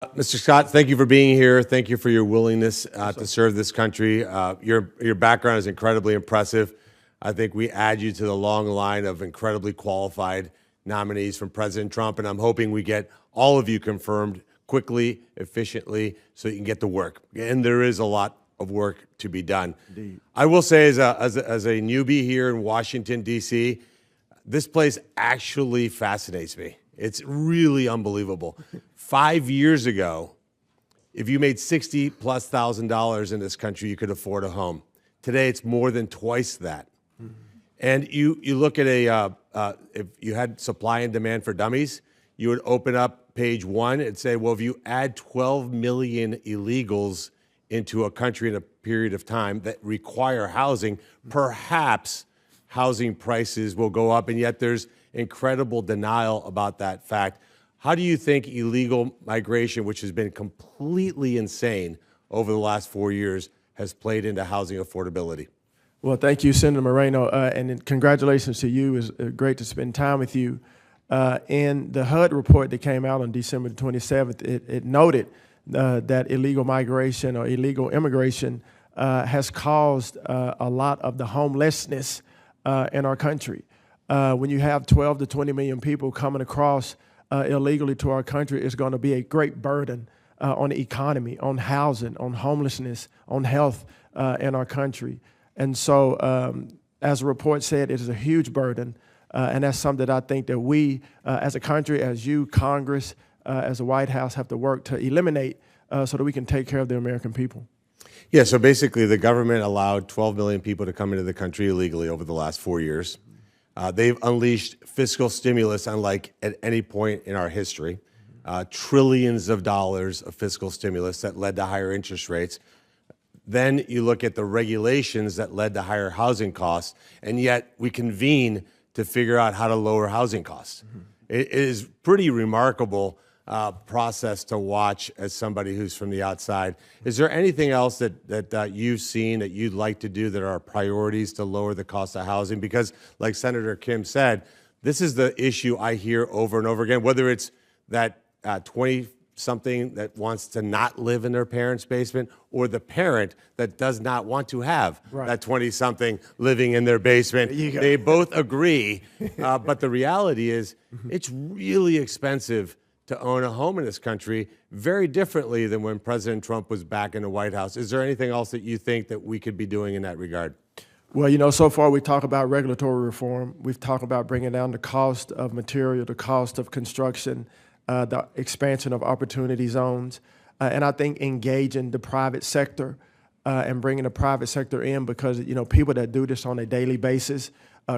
Mr. Scott, thank you for being here. Thank you for your willingness to serve this country. Your background is incredibly impressive. I think we add you to the long line of incredibly qualified nominees from President Trump, and I'm hoping we get all of you confirmed quickly, efficiently, so you can get to work. And there is a lot of work to be done. Indeed. I will say, as a newbie here in Washington, D.C., this place actually fascinates me. It's really unbelievable. 5 years ago, if you made $60,000+ in this country, you could afford a home. Today, it's more than twice that. Mm-hmm. And you look at if you had supply and demand for dummies, you would open up page one and say, well, if you add 12 million illegals into a country in a period of time that require housing, perhaps housing prices will go up. And yet there's incredible denial about that fact. How do you think illegal migration, which has been completely insane over the last 4 years, has played into housing affordability? Well, thank you, Senator Moreno, and congratulations to you. It's great to spend time with you. In the HUD report that came out on December 27th, it noted that illegal migration or illegal immigration has caused a lot of the homelessness in our country. When you have 12 to 20 million people coming across illegally to our country, it's going to be a great burden on the economy, on housing, on homelessness, on health in our country. And so, as the report said, it is a huge burden, and that's something that I think that we, as a country, as you, Congress, as the White House, have to work to eliminate so that we can take care of the American people. Yeah, so basically the government allowed 12 million people to come into the country illegally over the last 4 years. They've unleashed fiscal stimulus unlike at any point in our history. Trillions of dollars of fiscal stimulus that led to higher interest rates. Then you look at the regulations that led to higher housing costs, and yet we convene to figure out how to lower housing costs. Mm-hmm. It is pretty remarkable process to watch as somebody who's from the outside. Is there anything else that you've seen that you'd like to do that are priorities to lower the cost of housing? Because like Senator Kim said, this is the issue I hear over and over again, whether it's that 20-something that wants to not live in their parents' basement or the parent that does not want to have that 20-something living in their basement. They both agree, but the reality is it's really expensive to own a home in this country, very differently than when President Trump was back in the White House. Is there anything else that you think that we could be doing in that regard? Well, so far we talk about regulatory reform. We've talked about bringing down the cost of material, the cost of construction, the expansion of opportunity zones, and I think engaging the private sector and bringing the private sector in because, people that do this on a daily basis,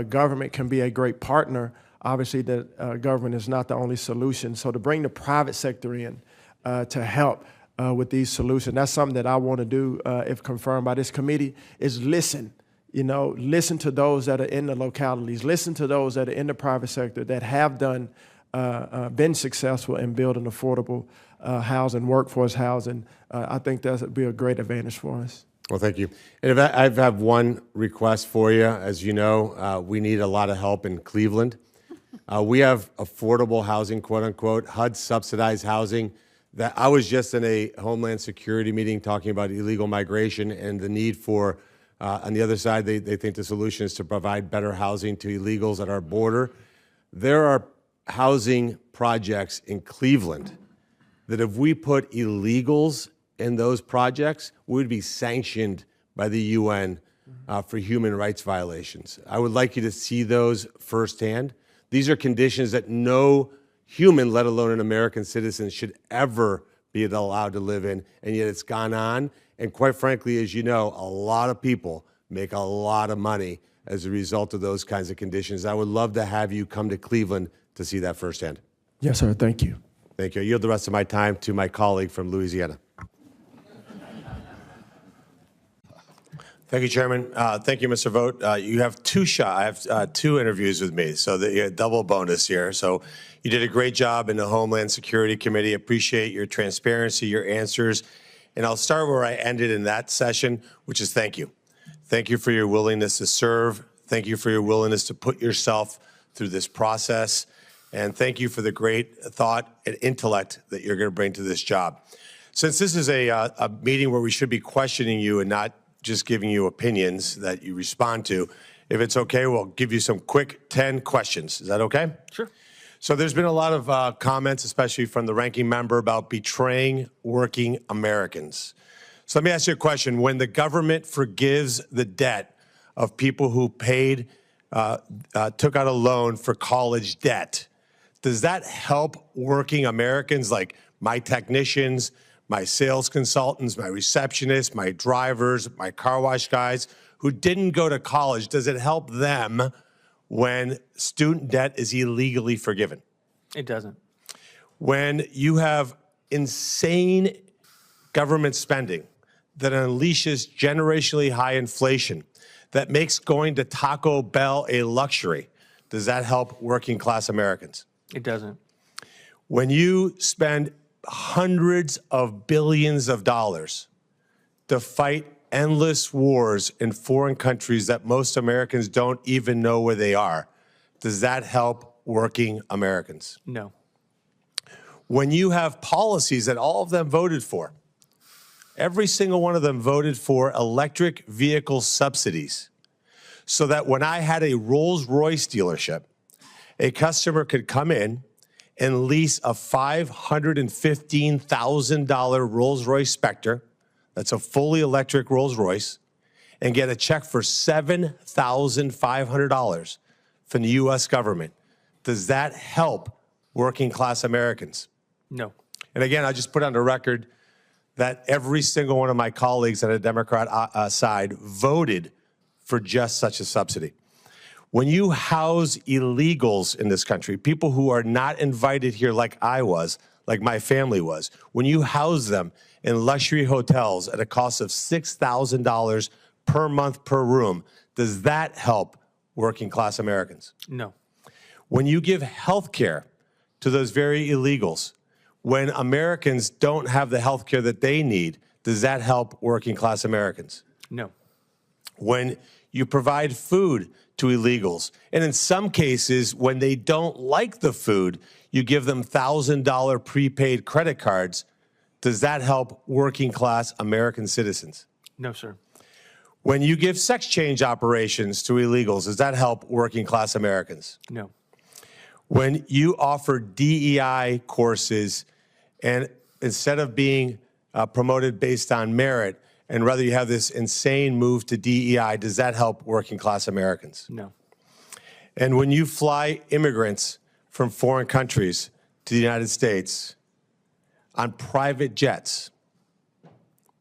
government can be a great partner. Obviously, the government is not the only solution. So to bring the private sector in to help with these solutions, that's something that I want to do if confirmed by this committee, is listen. Listen to those that are in the localities. Listen to those that are in the private sector that have been successful in building affordable housing, workforce housing. I think that would be a great advantage for us. Well, thank you. And I have one request for you. As you know, we need a lot of help in Cleveland. We have affordable housing, quote unquote, HUD subsidized housing. That I was just in a Homeland Security meeting talking about illegal migration and the need for, on the other side, they think the solution is to provide better housing to illegals at our border. There are housing projects in Cleveland that if we put illegals in those projects, we would be sanctioned by the UN for human rights violations. I would like you to see those firsthand. These are conditions that no human, let alone an American citizen, should ever be allowed to live in, and yet it's gone on. And quite frankly, as you know, a lot of people make a lot of money as a result of those kinds of conditions. I would love to have you come to Cleveland to see that firsthand. Yes, sir. Thank you. Thank you. I yield the rest of my time to my colleague from Louisiana. Thank you, Chairman. Thank you, Mr. Vogt. You have two shots. I have two interviews with me, so you get a double bonus here. So you did a great job in the Homeland Security Committee. Appreciate your transparency, your answers. And I'll start where I ended in that session, which is thank you. Thank you for your willingness to serve. Thank you for your willingness to put yourself through this process. And thank you for the great thought and intellect that you're going to bring to this job. Since this is a meeting where we should be questioning you and not just giving you opinions that you respond to, if it's okay, we'll give you some quick 10 questions. Is that okay? Sure. So there's been a lot of comments, especially from the ranking member, about betraying working Americans. So let me ask you a question. When the government forgives the debt of people who took out a loan for college debt, does that help working Americans like my technicians, my sales consultants, my receptionists, my drivers, my car wash guys who didn't go to college? Does it help them when student debt is illegally forgiven? It doesn't. When you have insane government spending that unleashes generationally high inflation, that makes going to Taco Bell a luxury, does that help working class Americans? It doesn't. When you spend hundreds of billions of dollars to fight endless wars in foreign countries that most Americans don't even know where they are, does that help working Americans? No. When you have policies that all of them voted for, every single one of them voted for electric vehicle subsidies, so that when I had a Rolls-Royce dealership, a customer could come in and lease a $515,000 Rolls-Royce Spectre, that's a fully electric Rolls-Royce, and get a check for $7,500 from the U.S. government. Does that help working class Americans? No. And again, I just put on the record that every single one of my colleagues on the Democrat side voted for just such a subsidy. When you house illegals in this country, people who are not invited here like I was, like my family was, when you house them in luxury hotels at a cost of $6,000 per month per room, does that help working class Americans? No. When you give health care to those very illegals, when Americans don't have the health care that they need, does that help working class Americans? No. When you provide food to illegals, and in some cases, when they don't like the food, you give them $1,000 prepaid credit cards, does that help working class American citizens? No, sir. When you give sex change operations to illegals, does that help working class Americans? No. When you offer DEI courses, and instead of being promoted based on merit, and rather you have this insane move to DEI, does that help working class Americans? No. And when you fly immigrants from foreign countries to the United States on private jets,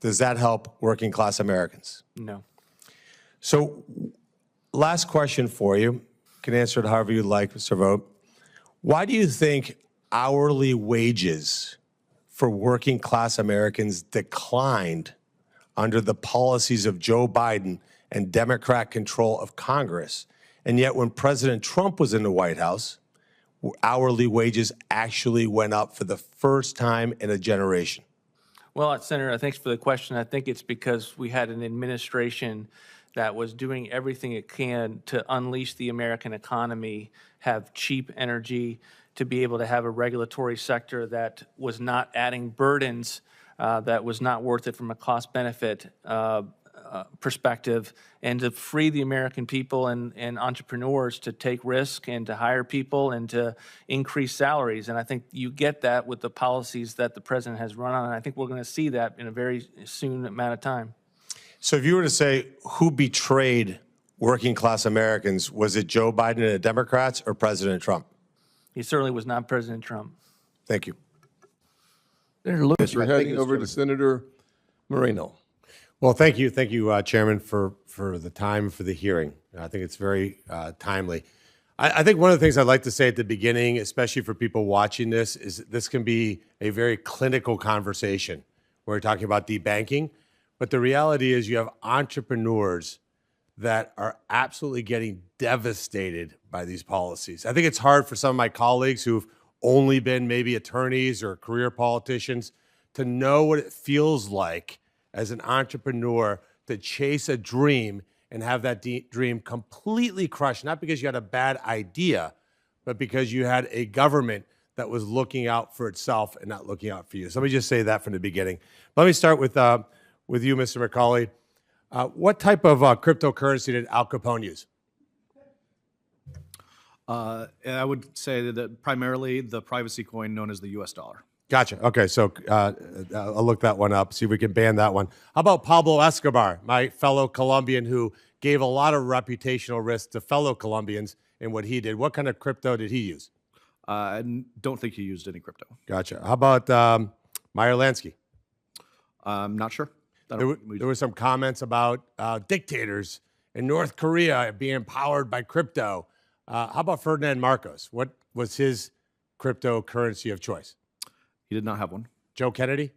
does that help working class Americans? No. So, last question for you. You can answer it however you'd like, Mr. Vogt. Why do you think hourly wages for working class Americans declined under the policies of Joe Biden and Democrat control of Congress? And yet when President Trump was in the White House, hourly wages actually went up for the first time in a generation. Well, Senator, thanks for the question. I think it's because we had an administration that was doing everything it can to unleash the American economy, have cheap energy, to be able to have a regulatory sector that was not adding burdens, that was not worth it from a cost-benefit perspective, and to free the American people and entrepreneurs to take risk and to hire people and to increase salaries. And I think you get that with the policies that the president has run on. And I think we're going to see that in a very soon amount of time. So if you were to say who betrayed working class Americans, was it Joe Biden and the Democrats or President Trump? He certainly was not President Trump. Thank you. Senator Lewis, we're heading over to Senator Moreno. Well, thank you, Chairman, for the time for the hearing. I think it's very timely. I think one of the things I'd like to say at the beginning, especially for people watching this, is this can be a very clinical conversation. We're talking about debanking, but the reality is you have entrepreneurs that are absolutely getting devastated by these policies. I think it's hard for some of my colleagues who've only been maybe attorneys or career politicians to know what it feels like as an entrepreneur to chase a dream and have that dream completely crushed, not because you had a bad idea, but because you had a government that was looking out for itself and not looking out for you. So let me just say that from the beginning. Let me start with you, Mr. McCauley. What type of cryptocurrency did Al Capone use? I would say that primarily the privacy coin known as the US dollar. Gotcha. Okay, so I'll look that one up, see if we can ban that one. How about Pablo Escobar, my fellow Colombian who gave a lot of reputational risk to fellow Colombians in what he did? What kind of crypto did he use? I don't think he used any crypto. Gotcha. How about Meyer Lansky? I'm not sure. There were some comments about dictators in North Korea being empowered by crypto. How about Ferdinand Marcos? What was his cryptocurrency of choice? He did not have one. Joe Kennedy?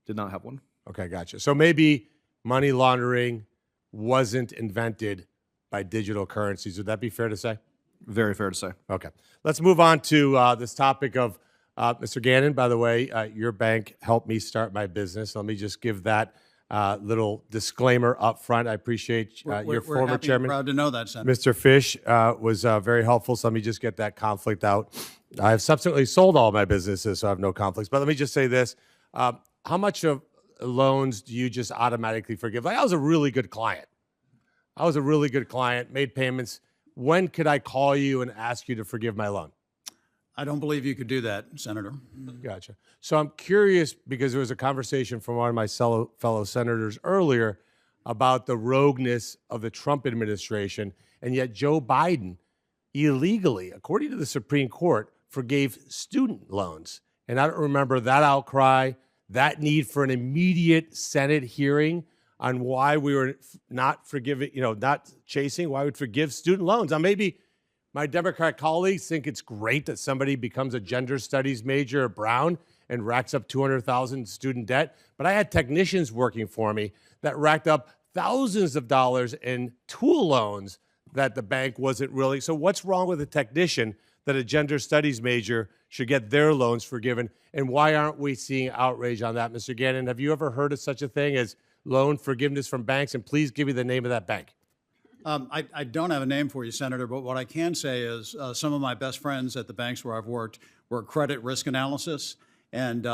Did not have one. Okay, gotcha. So maybe money laundering wasn't invented by digital currencies. Would that be fair to say? Very fair to say. Okay. Let's move on to this topic of Mr. Gannon. By the way, your bank helped me start my business. Let me just give that little disclaimer up front. I appreciate your former happy chairman. And proud to know that, Senator. Mr. Fish was very helpful. So let me just get that conflict out. I've subsequently sold all my businesses, so I have no conflicts. But let me just say this. How much of loans do you just automatically forgive? Like, I was a really good client. Made payments. When could I call you and ask you to forgive my loan? I don't believe you could do that, Senator. Gotcha. So I'm curious because there was a conversation from one of my fellow senators earlier about the rogueness of the Trump administration, and yet Joe Biden illegally, according to the Supreme Court, forgave student loans. And I don't remember that outcry, that need for an immediate Senate hearing on why we were not forgiving, not chasing, why we'd forgive student loans. Now, maybe my Democrat colleagues think it's great that somebody becomes a gender studies major at Brown and racks up $200,000 student debt. But I had technicians working for me that racked up thousands of dollars in tool loans that the bank wasn't really. So what's wrong with a technician that a gender studies major should get their loans forgiven? And why aren't we seeing outrage on that, Mr. Gannon? Have you ever heard of such a thing as loan forgiveness from banks? And please give me the name of that bank. I don't have a name for you, Senator, but what I can say is some of my best friends at the banks where I've worked were credit risk analysis, and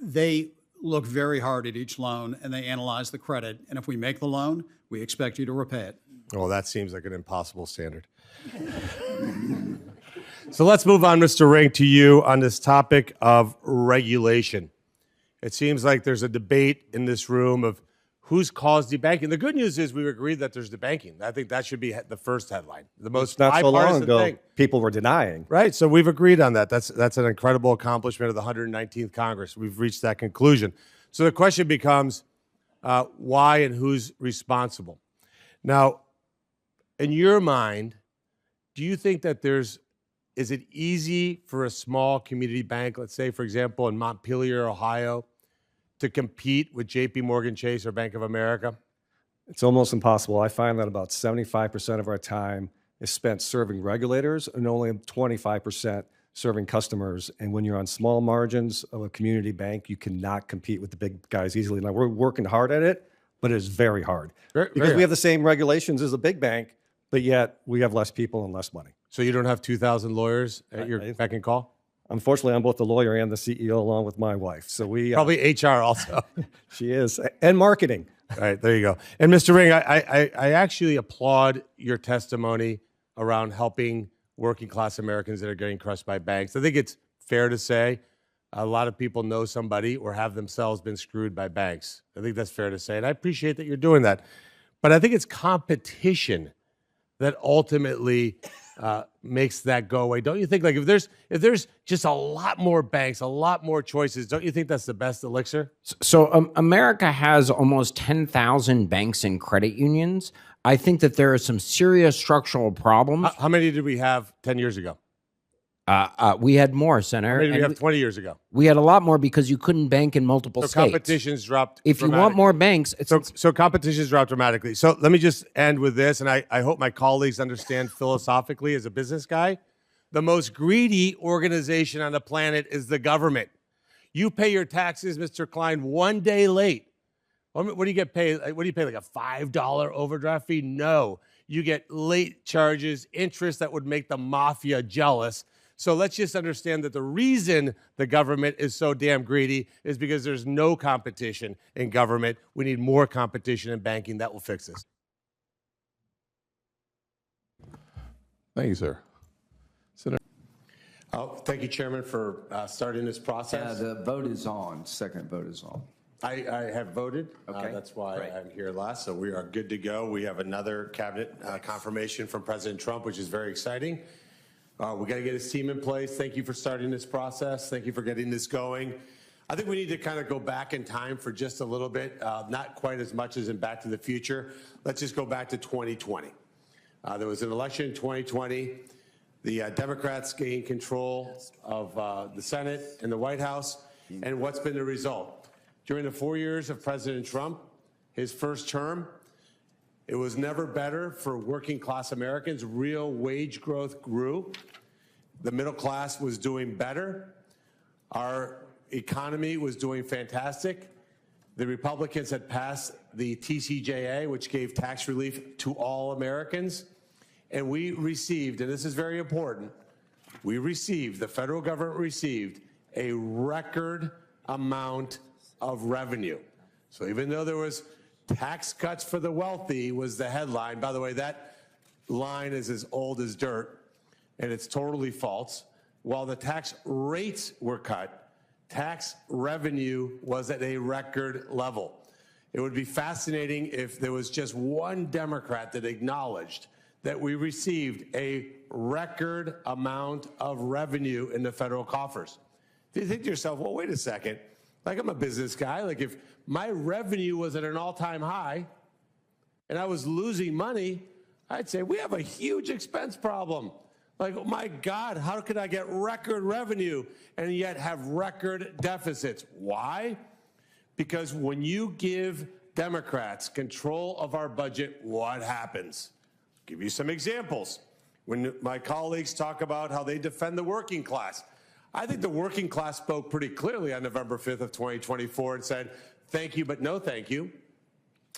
they look very hard at each loan and they analyze the credit. And if we make the loan, we expect you to repay it. Oh, that seems like an impossible standard. So let's move on, Mr. Ring, to you on this topic of regulation. It seems like there's a debate in this room of who's caused debanking. The good news is we agreed that there's debanking. I think that should be the first headline. The most not so long bipartisan ago, thing. people were denying. Right, so we've agreed on that. That's an incredible accomplishment of the 119th Congress. We've reached that conclusion. So the question becomes, why and who's responsible? Now, in your mind, do you think that is it easy for a small community bank, let's say, for example, in Montpelier, Ohio, to compete with JP Morgan Chase or Bank of America? It's almost impossible. I find that about 75% of our time is spent serving regulators and only 25% serving customers. And when you're on small margins of a community bank, you cannot compete with the big guys easily. Now, we're working hard at it, but it is very hard. Because we have the same regulations as a big bank, but yet we have less people and less money. So you don't have 2,000 lawyers at your beck and call? Unfortunately, I'm both the lawyer and the CEO along with my wife. So we Probably HR also. She is, and marketing. All right, there you go. And Mr. Ring, I actually applaud your testimony around helping working class Americans that are getting crushed by banks. I think it's fair to say a lot of people know somebody or have themselves been screwed by banks. I think that's fair to say, and I appreciate that you're doing that. But I think it's competition that ultimately makes that go away. Don't you think? Like if there's just a lot more banks, a lot more choices, don't you think that's the best elixir? So America has almost 10,000 banks and credit unions. I think that there are some serious structural problems. How many did we have 10 years ago? We had more, Senator. How many did we have 20 years ago? We had a lot more because you couldn't bank in multiple So states. competition's dropped If you want more banks, So competition's dropped dramatically. So let me just end with this, and I hope my colleagues understand philosophically as a business guy, the most greedy organization on the planet is the government. You pay your taxes, Mr. Klein, one day late. What do you get paid? What do you pay, like a $5 overdraft fee? No. You get late charges, interest that would make the mafia jealous. So let's just understand that the reason the government is so damn greedy is because there's no competition in government. We need more competition in banking. That will fix this. Thank you, sir. Thank you, Chairman, for starting this process. The vote is on. Second vote is on. I have voted. Okay, That's why great. I'm here last. So we are good to go. We have another cabinet confirmation from President Trump, which is very exciting. We got to get his team in place. Thank you for starting this process. Thank you for getting this going. I think we need to kind of go back in time for just a little bit, not quite as much as in Back to the Future. Let's just go back to 2020. There was an election in 2020. The Democrats gained control of the Senate and the White House. And what's been the result? During the 4 years of President Trump, his first term, it was never better for working class Americans. Real wage growth grew. The middle class was doing better. Our economy was doing fantastic. The Republicans had passed the TCJA, which gave tax relief to all Americans. And we received, and this is very important, the federal government received a record amount of revenue. So even though there was tax cuts for the wealthy was the headline. By the way, that line is as old as dirt, and it's totally false. While the tax rates were cut, tax revenue was at a record level. It would be fascinating if there was just one Democrat that acknowledged that we received a record amount of revenue in the federal coffers. You think to yourself, well, wait a second. Like, I'm a business guy. Like, if my revenue was at an all-time high and I was losing money, I'd say we have a huge expense problem. Like, oh my God, how could I get record revenue and yet have record deficits? Why? Because when you give Democrats control of our budget, what happens? I'll give you some examples. When my colleagues talk about how they defend the working class, I think the working class spoke pretty clearly on November 5th of 2024 and said, thank you, but no thank you.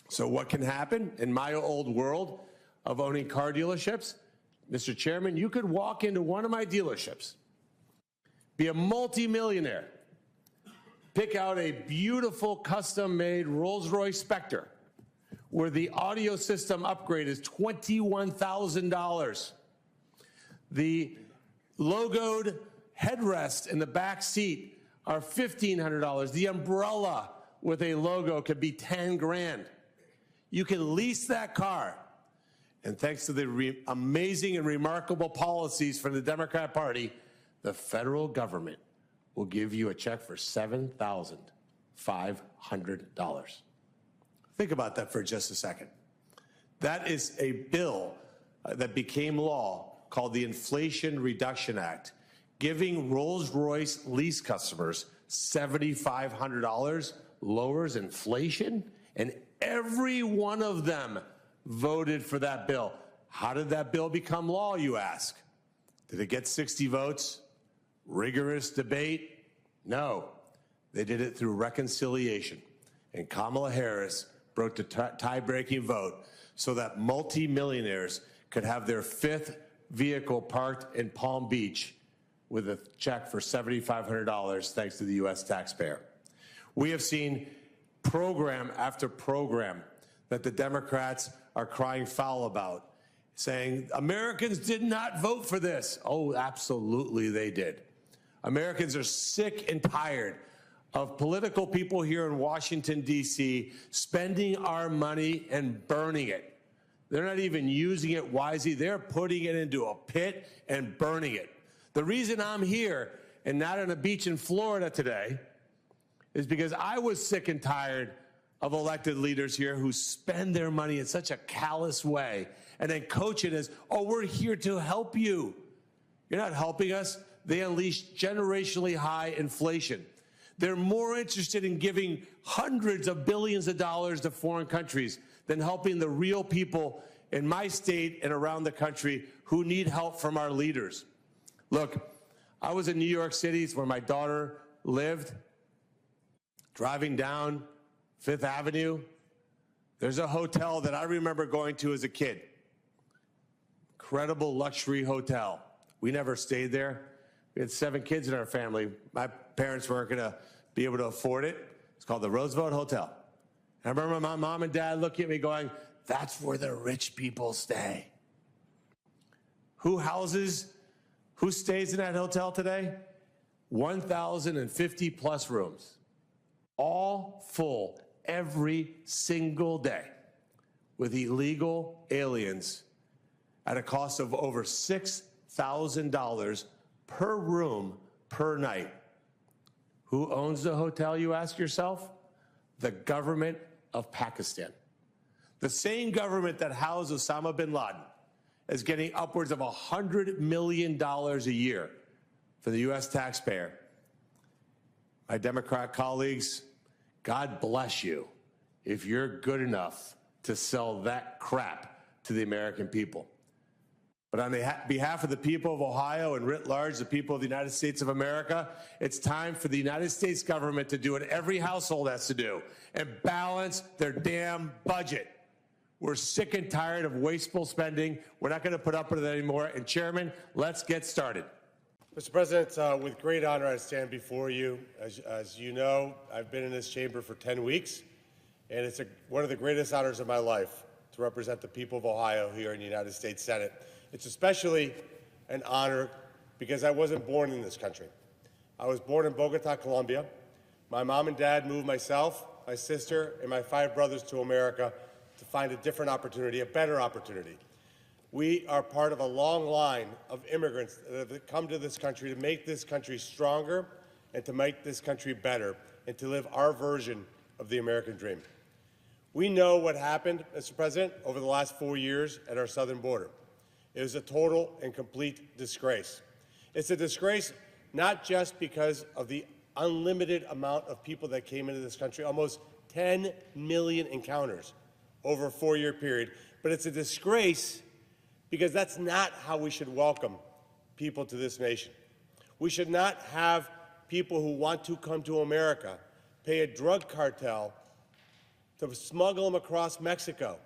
So what can happen in my old world of owning car dealerships? Mr. Chairman, you could walk into one of my dealerships, be a multimillionaire, pick out a beautiful custom-made Rolls-Royce Spectre where the audio system upgrade is $21,000. The logoed headrest in the back seat are $1,500. The umbrella with a logo could be 10 grand. You can lease that car. And thanks to the amazing and remarkable policies from the Democrat Party, the federal government will give you a check for $7,500. Think about that for just a second. That is a bill that became law called the Inflation Reduction Act, giving Rolls-Royce lease customers $7,500 lowers inflation, and every one of them voted for that bill. How did that bill become law, you ask? Did it get 60 votes? Rigorous debate? No. They did it through reconciliation. And Kamala Harris broke the tie-breaking vote so that multimillionaires could have their fifth vehicle parked in Palm Beach with a check for $7,500 thanks to the U.S. taxpayer. We have seen program after program that the Democrats are crying foul about, saying Americans did not vote for this. Oh, absolutely they did. Americans are sick and tired of political people here in Washington, D.C. spending our money and burning it. They're not even using it wisely. They're putting it into a pit and burning it. The reason I'm here and not on a beach in Florida today is because I was sick and tired of elected leaders here who spend their money in such a callous way and then coach it as, oh, we're here to help you. You're not helping us. They unleash generationally high inflation. They're more interested in giving hundreds of billions of dollars to foreign countries than helping the real people in my state and around the country who need help from our leaders. Look, I was in New York City where my daughter lived, driving down Fifth Avenue. There's a hotel that I remember going to as a kid. incredible luxury hotel. We never stayed there. We had 7 kids in our family. My parents weren't going to be able to afford it. It's called the Roosevelt Hotel. And I remember my mom and dad looking at me going, that's where the rich people stay. Who stays in that hotel today? 1,050 plus rooms, all full every single day with illegal aliens at a cost of over $6,000 per room per night. Who owns the hotel, you ask yourself? The government of Pakistan. The same government that housed Osama bin Laden is getting upwards of $100 million a year for the U.S. taxpayer. My Democrat colleagues, God bless you if you're good enough to sell that crap to the American people. But on behalf of the people of Ohio and writ large, the people of the United States of America, it's time for the United States government to do what every household has to do and balance their damn budget. We're sick and tired of wasteful spending. We're not going to put up with it anymore. And Chairman, let's get started. Mr. President, with great honor, I stand before you. As you know, I've been in this chamber for 10 weeks, and it's one of the greatest honors of my life to represent the people of Ohio here in the United States Senate. It's especially an honor because I wasn't born in this country. I was born in Bogota, Colombia. My mom and dad moved myself, my sister, and my 5 brothers to America to find a different opportunity, a better opportunity. We are part of a long line of immigrants that have come to this country to make this country stronger and to make this country better and to live our version of the American dream. We know what happened, Mr. President, over the last 4 years at our southern border. It was a total and complete disgrace. It's a disgrace not just because of the unlimited amount of people that came into this country, almost 10 million encounters over a 4-year period, but it's a disgrace because that's not how we should welcome people to this nation. We should not have people who want to come to America pay a drug cartel to smuggle them across Mexico,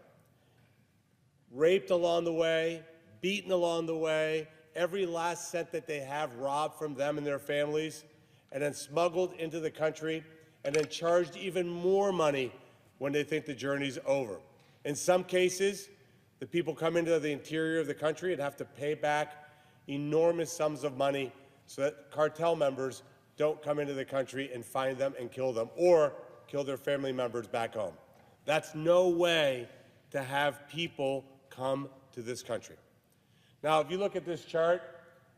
raped along the way, beaten along the way, every last cent that they have robbed from them and their families, and then smuggled into the country, and then charged even more money when they think the journey's over. In some cases, the people come into the interior of the country and have to pay back enormous sums of money so that cartel members don't come into the country and find them and kill them or kill their family members back home. That's no way to have people come to this country. Now, if you look at this chart,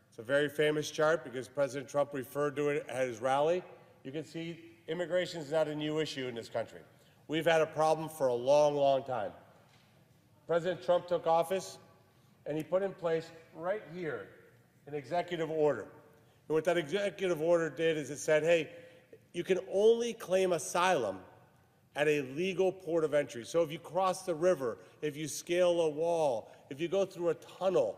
it's a very famous chart because President Trump referred to it at his rally. You can see immigration is not a new issue in this country. We've had a problem for a long, long time. President Trump took office, and he put in place right here an executive order. And what that executive order did is it said, hey, you can only claim asylum at a legal port of entry. So if you cross the river, if you scale a wall, if you go through a tunnel,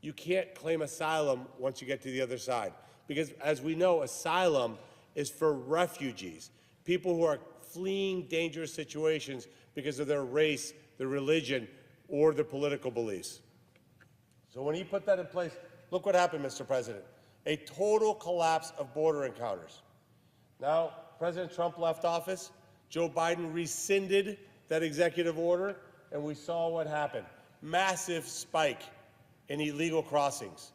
you can't claim asylum once you get to the other side. Because as we know, asylum is for refugees, people who are fleeing dangerous situations because of their race, their religion, or their political beliefs. So when he put that in place, look what happened, Mr. President. A total collapse of border encounters. Now, President Trump left office. Joe Biden rescinded that executive order, and we saw what happened. Massive spike in illegal crossings,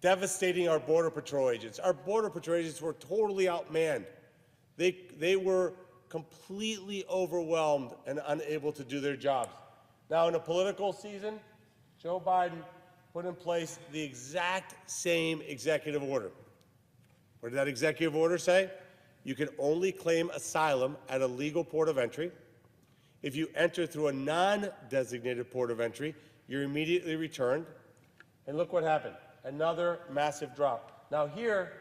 devastating our Border Patrol agents. Our Border Patrol agents were totally outmanned. They were completely overwhelmed and unable to do their jobs. Now, in a political season, Joe Biden put in place the exact same executive order. What did that executive order say? You can only claim asylum at a legal port of entry. If you enter through a non-designated port of entry, you're immediately returned. And look what happened, another massive drop. Now here,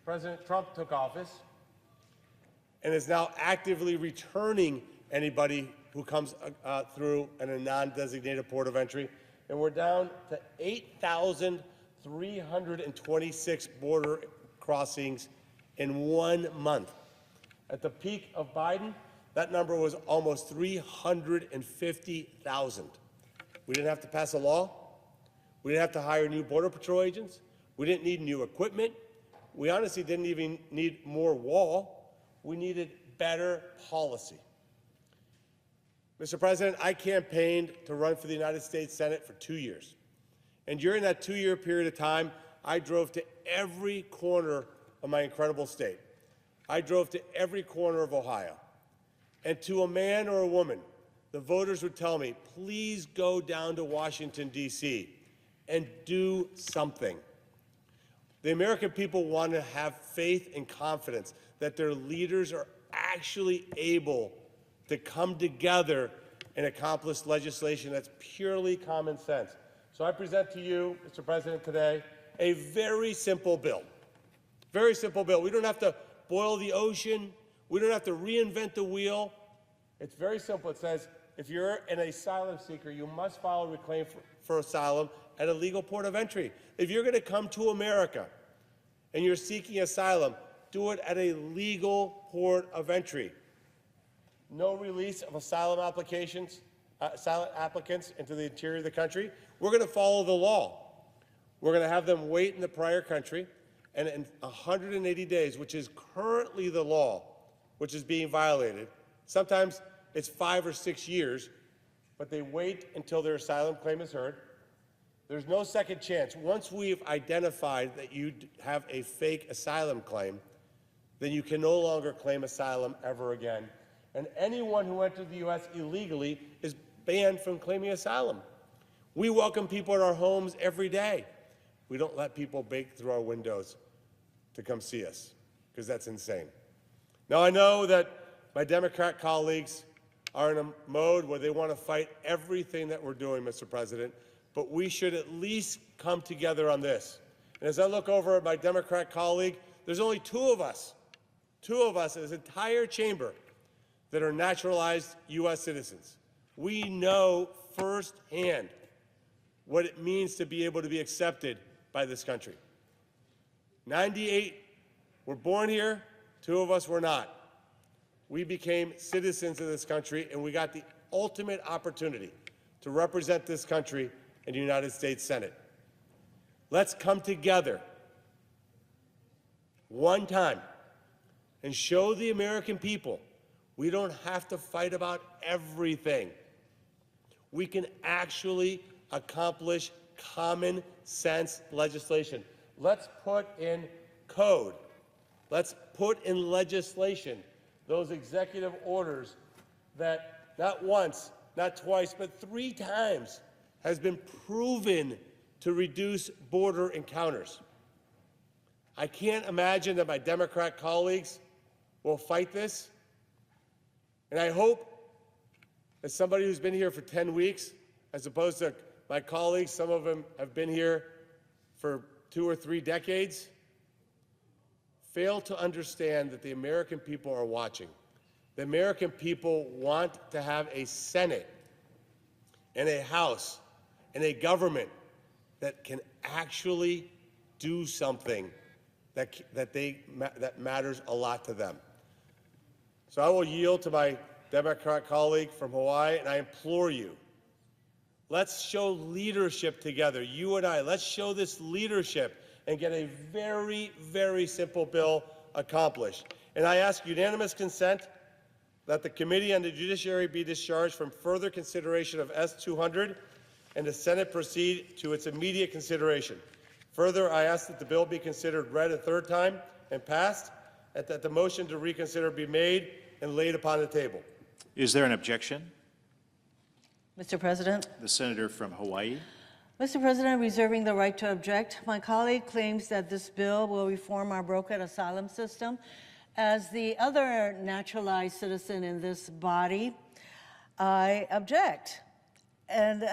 President Trump took office and is now actively returning anybody who comes through in a non-designated port of entry. And we're down to 8,326 border crossings in 1 month. At the peak of Biden, that number was almost 350,000. We didn't have to pass a law. We didn't have to hire new Border Patrol agents. We didn't need new equipment. We honestly didn't even need more wall. We needed better policy. Mr. President, I campaigned to run for the United States Senate for 2 years. And during that 2-year period of time, I drove to every corner of my incredible state. I drove to every corner of Ohio. And to a man or a woman, the voters would tell me, please go down to Washington, D.C. and do something. The American people want to have faith and confidence that their leaders are actually able to come together and accomplish legislation that's purely common sense. So I present to you, Mr. President, today, a very simple bill. Very simple bill. We don't have to boil the ocean. We don't have to reinvent the wheel. It's very simple. It says, if you're an asylum seeker, you must file a reclaim for asylum at a legal port of entry. If you're going to come to America and you're seeking asylum, do it at a legal port of entry. No release of asylum applicants into the interior of the country. We're going to follow the law. We're going to have them wait in the prior country, and in 180 days, which is currently the law, which is being violated, sometimes it's 5 or 6 years, but they wait until their asylum claim is heard. There's no second chance. Once we've identified that you have a fake asylum claim, then you can no longer claim asylum ever again. And anyone who entered the U.S. illegally is banned from claiming asylum. We welcome people in our homes every day. We don't let people break through our windows to come see us, because that's insane. Now, I know that my Democrat colleagues are in a mode where they want to fight everything that we're doing, Mr. President, but we should at least come together on this. And as I look over at my Democrat colleague, there's only two of us in this entire chamber that are naturalized U.S. citizens. We know firsthand what it means to be able to be accepted by this country. 98 were born here, 2 of us were not. We became citizens of this country, and we got the ultimate opportunity to represent this country in the United States Senate. Let's come together one time and show the American people we don't have to fight about everything. We can actually accomplish common sense legislation. Let's put in code. Let's put in legislation those executive orders that not once, not twice, but 3 times has been proven to reduce border encounters. I can't imagine that my Democrat colleagues will fight this. And I hope, as somebody who's been here for 10 weeks, as opposed to my colleagues, some of them have been here for 2 or 3 decades, fail to understand that the American people are watching. The American people want to have a Senate and a House and a government that can actually do something that matters a lot to them. So I will yield to my Democrat colleague from Hawaii, and I implore you, let's show leadership together, you and I. Let's show this leadership and get a very, very simple bill accomplished. And I ask unanimous consent that the Committee on the Judiciary be discharged from further consideration of S-200 and the Senate proceed to its immediate consideration. Further, I ask that the bill be considered read a 3rd time and passed, and that the motion to reconsider be made and laid upon the table. Is there an objection? Mr. President. The senator from Hawaii. Mr. President, reserving the right to object. My colleague claims that this bill will reform our broken asylum system. As the other naturalized citizen in this body, I object. And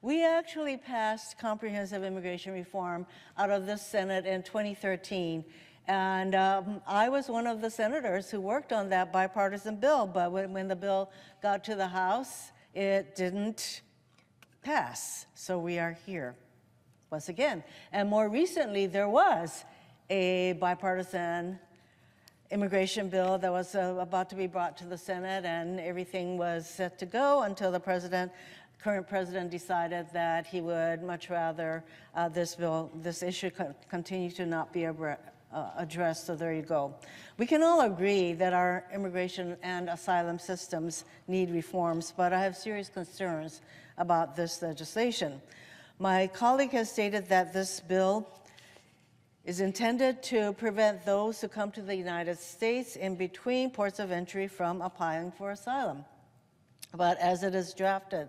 we actually passed comprehensive immigration reform out of this Senate in 2013. And I was one of the senators who worked on that bipartisan bill. But when the bill got to the House, it didn't pass. So we are here once again. And more recently, there was a bipartisan immigration bill that was about to be brought to the Senate, and everything was set to go until the president current president decided that he would much rather this issue continue to not be addressed, so there you go. We can all agree that our immigration and asylum systems need reforms, but I have serious concerns about this legislation. My colleague has stated that this bill is intended to prevent those who come to the United States in between ports of entry from applying for asylum. But as it is drafted,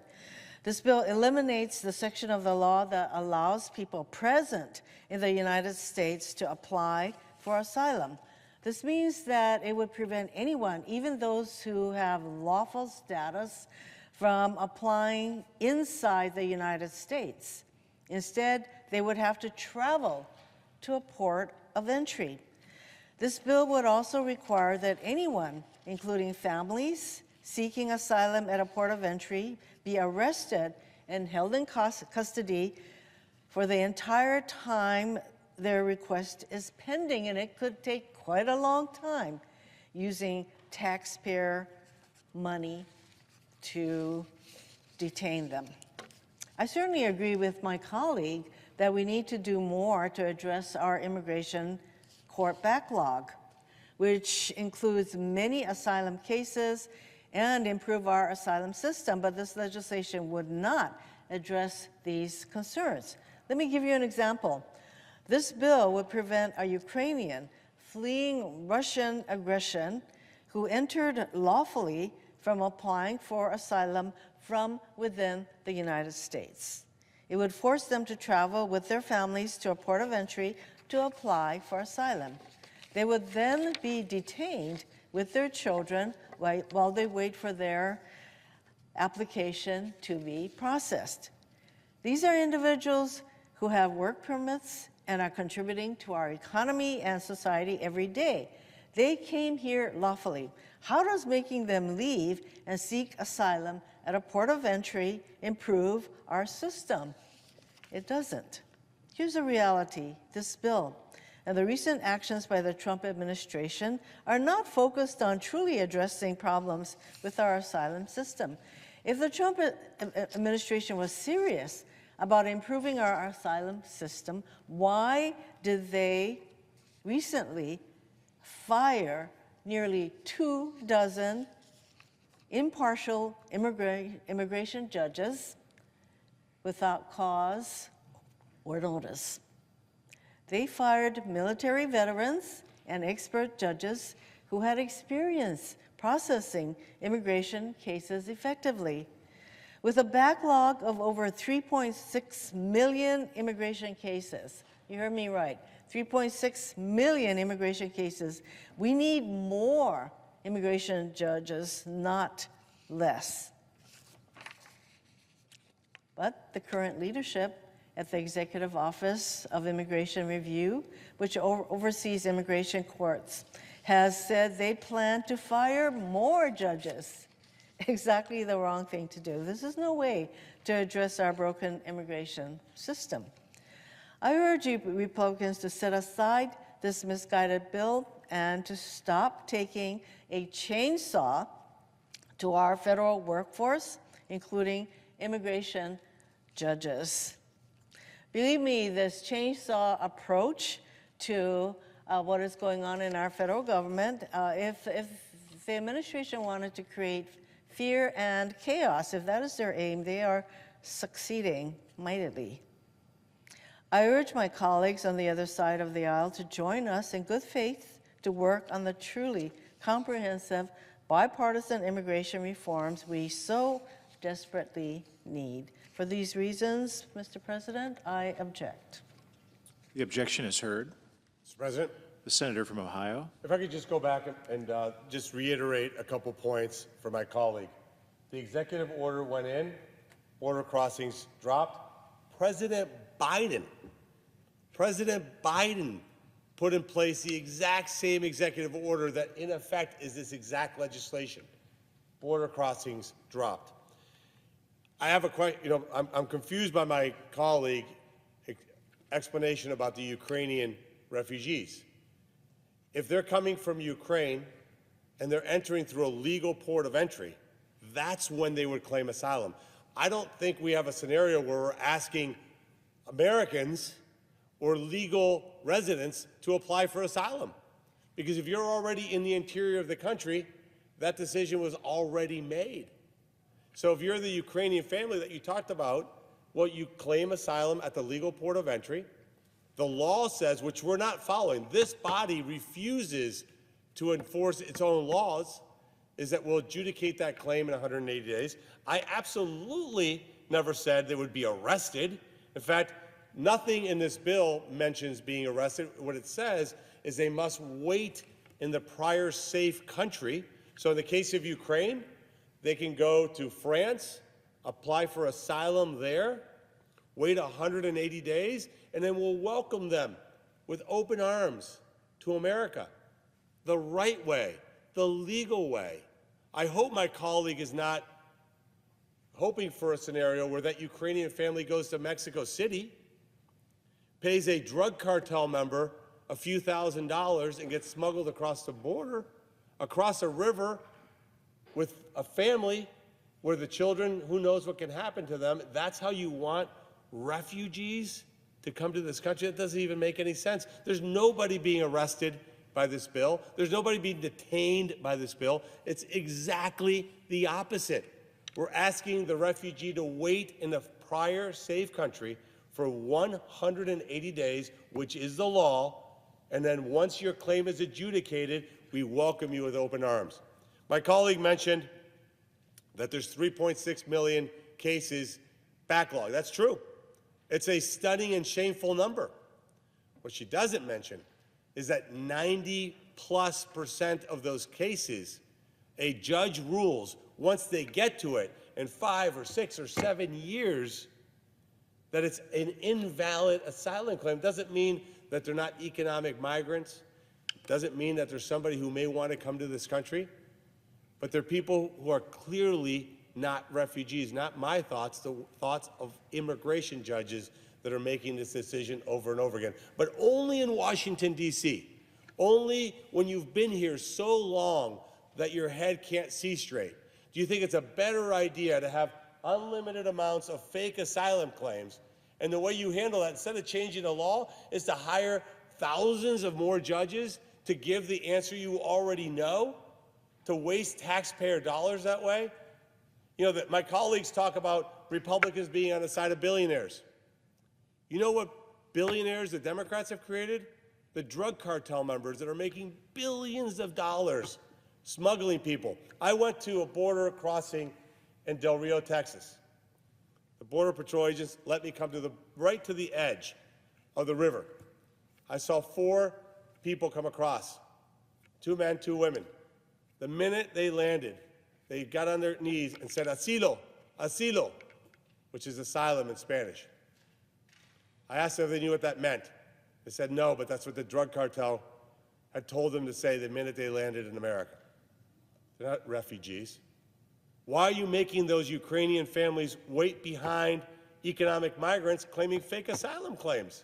this bill eliminates the section of the law that allows people present in the United States to apply for asylum. This means that it would prevent anyone, even those who have lawful status, from applying inside the United States. Instead, they would have to travel to a port of entry. This bill would also require that anyone, including families seeking asylum at a port of entry, be arrested and held in custody for the entire time their request is pending, and it could take quite a long time, using taxpayer money to detain them. I certainly agree with my colleague that we need to do more to address our immigration court backlog, which includes many asylum cases, and improve our asylum system, but this legislation would not address these concerns. Let me give you an example. This bill would prevent a Ukrainian fleeing Russian aggression who entered lawfully from applying for asylum from within the United States. It would force them to travel with their families to a port of entry to apply for asylum. They would then be detained with their children while they wait for their application to be processed. These are individuals who have work permits and are contributing to our economy and society every day. They came here lawfully. How does making them leave and seek asylum at a port of entry improve our system? It doesn't. Here's the reality. This bill and the recent actions by the Trump administration are not focused on truly addressing problems with our asylum system. If the Trump administration was serious about improving our asylum system, why did they recently fire nearly 24 impartial immigration judges without cause or notice? They fired military veterans and expert judges who had experience processing immigration cases effectively. With a backlog of over 3.6 million immigration cases, you heard me right, 3.6 million immigration cases, we need more immigration judges, not less. But the current leadership at the Executive Office of Immigration Review, which oversees immigration courts, has said they plan to fire more judges. Exactly the wrong thing to do. This is no way to address our broken immigration system. I urge you Republicans to set aside this misguided bill and to stop taking a chainsaw to our federal workforce, including immigration judges. Believe me, this chainsaw approach to what is going on in our federal government, if the administration wanted to create fear and chaos, if that is their aim, they are succeeding mightily. I urge my colleagues on the other side of the aisle to join us in good faith to work on the truly comprehensive bipartisan immigration reforms we so desperately need. For these reasons, Mr. President, I object. The objection is heard. Mr. President, The senator from Ohio. if I could just go back and just reiterate a couple points for my colleague. The executive order went in, border crossings dropped. President Biden put in place the exact same executive order that in effect is this exact legislation. Border crossings dropped. I have a question. I'm confused by my colleague's explanation about the Ukrainian refugees. If they're coming from Ukraine and they're entering through a legal port of entry, that's when they would claim asylum. I don't think we have a scenario where we're asking Americans or legal residents to apply for asylum. Because if you're already in the interior of the country, that decision was already made. So if you're the Ukrainian family that you talked about, well, you claim asylum at the legal port of entry. The law says, which we're not following, this body refuses to enforce its own laws, is that we'll adjudicate that claim in 180 days. I absolutely never said they would be arrested. In fact, nothing in this bill mentions being arrested. What it says is they must wait in the prior safe country. So in the case of Ukraine, they can go to France, apply for asylum there, wait 180 days, and then we'll welcome them with open arms to America. The right way, the legal way. I hope my colleague is not hoping for a scenario where that Ukrainian family goes to Mexico City, pays a drug cartel member a few $1,000s and gets smuggled across the border, across a river with a family where the children, who knows what can happen to them. That's how you want refugees to come to this country? That doesn't even make any sense. There's nobody being arrested by this bill. There's nobody being detained by this bill. It's exactly the opposite. We're asking the refugee to wait in the prior safe country for 180 days, which is the law, and then once your claim is adjudicated, we welcome you with open arms. My colleague mentioned that there's 3.6 million cases backlog. That's true. It's a stunning and shameful number. What she doesn't mention is that 90+% of those cases, a judge rules once they get to it in 5 or 6 or 7 years that it's an invalid asylum claim. Doesn't mean that they're not economic migrants. Doesn't mean that there's somebody who may want to come to this country. But they're people who are clearly not refugees. Not my thoughts, the thoughts of immigration judges that are making this decision over and over again. But only in Washington, D.C. Only when you've been here so long that your head can't see straight. Do you think it's a better idea to have unlimited amounts of fake asylum claims, and the way you handle that, instead of changing the law, is to hire thousands of more judges to give the answer you already know, to waste taxpayer dollars that way? You know, that my colleagues talk about Republicans being on the side of billionaires. You know what billionaires the Democrats have created? The drug cartel members that are making billions of dollars smuggling people. I went to a border crossing in Del Rio, Texas. The Border Patrol agents let me come to right to the edge of the river. I saw 4 people come across, 2 men, 2 women. The minute they landed, they got on their knees and said, "Asilo, asilo," which is asylum in Spanish. I asked them if they knew what that meant. They said no, but that's what the drug cartel had told them to say the minute they landed in America. They're not refugees. Why are you making those Ukrainian families wait behind economic migrants claiming fake asylum claims?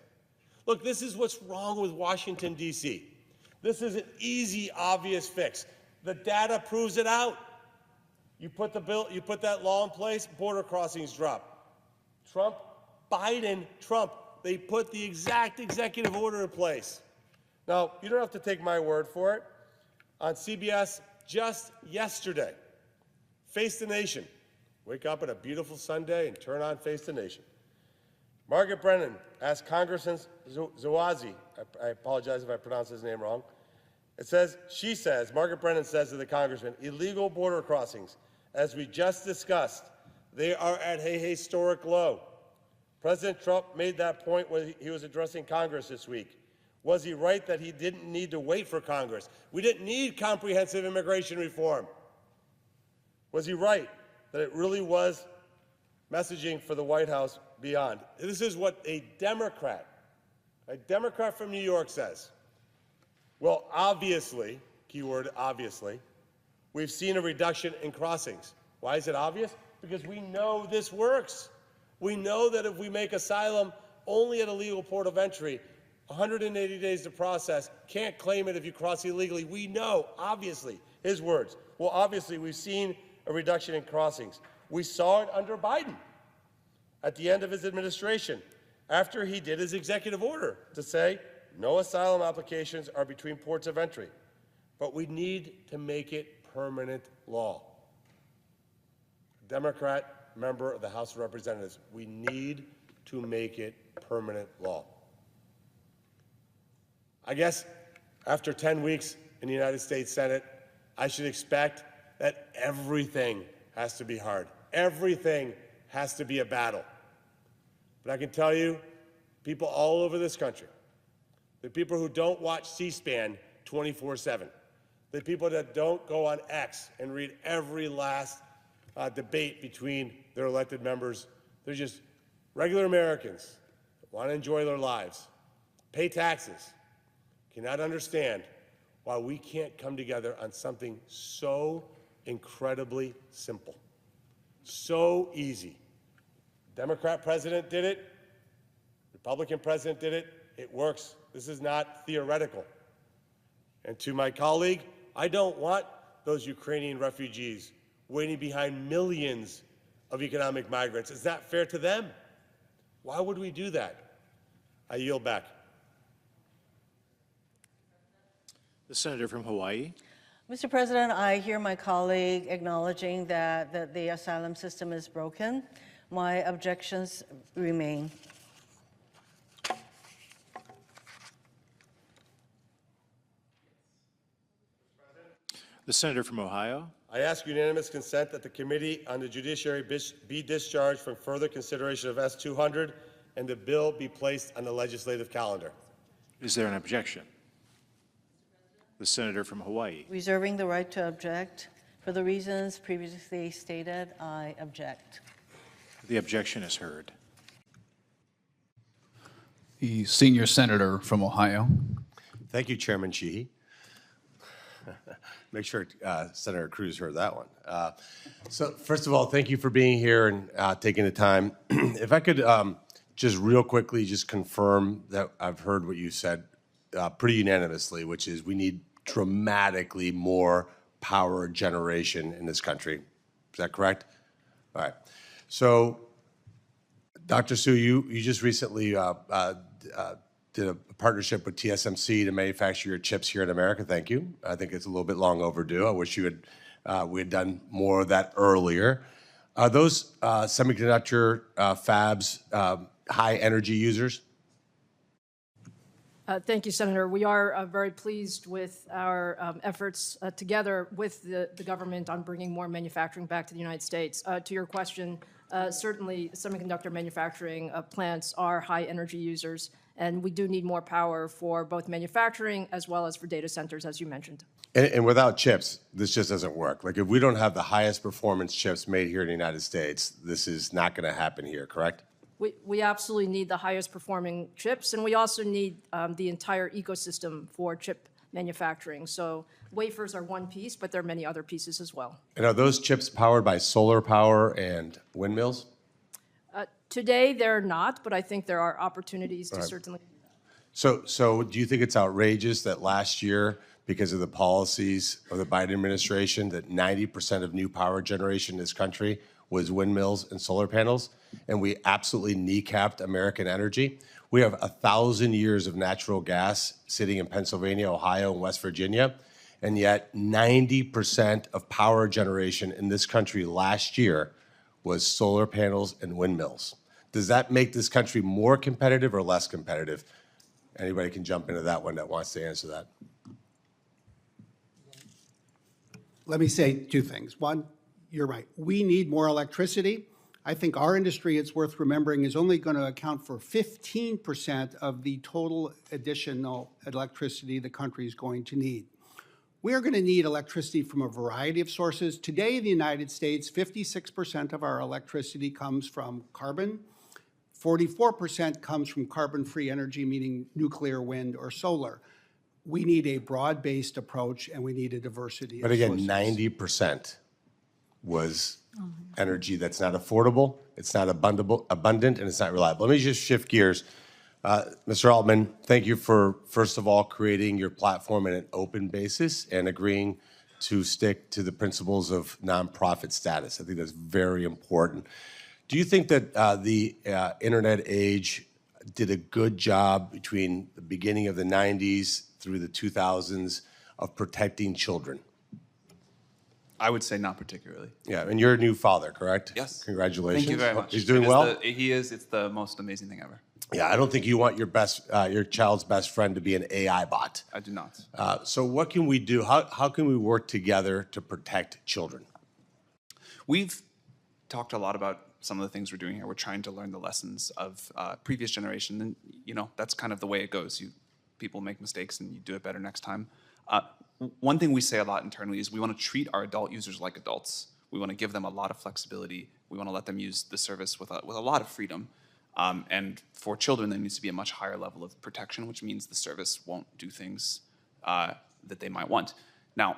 Look, this is what's wrong with Washington, D.C. This is an easy, obvious fix. The data proves it out. You put the bill, you put that law in place, border crossings drop. Trump, Biden, Trump, they put the exact executive order in place. Now, you don't have to take my word for it. On CBS just yesterday, Face the Nation. Wake up on a beautiful Sunday and turn on Face the Nation. Margaret Brennan asked Congressman Zawazi, I apologize if I pronounce his name wrong. She says, Margaret Brennan says to the congressman, illegal border crossings, as we just discussed, they are at a historic low. President Trump made that point when he was addressing Congress this week. Was he right that he didn't need to wait for Congress? We didn't need comprehensive immigration reform. Was he right that it really was messaging for the White House beyond? This is what a Democrat from New York says. Well, obviously, keyword obviously, we've seen a reduction in crossings. Why is it obvious? Because we know this works. We know that if we make asylum only at a legal port of entry, 180 days to process, can't claim it if you cross illegally. We know, obviously, his words. Well, obviously, we've seen a reduction in crossings. We saw it under Biden at the end of his administration, after he did his executive order to say no asylum applications are between ports of entry. But we need to make it permanent law. Democrat member of the House of Representatives, we need to make it permanent law. I guess after 10 weeks in the United States Senate, I should expect that everything has to be hard. Everything has to be a battle. But I can tell you, people all over this country, the people who don't watch C-SPAN 24/7, the people that don't go on X and read every last debate between their elected members, they're just regular Americans that want to enjoy their lives, pay taxes, cannot understand why we can't come together on something so incredibly simple, so easy. Democrat president did it, Republican president did it, it works. This is not theoretical. And to my colleague, I don't want those Ukrainian refugees waiting behind millions of economic migrants. It's not fair to them. Why would we do that? I yield back. The senator from Hawaii. Mr. President, I hear my colleague acknowledging that the asylum system is broken. My objections remain. The senator from Ohio. I ask unanimous consent that the Committee on the Judiciary be discharged from further consideration of S-200 and the bill be placed on the legislative calendar. Is there an objection? The senator from Hawaii. Reserving the right to object. For the reasons previously stated, I object. The objection is heard. The senior senator from Ohio. Thank you, Chairman Sheehy. Make sure Senator Cruz heard that one. So first of all, thank you for being here and taking the time. If I could just real quickly just confirm that I've heard what you said pretty unanimously, which is we need dramatically more power generation in this country. Is that correct? All right. So, Dr. Su, you just recently did a partnership with TSMC to manufacture your chips here in America. Thank you. I think it's a little bit long overdue. I wish you had we had done more of that earlier. Are those semiconductor fabs high energy users? Thank you, Senator. We are very pleased with our efforts together with the government on bringing more manufacturing back to the United States. To your question, certainly semiconductor manufacturing plants are high energy users, and we do need more power for both manufacturing as well as for data centers, as you mentioned. And without chips, this just doesn't work. Like if we don't have the highest performance chips made here in the United States, this is not going to happen here, correct? We absolutely need the highest performing chips, and we also need the entire ecosystem for chip manufacturing. So wafers are one piece, but there are many other pieces as well. And are those chips powered by solar power and windmills? Today, they're not, but I think there are opportunities to certainly. So do you think it's outrageous that last year, because of the policies of the Biden administration, that 90% of new power generation in this country was windmills and solar panels, and we absolutely kneecapped American energy? We have 1,000 years of natural gas sitting in Pennsylvania, Ohio, and West Virginia, and yet 90% of power generation in this country last year was solar panels and windmills. Does that make this country more competitive or less competitive? Anybody can jump into that one that wants to answer that. Let me say two things. One, you're right. We need more electricity. I think our industry, it's worth remembering, is only going to account for 15% of the total additional electricity the country is going to need. We are going to need electricity from a variety of sources. Today in the United States, 56% of our electricity comes from carbon. 44% comes from carbon-free energy, meaning nuclear, wind, or solar. We need a broad-based approach, and we need a diversity But of again, sources. 90% was energy that's not affordable, it's not abundant, and it's not reliable. Let me just shift gears. Mr. Altman, thank you for, first of all, creating your platform in an open basis and agreeing to stick to the principles of nonprofit status. I think that's very important. Do you think that the internet age did a good job between the beginning of the 90s through the 2000s of protecting children? I would say not particularly. Yeah, and you're a new father, correct? Yes. Congratulations. Thank you very much. He's doing It is well? He is. It's the most amazing thing ever. Yeah, I don't think you want your child's best friend to be an AI bot. I do not. So what can we do? How can we work together to protect children? We've talked a lot about some of the things we're doing here. We're trying to learn the lessons of previous generation, and that's kind of the way it goes. People make mistakes, and you do it better next time. One thing we say a lot internally is we want to treat our adult users like adults. We want to give them a lot of flexibility. We want to let them use the service with a lot of freedom. And for children, there needs to be a much higher level of protection, which means the service won't do things that they might want. Now,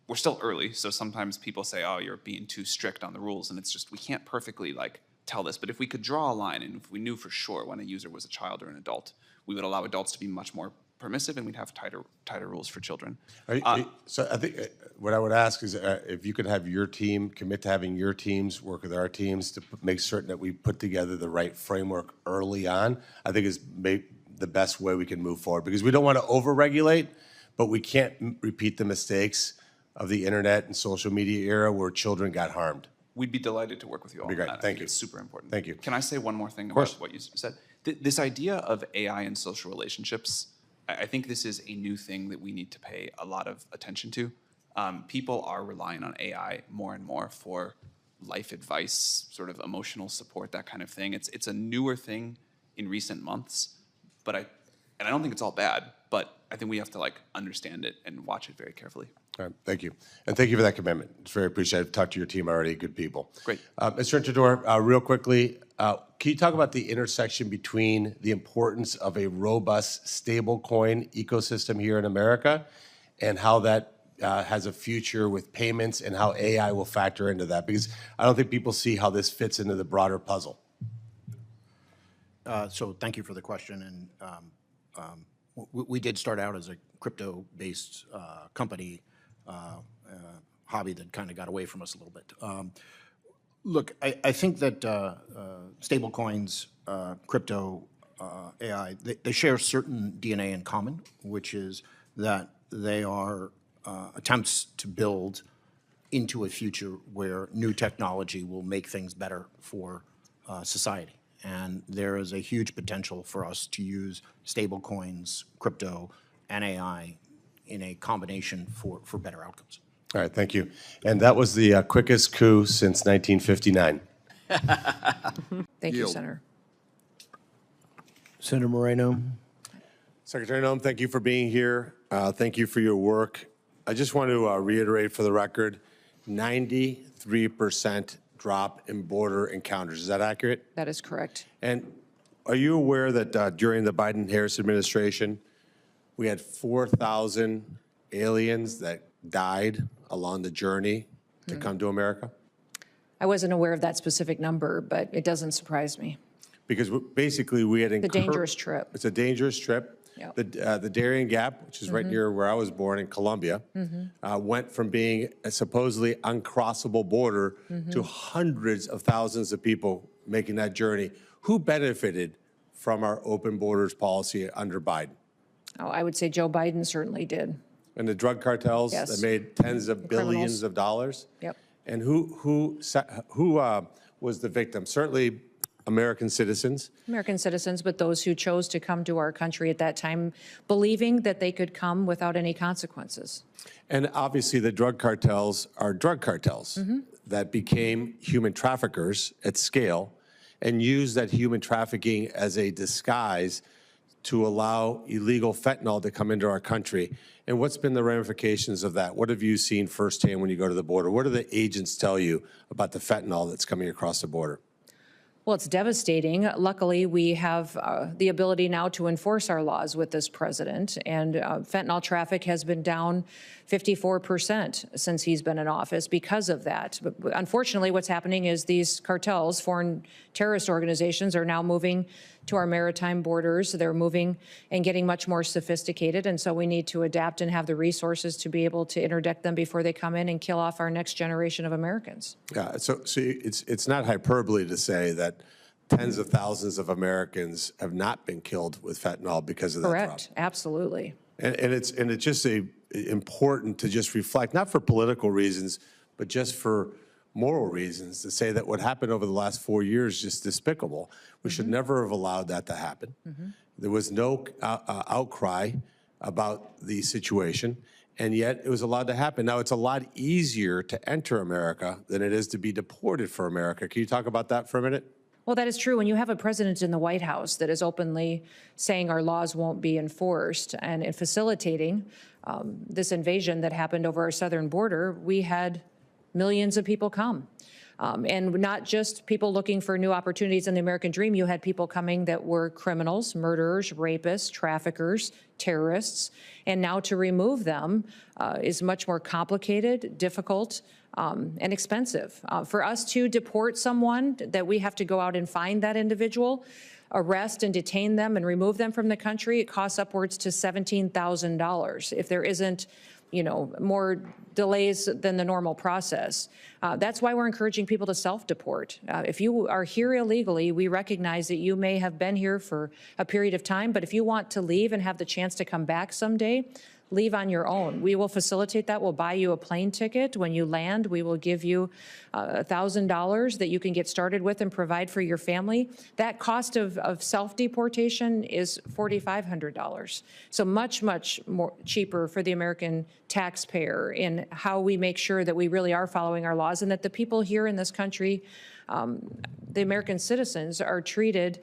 we're still early, so sometimes people say, oh, you're being too strict on the rules, and it's just, we can't perfectly tell this, but if we could draw a line, and if we knew for sure when a user was a child or an adult, we would allow adults to be much more permissive, and we'd have tighter rules for children. So I think what I would ask is if you could have your team commit to having your teams work with our teams to make certain that we put together the right framework early on, I think is the best way we can move forward, because we don't want to over-regulate, but we can't repeat the mistakes of the internet and social media era where children got harmed. We'd be delighted to work with you all Be great. on that. Thank you. It's super important. Thank you. Can I say one more thing about what you said? This idea of AI and social relationships, I think this is a new thing that we need to pay a lot of attention to. People are relying on AI more and more for life advice, sort of emotional support, that kind of thing. It's a newer thing in recent months, but I don't think it's all bad, but I think we have to understand it and watch it very carefully. All right, thank you. And thank you for that commitment. It's very appreciated. I've talked to your team already, good people. Great. Mr. Intendor, real quickly, can you talk about the intersection between the importance of a robust stablecoin ecosystem here in America and how that has a future with payments and how AI will factor into that? Because I don't think people see how this fits into the broader puzzle. So thank you for the question. And we did start out as a crypto-based company, hobby that kind of got away from us a little bit. Look, I think that stable coins, crypto, AI, they share certain DNA in common, which is that they are attempts to build into a future where new technology will make things better for society. And there is a huge potential for us to use stable coins, crypto, and AI in a combination for better outcomes. All right, thank you. And that was the quickest coup since 1959. Thank you, Senator. Senator Moreno. Secretary Noem, thank you for being here. Thank you for your work. I just want to reiterate for the record, 93% drop in border encounters. Is that accurate? That is correct. And are you aware that during the Biden-Harris administration, we had 4,000 aliens that died along the journey to come to America? I wasn't aware of that specific number, but it doesn't surprise me. Because basically we had It's a dangerous trip. It's a dangerous trip. Yep. The Darien Gap, which is right near where I was born in Colombia, went from being a supposedly uncrossable border to hundreds of thousands of people making that journey. Who benefited from our open borders policy under Biden? Oh, I would say Joe Biden certainly did. And the drug cartels Yes. that made tens of billions of dollars? Yep. And who was the victim? Certainly American citizens. American citizens, but those who chose to come to our country at that time, believing that they could come without any consequences. And obviously the drug cartels are drug cartels that became human traffickers at scale and used that human trafficking as a disguise to allow illegal fentanyl to come into our country. And what's been the ramifications of that? What have you seen firsthand when you go to the border? What do the agents tell you about the fentanyl that's coming across the border? Well, it's devastating. Luckily, we have the ability now to enforce our laws with this president, and fentanyl traffic has been down 54% since he's been in office because of that. But unfortunately, what's happening is these cartels, foreign terrorist organizations, are now moving to our maritime borders. They're moving and getting much more sophisticated, and so we need to adapt and have the resources to be able to interdict them before they come in and kill off our next generation of Americans. Yeah, so it's not hyperbole to say that tens of thousands of Americans have not been killed with fentanyl because of that drug. Correct, absolutely. And it's just important to just reflect, not for political reasons, but just for moral reasons, to say that what happened over the last 4 years is just despicable. We should never have allowed that to happen. There was no outcry about the situation, and yet it was allowed to happen. Now, it's a lot easier to enter America than it is to be deported for America. Can you talk about that for a minute? Well, that is true. When you have a president in the White House that is openly saying our laws won't be enforced and in facilitating this invasion that happened over our southern border, we had millions of people come. And not just people looking for new opportunities in the American dream. You had people coming that were criminals, murderers, rapists, traffickers, terrorists. And now to remove them is much more complicated, difficult, and expensive. For us to deport someone, that we have to go out and find that individual, arrest and detain them and remove them from the country, it costs upwards to $17,000 if there isn't, more delays than the normal process. That's why we're encouraging people to self-deport. If you are here illegally, we recognize that you may have been here for a period of time, but if you want to leave and have the chance to come back someday, leave on your own. We will facilitate that. We'll buy you a plane ticket. When you land, we will give you $1,000 that you can get started with and provide for your family. That cost of self-deportation is $4,500. So much, much more cheaper for the American taxpayer in how we make sure that we really are following our laws and that the people here in this country, the American citizens, are treated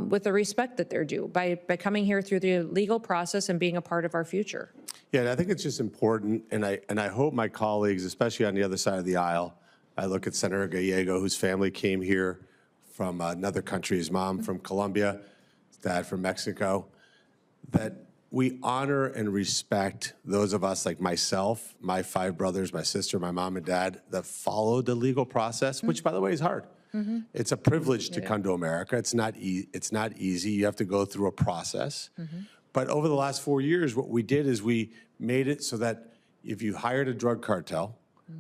with the respect that they're due by coming here through the legal process and being a part of our future. Yeah, and I think it's just important, and I hope my colleagues, especially on the other side of the aisle, I look at Senator Gallego, whose family came here from another country, his mom from Colombia, his dad from Mexico, that we honor and respect those of us like myself, my 5 brothers, my sister, my mom and dad, that followed the legal process, which, by the way, is hard. It's a privilege to come to America. It's not easy. You have to go through a process. But over the last 4 years, what we did is we made it so that if you hired a drug cartel,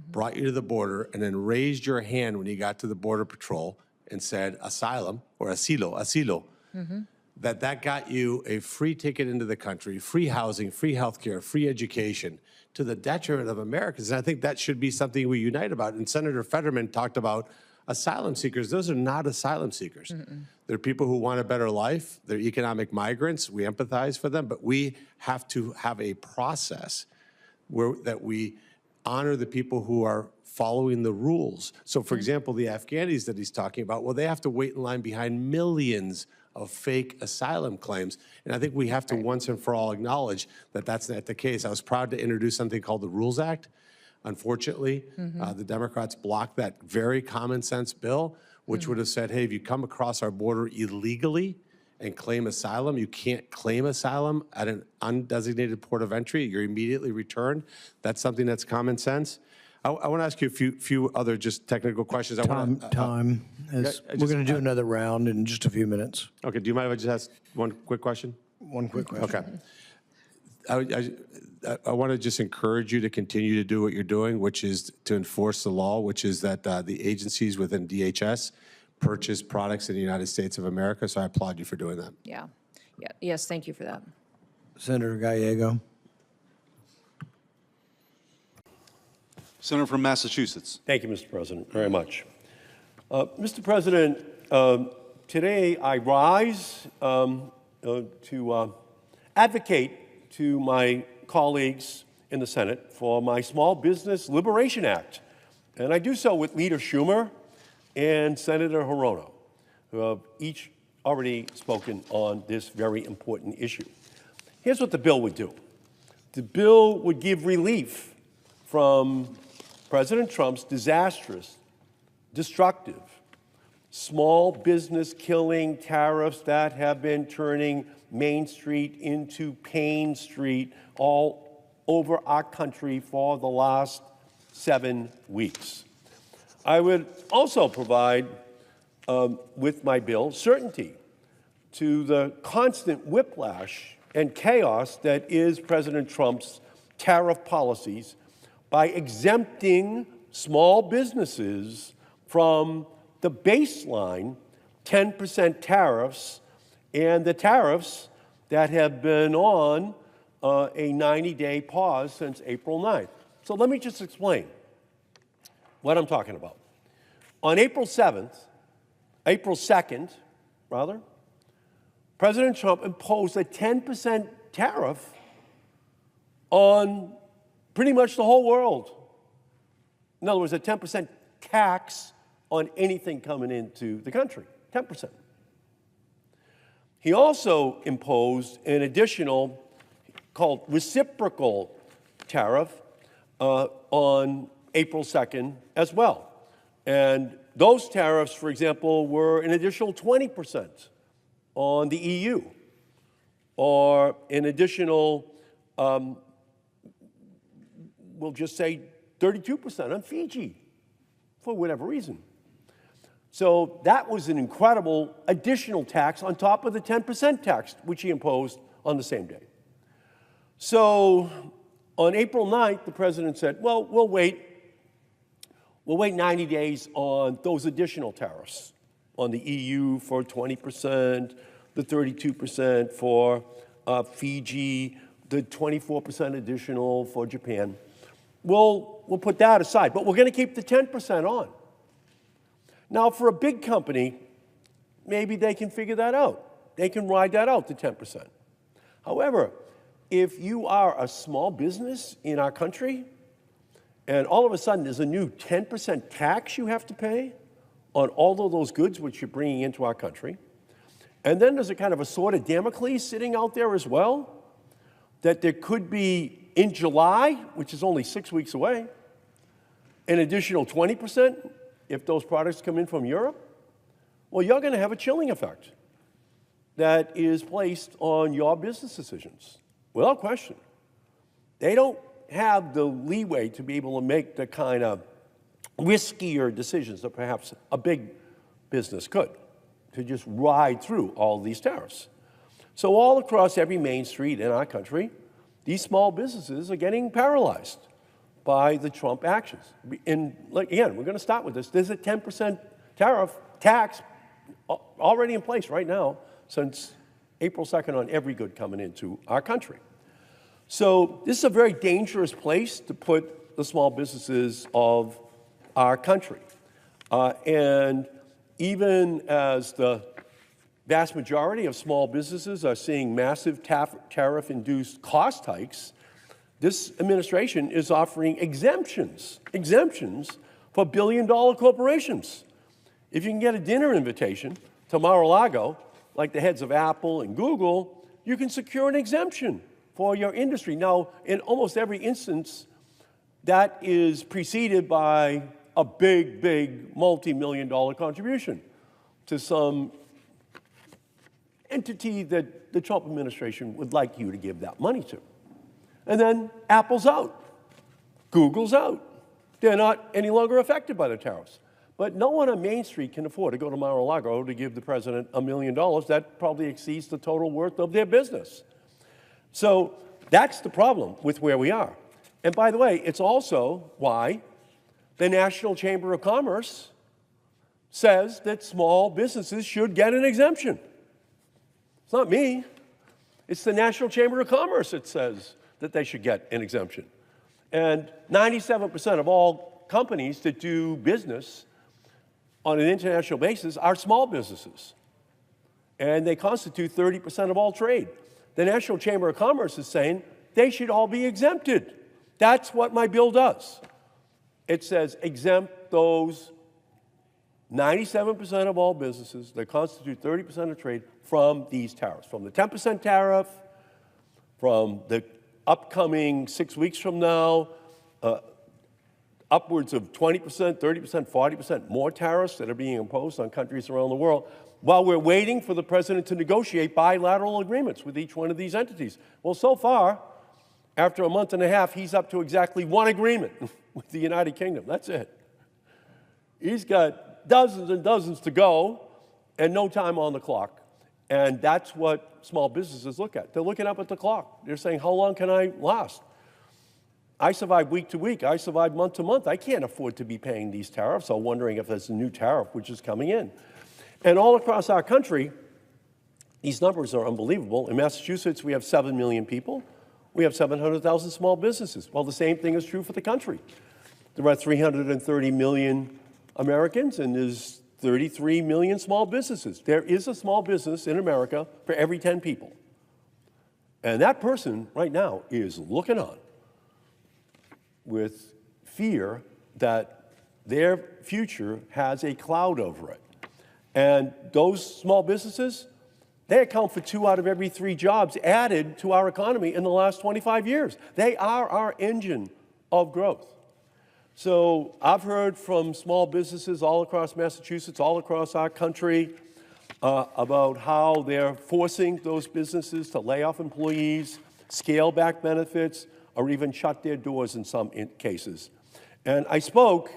brought you to the border, and then raised your hand when you got to the Border Patrol and said asylum or asilo, that got you a free ticket into the country, free housing, free health care, free education, to the detriment of Americans. And I think that should be something we unite about. And Senator Fetterman talked about asylum seekers. Those are not asylum seekers. They're people who want a better life. They're economic migrants. We empathize for them, but we have to have a process that we honor the people who are following the rules. So, for example, the Afghanis that he's talking about, well, they have to wait in line behind millions of fake asylum claims. And I think we have to once and for all acknowledge that that's not the case. I was proud to introduce something called the Rules Act. Unfortunately, the Democrats blocked that very common sense bill, which would have said, hey, if you come across our border illegally and claim asylum, you can't claim asylum at an undesignated port of entry. You're immediately returned. That's something that's common sense. I want to ask you a few other just technical questions. We're going to do another round in just a few minutes. Okay, do you mind if I just ask one quick question? One quick question. Okay. I want to just encourage you to continue to do what you're doing, which is to enforce the law, which is that the agencies within DHS purchase products in the United States of America. So I applaud you for doing that. Yes, thank you for that. Senator Gallego. Senator from Massachusetts. Thank you, Mr. President, very much. Mr. President, today I rise to advocate to my colleagues in the Senate for my Small Business Liberation Act. And I do so with Leader Schumer and Senator Moreno, who have each already spoken on this very important issue. Here's what the bill would do. The bill would give relief from President Trump's disastrous, destructive, small business killing tariffs that have been turning Main Street into Pain Street all over our country for the last 7 weeks. I would also provide, with my bill, certainty to the constant whiplash and chaos that is President Trump's tariff policies by exempting small businesses from the baseline 10% tariffs and the tariffs that have been on a 90-day pause since April 9th. So let me just explain what I'm talking about. On April 2nd, President Trump imposed a 10% tariff on pretty much the whole world. In other words, a 10% tax on anything coming into the country, 10%. He also imposed an additional, called reciprocal tariff on April 2nd as well. And those tariffs, for example, were an additional 20% on the EU, or an additional, we'll just say 32% on Fiji, for whatever reason. So that was an incredible additional tax on top of the 10% tax, which he imposed on the same day. So on April 9th, the president said, well, we'll wait 90 days on those additional tariffs on the EU for 20%, the 32% for Fiji, the 24% additional for Japan. We'll put that aside, but we're going to keep the 10% on. Now, for a big company, maybe they can figure that out. They can ride that out to 10%. However, if you are a small business in our country, and all of a sudden there's a new 10% tax you have to pay on all of those goods which you're bringing into our country, and then there's a kind of a sword of Damocles sitting out there as well, that there could be, in July, which is only 6 weeks away, an additional 20% if those products come in from Europe, well, you're going to have a chilling effect that is placed on your business decisions, without question. They don't have the leeway to be able to make the kind of riskier decisions that perhaps a big business could, to just ride through all these tariffs. So all across every main street in our country, these small businesses are getting paralyzed by the Trump actions. And again, we're going to start with this. There's a 10% tax already in place right now since April 2nd on every good coming into our country. So this is a very dangerous place to put the small businesses of our country. And even as the vast majority of small businesses are seeing massive tariff-induced cost hikes, this administration is offering exemptions for billion-dollar corporations. If you can get a dinner invitation to Mar-a-Lago, like the heads of Apple and Google, you can secure an exemption for your industry. Now, in almost every instance, that is preceded by a big multi-million-dollar contribution to some entity that the Trump administration would like you to give that money to. And then Apple's out. Google's out. They're not any longer affected by the tariffs. But no one on Main Street can afford to go to Mar-a-Lago to give the president $1 million. That probably exceeds the total worth of their business. So that's the problem with where we are. And by the way, it's also why the National Chamber of Commerce says that small businesses should get an exemption. It's not me. It's the National Chamber of Commerce that says that they should get an exemption. And 97% of all companies that do business on an international basis are small businesses. And they constitute 30% of all trade. The National Chamber of Commerce is saying they should all be exempted. That's what my bill does. It says exempt those 97% of all businesses that constitute 30% of trade from these tariffs, from the 10% tariff, from the upcoming 6 weeks from now, upwards of 20%, 30%, 40% more tariffs that are being imposed on countries around the world, while we're waiting for the president to negotiate bilateral agreements with each one of these entities. Well, so far, after a month and a half, he's up to exactly one agreement with the United Kingdom. That's it. He's got dozens and dozens to go and no time on the clock. And that's what small businesses look at. They're looking up at the clock. They're saying, how long can I last? I survive week to week. I survive month to month. I can't afford to be paying these tariffs or wondering if there's a new tariff which is coming in. And all across our country, these numbers are unbelievable. In Massachusetts, we have 7 million people. We have 700,000 small businesses. Well, the same thing is true for the country. There are 330 million Americans, and there's 33 million small businesses. There is a small business in America for every 10 people. And that person right now is looking on with fear that their future has a cloud over it. And those small businesses, they account for 2 out of every 3 jobs added to our economy in the last 25 years. They are our engine of growth. So I've heard from small businesses all across Massachusetts, all across our country, about how they're forcing those businesses to lay off employees, scale back benefits, or even shut their doors in some cases. And I spoke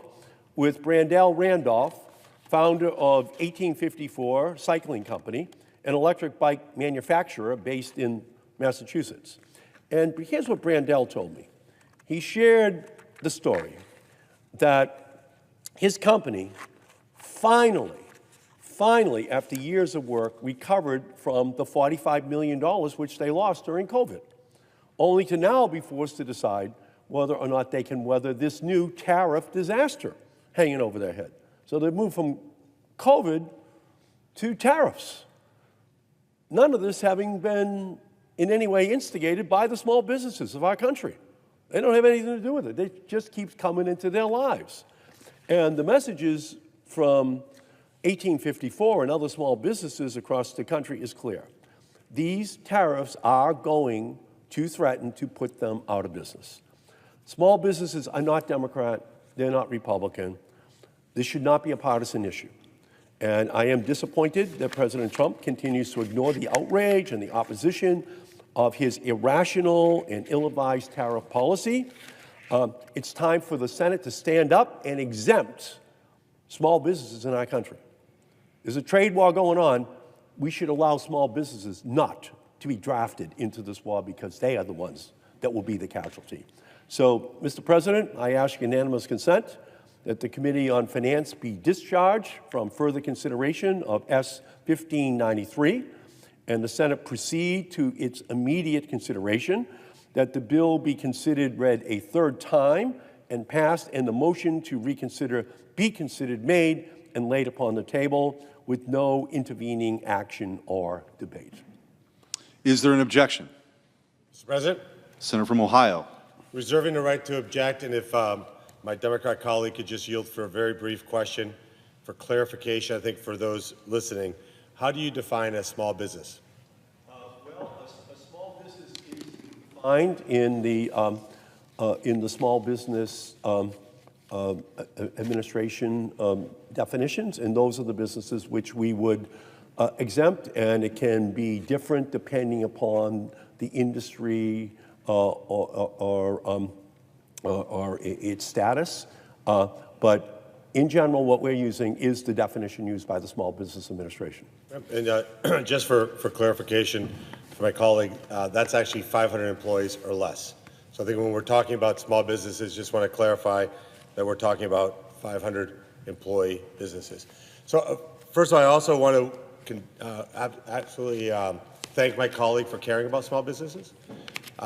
with Brandell Randolph, founder of 1854 Cycling Company, an electric bike manufacturer based in Massachusetts. And here's what Brandell told me. He shared the story that his company finally, after years of work, recovered from the $45 million which they lost during COVID, only to now be forced to decide whether or not they can weather this new tariff disaster hanging over their head. So they moved from COVID to tariffs. None of this having been in any way instigated by the small businesses of our country. They don't have anything to do with it. It just keeps coming into their lives. And the messages from 1854 and other small businesses across the country is clear. These tariffs are going to threaten to put them out of business. Small businesses are not Democrat. They're not Republican. This should not be a partisan issue. And I am disappointed that President Trump continues to ignore the outrage and the opposition of his irrational and ill-advised tariff policy. It's time for the Senate to stand up and exempt small businesses in our country. There's a trade war going on. We should allow small businesses not to be drafted into this war because they are the ones that will be the casualty. So, Mr. President, I ask unanimous consent that the Committee on Finance be discharged from further consideration of S. 1593 and the Senate proceed to its immediate consideration, that the bill be considered read a 3rd time and passed, and the motion to reconsider be considered made and laid upon the table with no intervening action or debate. Is there an objection? Mr. President? Senator from Ohio. Reserving the right to object, and if my Democrat colleague could just yield for a very brief question for clarification, I think for those listening. How do you define a small business? Well, a small business is defined in the Small Business Administration definitions, and those are the businesses which we would exempt, and it can be different depending upon the industry or its status. But in general, what we're using is the definition used by the Small Business Administration. And just for clarification for my colleague, that's actually 500 employees or less. So I think when we're talking about small businesses, just want to clarify that we're talking about 500 employee businesses. So first of all, I also want to absolutely thank my colleague for caring about small businesses.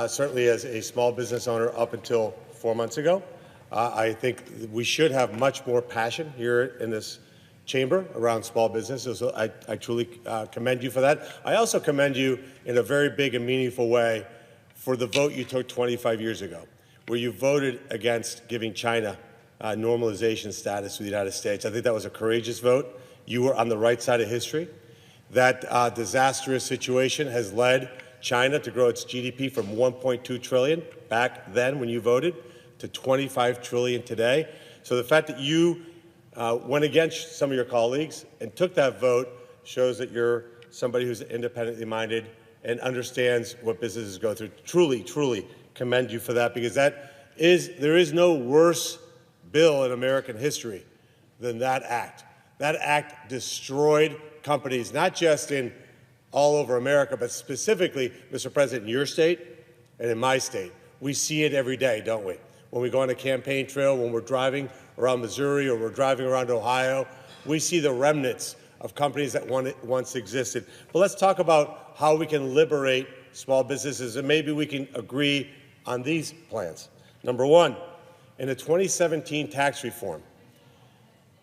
Certainly as a small business owner up until 4 months ago, I think we should have much more passion here in this chamber around small businesses. So I truly commend you for that. I also commend you in a very big and meaningful way for the vote you took 25 years ago, where you voted against giving China normalization status to the United States. I think that was a courageous vote. You were on the right side of history. That disastrous situation has led China to grow its GDP from 1.2 trillion back then when you voted to 25 trillion today. So the fact that you went against some of your colleagues and took that vote shows that you're somebody who's independently minded and understands what businesses go through. Truly, truly commend you for that, because there is no worse bill in American history than that act. That act destroyed companies, not just in all over America, but specifically, Mr. President, in your state and in my state. We see it every day, don't we? When we go on a campaign trail, when we're driving around Missouri or we're driving around Ohio, we see the remnants of companies that once existed. But let's talk about how we can liberate small businesses, and maybe we can agree on these plans. Number one, in the 2017 tax reform,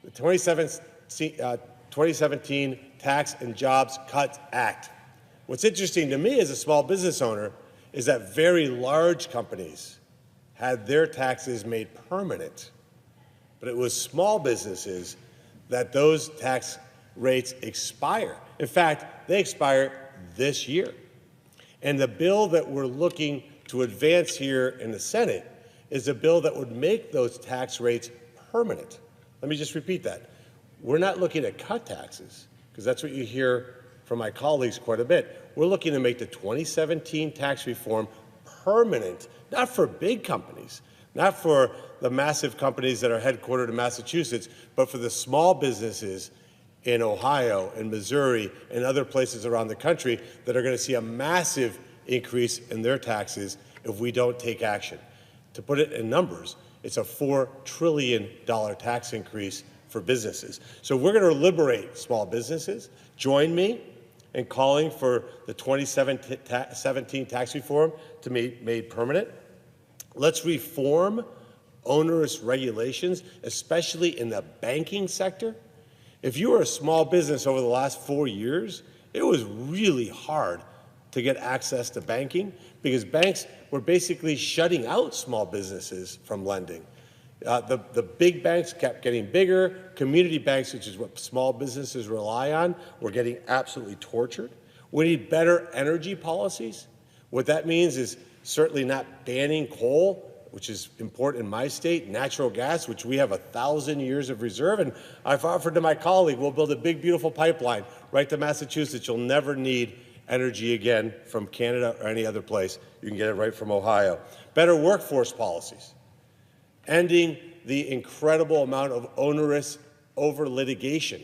the 2017 Tax and Jobs Cuts Act. What's interesting to me as a small business owner is that very large companies had their taxes made permanent, but it was small businesses that those tax rates expire. In fact, they expire this year. And the bill that we're looking to advance here in the Senate is a bill that would make those tax rates permanent. Let me just repeat that. We're not looking to cut taxes, because that's what you hear from my colleagues quite a bit. We're looking to make the 2017 tax reform permanent, not for big companies, not for the massive companies that are headquartered in Massachusetts, but for the small businesses in Ohio and Missouri and other places around the country that are going to see a massive increase in their taxes if we don't take action. To put it in numbers, it's a $4 trillion tax increase for businesses. So we're going to liberate small businesses. Join me in calling for the 2017 tax reform to be made permanent. Let's reform onerous regulations, especially in the banking sector. If you were a small business over the last 4 years, it was really hard to get access to banking because banks were basically shutting out small businesses from lending. The big banks kept getting bigger. Community banks, which is what small businesses rely on, were getting absolutely tortured. We need better energy policies. What that means is certainly not banning coal, which is important in my state, natural gas, which we have 1,000 years of reserve. And I've offered to my colleague, we'll build a big, beautiful pipeline right to Massachusetts. You'll never need energy again from Canada or any other place. You can get it right from Ohio. Better workforce policies. Ending the incredible amount of onerous over-litigation.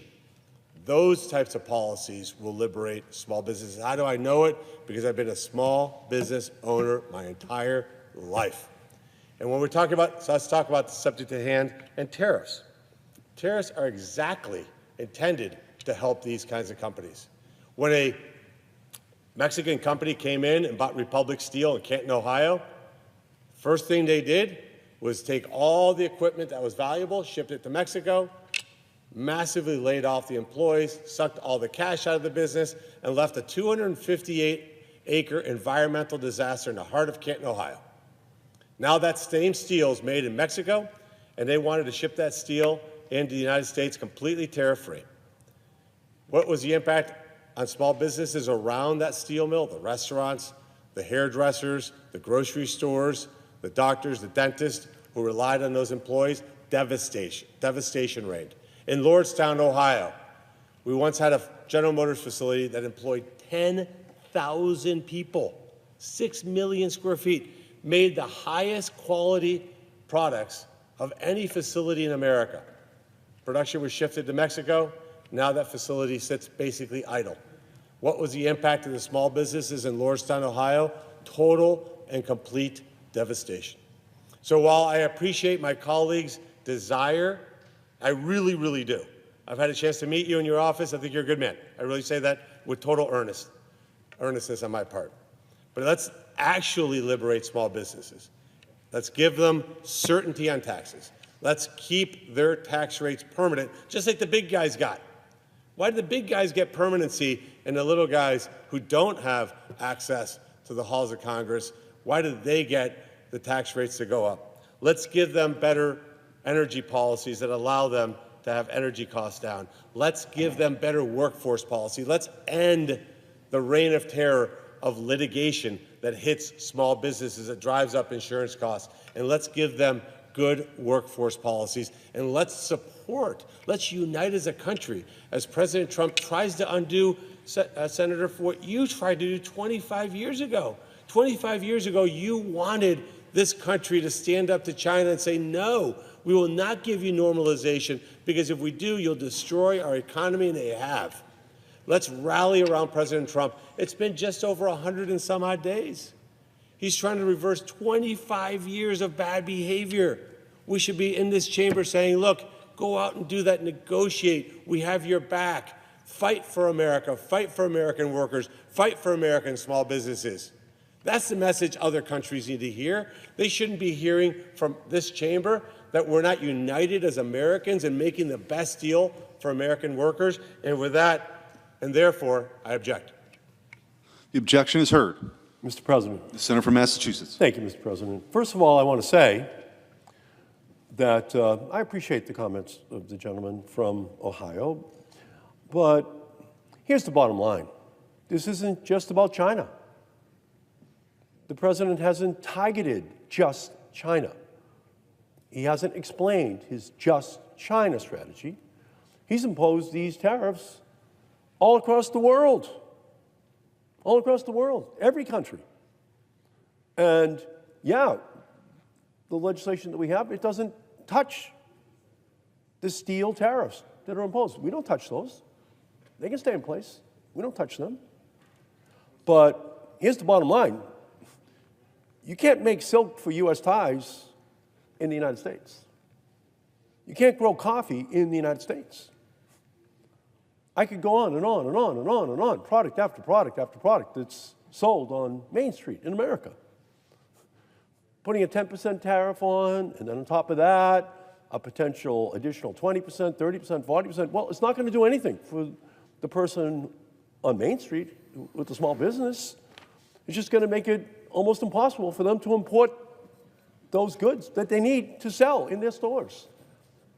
Those types of policies will liberate small businesses. How do I know it? Because I've been a small business owner my entire life. And when we're talking about, so let's talk about the subject at hand and tariffs. Tariffs are exactly intended to help these kinds of companies. When a Mexican company came in and bought Republic Steel in Canton, Ohio, first thing they did was take all the equipment that was valuable, shipped it to Mexico, massively laid off the employees, sucked all the cash out of the business, and left a 258-acre environmental disaster in the heart of Canton, Ohio. Now that same steel is made in Mexico, and they wanted to ship that steel into the United States completely tariff-free. What was the impact on small businesses around that steel mill? The restaurants, the hairdressers, the grocery stores, the doctors, the dentists who relied on those employees. Devastation reigned. In Lordstown, Ohio, we once had a General Motors facility that employed 10,000 people, 6 million square feet, made the highest quality products of any facility in America. Production was shifted to Mexico. Now that facility sits basically idle. What was the impact of the small businesses in Lordstown, Ohio? Total and complete devastation. So while I appreciate my colleagues' desire, I really, really do. I've had a chance to meet you in your office. I think you're a good man. I really say that with total earnestness on my part. But let's actually liberate small businesses. Let's give them certainty on taxes. Let's keep their tax rates permanent, just like the big guys got. Why did the big guys get permanency and the little guys who don't have access to the halls of Congress, why did they get the tax rates to go up? Let's give them better energy policies that allow them to have energy costs down. Let's give them better workforce policy. Let's end the reign of terror of litigation that hits small businesses, that drives up insurance costs. And let's give them good workforce policies. And let's unite as a country as President Trump tries to undo, Senator, for what you tried to do 25 years ago. 25 years ago, you wanted this country to stand up to China and say, no, we will not give you normalization, because if we do, you'll destroy our economy, and they have. Let's rally around President Trump. It's been just over 100 and some odd days. He's trying to reverse 25 years of bad behavior. We should be in this chamber saying, look, go out and do that, negotiate. We have your back. Fight for America, fight for American workers, fight for American small businesses. That's the message other countries need to hear. They shouldn't be hearing from this chamber that we're not united as Americans in making the best deal for American workers. And with that, and therefore, I object. The objection is heard. Mr. President. The senator from Massachusetts. Thank you, Mr. President. First of all, I want to say that I appreciate the comments of the gentleman from Ohio, but here's the bottom line. This isn't just about China. The president hasn't targeted just China. He hasn't explained his just China strategy. He's imposed these tariffs all across the world. All across the world, every country. And yeah, the legislation that we have, it doesn't touch the steel tariffs that are imposed. We don't touch those. They can stay in place. We don't touch them. But here's the bottom line. You can't make silk for U.S. ties in the United States. You can't grow coffee in the United States. I could go on and on and on and on and on, product after product after product that's sold on Main Street in America. Putting a 10% tariff on, and then on top of that, a potential additional 20%, 30%, 40%. Well, it's not going to do anything for the person on Main Street with the small business. It's just going to make it almost impossible for them to import those goods that they need to sell in their stores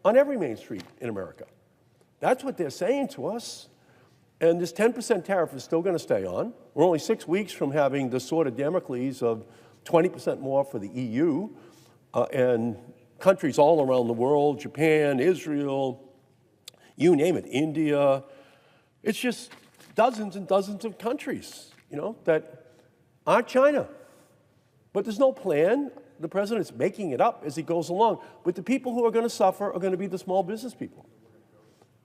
on every Main Street in America. That's what they're saying to us. And this 10% tariff is still going to stay on. We're only 6 weeks from having the sword of Damocles of 20% more for the EU and countries all around the world, Japan, Israel, you name it, India. It's just dozens and dozens of countries, that aren't China. But there's no plan. The president's making it up as he goes along. But the people who are going to suffer are going to be the small business people.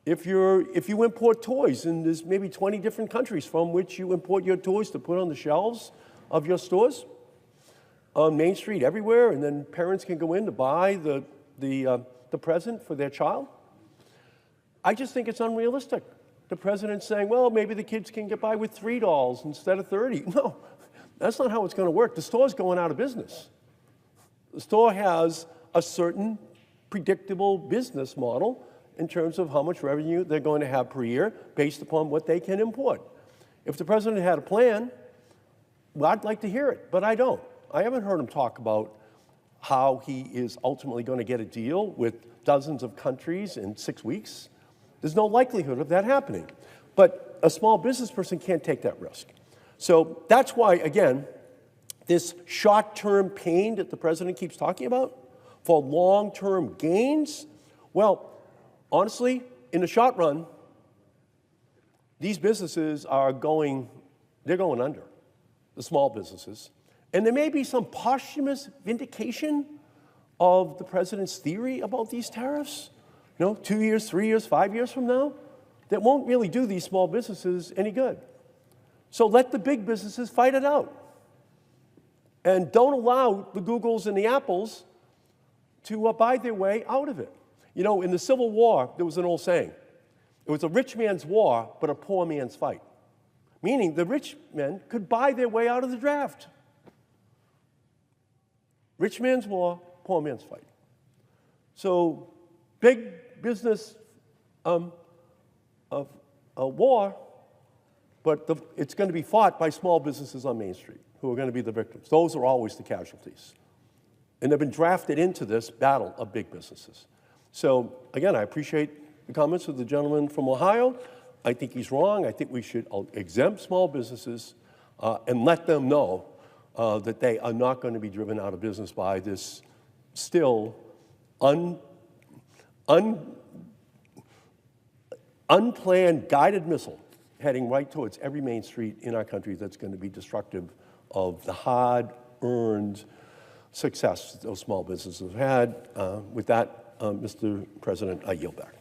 If you import toys, and there's maybe 20 different countries from which you import your toys to put on the shelves of your stores, on Main Street everywhere, and then parents can go in to buy the present for their child, I just think it's unrealistic. The president's saying, well, maybe the kids can get by with $3 instead of 30. No, that's not how it's going to work. The store's going out of business. The store has a certain predictable business model in terms of how much revenue they're going to have per year based upon what they can import. If the president had a plan, well, I'd like to hear it, but I don't. I haven't heard him talk about how he is ultimately going to get a deal with dozens of countries in 6 weeks. There's no likelihood of that happening. But a small business person can't take that risk. So that's why, again, this short-term pain that the president keeps talking about for long-term gains, well, honestly, in the short run, these businesses they're going under, the small businesses. And there may be some posthumous vindication of the president's theory about these tariffs, 2 years, 3 years, 5 years from now, that won't really do these small businesses any good. So let the big businesses fight it out. And don't allow the Googles and the Apples to buy their way out of it. In the Civil War, there was an old saying. It was a rich man's war, but a poor man's fight. Meaning the rich men could buy their way out of the draft. Rich man's war, poor man's fight. So big business war, but it's going to be fought by small businesses on Main Street who are going to be the victims. Those are always the casualties. And they've been drafted into this battle of big businesses. So, again, I appreciate the comments of the gentleman from Ohio. I think he's wrong. I think we should exempt small businesses and let them know that they are not going to be driven out of business by this still unplanned guided missile heading right towards every Main Street in our country that's going to be destructive of the hard-earned success that those small businesses have had. With that, Mr. President, I yield back.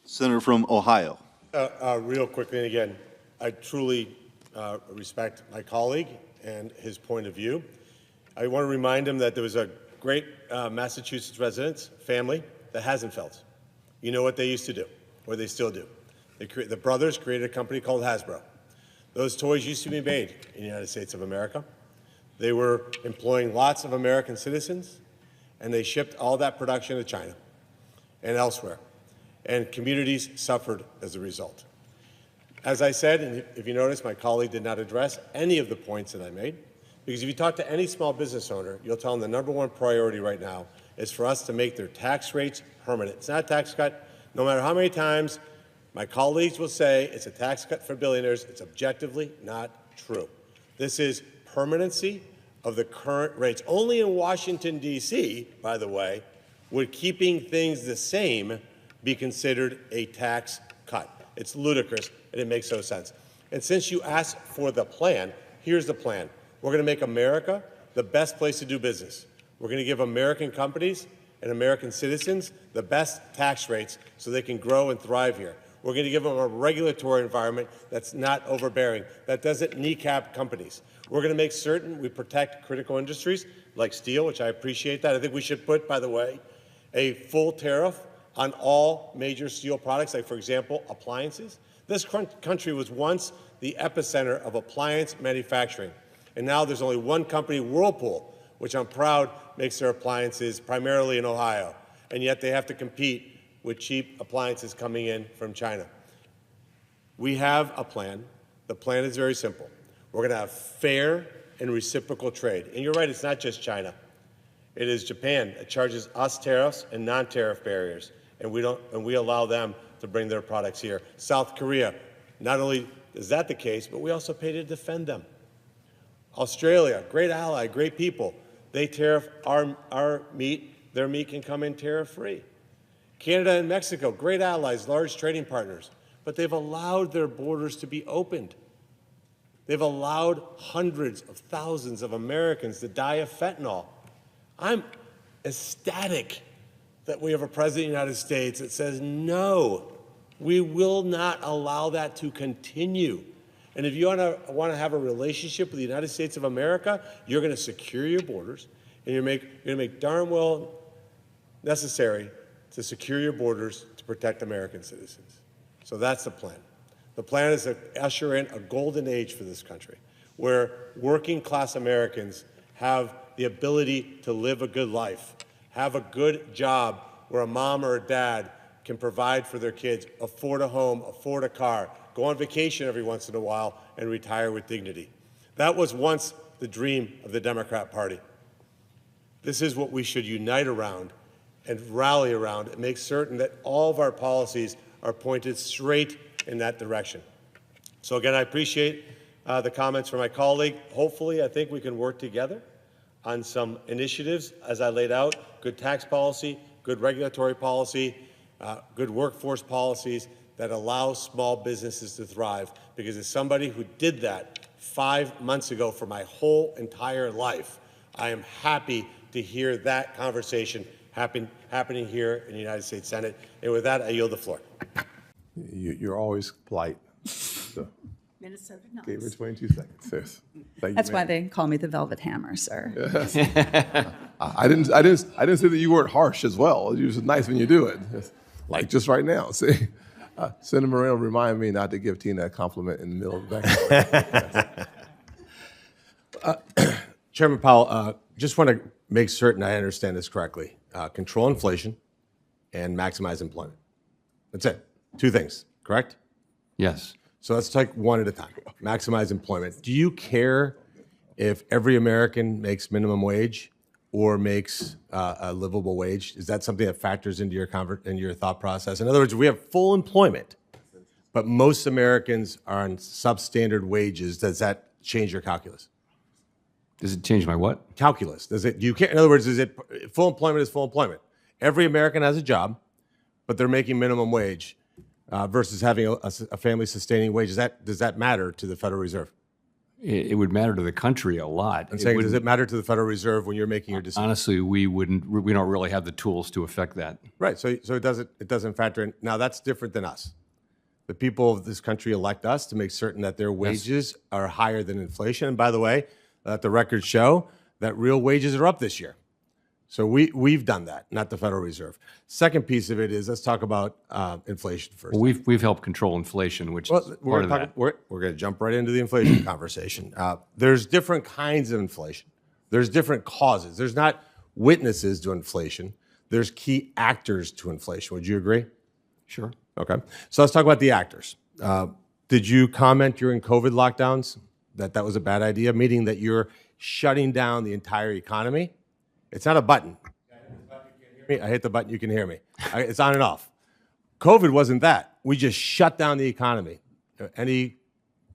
Senator from Ohio. real quickly, and again, I truly respect my colleague and his point of view. I want to remind him that there was a great Massachusetts residents family that hasn't felt. You know what they used to do, or they still do. The brothers created a company called Hasbro. Those toys used to be made in the United States of America. They were employing lots of American citizens, and they shipped all that production to China and elsewhere. And communities suffered as a result. As I said, and if you notice, my colleague did not address any of the points that I made, because if you talk to any small business owner, you'll tell them the number one priority right now is for us to make their tax rates permanent. It's not a tax cut. No matter how many times my colleagues will say it's a tax cut for billionaires, it's objectively not true. This is permanency of the current rates. Only in Washington, D.C., by the way, would keeping things the same be considered a tax cut. It's ludicrous, and it makes no sense. And since you asked for the plan, here's the plan. We're going to make America the best place to do business. We're going to give American companies and American citizens the best tax rates so they can grow and thrive here. We're going to give them a regulatory environment that's not overbearing, that doesn't kneecap companies. We're going to make certain we protect critical industries like steel, which I appreciate that. I think we should put, by the way, a full tariff on all major steel products, like, for example, appliances. This country was once the epicenter of appliance manufacturing. And now there's only one company, Whirlpool, which I'm proud makes their appliances primarily in Ohio. And yet they have to compete with cheap appliances coming in from China. We have a plan. The plan is very simple. We're going to have fair and reciprocal trade. And you're right, it's not just China. It is Japan that charges us tariffs and non-tariff barriers, and we allow them to bring their products here. South Korea, not only is that the case, but we also pay to defend them. Australia, great ally, great people. They tariff our meat. Their meat can come in tariff-free. Canada and Mexico, great allies, large trading partners, but they've allowed their borders to be opened. They've allowed hundreds of thousands of Americans to die of fentanyl. I'm ecstatic that we have a president of the United States that says, no, we will not allow that to continue. And if you want to have a relationship with the United States of America, you're going to secure your borders, and you're going to make darn well necessary to secure your borders to protect American citizens. So that's the plan. The plan is to usher in a golden age for this country, where working class Americans have the ability to live a good life, have a good job where a mom or a dad can provide for their kids, afford a home, afford a car, go on vacation every once in a while, and retire with dignity. That was once the dream of the Democrat Party. This is what we should unite around and rally around and make certain that all of our policies are pointed straight in that direction. So again, I appreciate the comments from my colleague. Hopefully, I think we can work together on some initiatives, as I laid out, good tax policy, good regulatory policy, good workforce policies that allow small businesses to thrive. Because as somebody who did that 5 months ago for my whole entire life, I am happy to hear that conversation happening here in the United States Senate. And with that, I yield the floor. You're always polite. So. Minnesota knows. Gave her 22 seconds. Yes. Thank That's you, why ma'am. they call me the Velvet Hammer, sir. Yes. I didn't say that you weren't harsh as well. You're just nice when you do it. Like just right now. See, Senator Moreno reminded me not to give Tina a compliment in the middle of the back. Chairman Powell, just want to make certain I understand this correctly. Control inflation and maximize employment. That's it. Two things, correct? Yes. So let's take one at a time. Maximize employment. Do you care if every American makes minimum wage or makes a livable wage? Is that something that factors into your thought process? In other words, if we have full employment, but most Americans are on substandard wages, does that change your calculus? Does it change my what? Calculus. Does it? You can't. In other words, is it full employment is full employment? Every American has a job, but they're making minimum wage versus having a family-sustaining wage. Does that matter to the Federal Reserve? It would matter to the country a lot. I'm saying, does it matter to the Federal Reserve when you're making your decision? Honestly, we don't really have the tools to affect that. Right. So it doesn't factor in. Now that's different than us. The people of this country elect us to make certain that their wages are higher than inflation. And by the way, let the records show that real wages are up this year. So we've done that, not the Federal Reserve. Second piece of it is, let's talk about inflation first. Well, we've helped control inflation, which is part of that. We're going to jump right into the inflation conversation. There's different kinds of inflation. There's different causes. There's not witnesses to inflation. There's key actors to inflation. Would you agree? Sure. Okay. So let's talk about the actors. Did you comment during COVID lockdowns that that was a bad idea, meaning that you're shutting down the entire economy? It's not a button. I hit the button, you can hear me. It's on and off. COVID wasn't that. We just shut down the economy. Any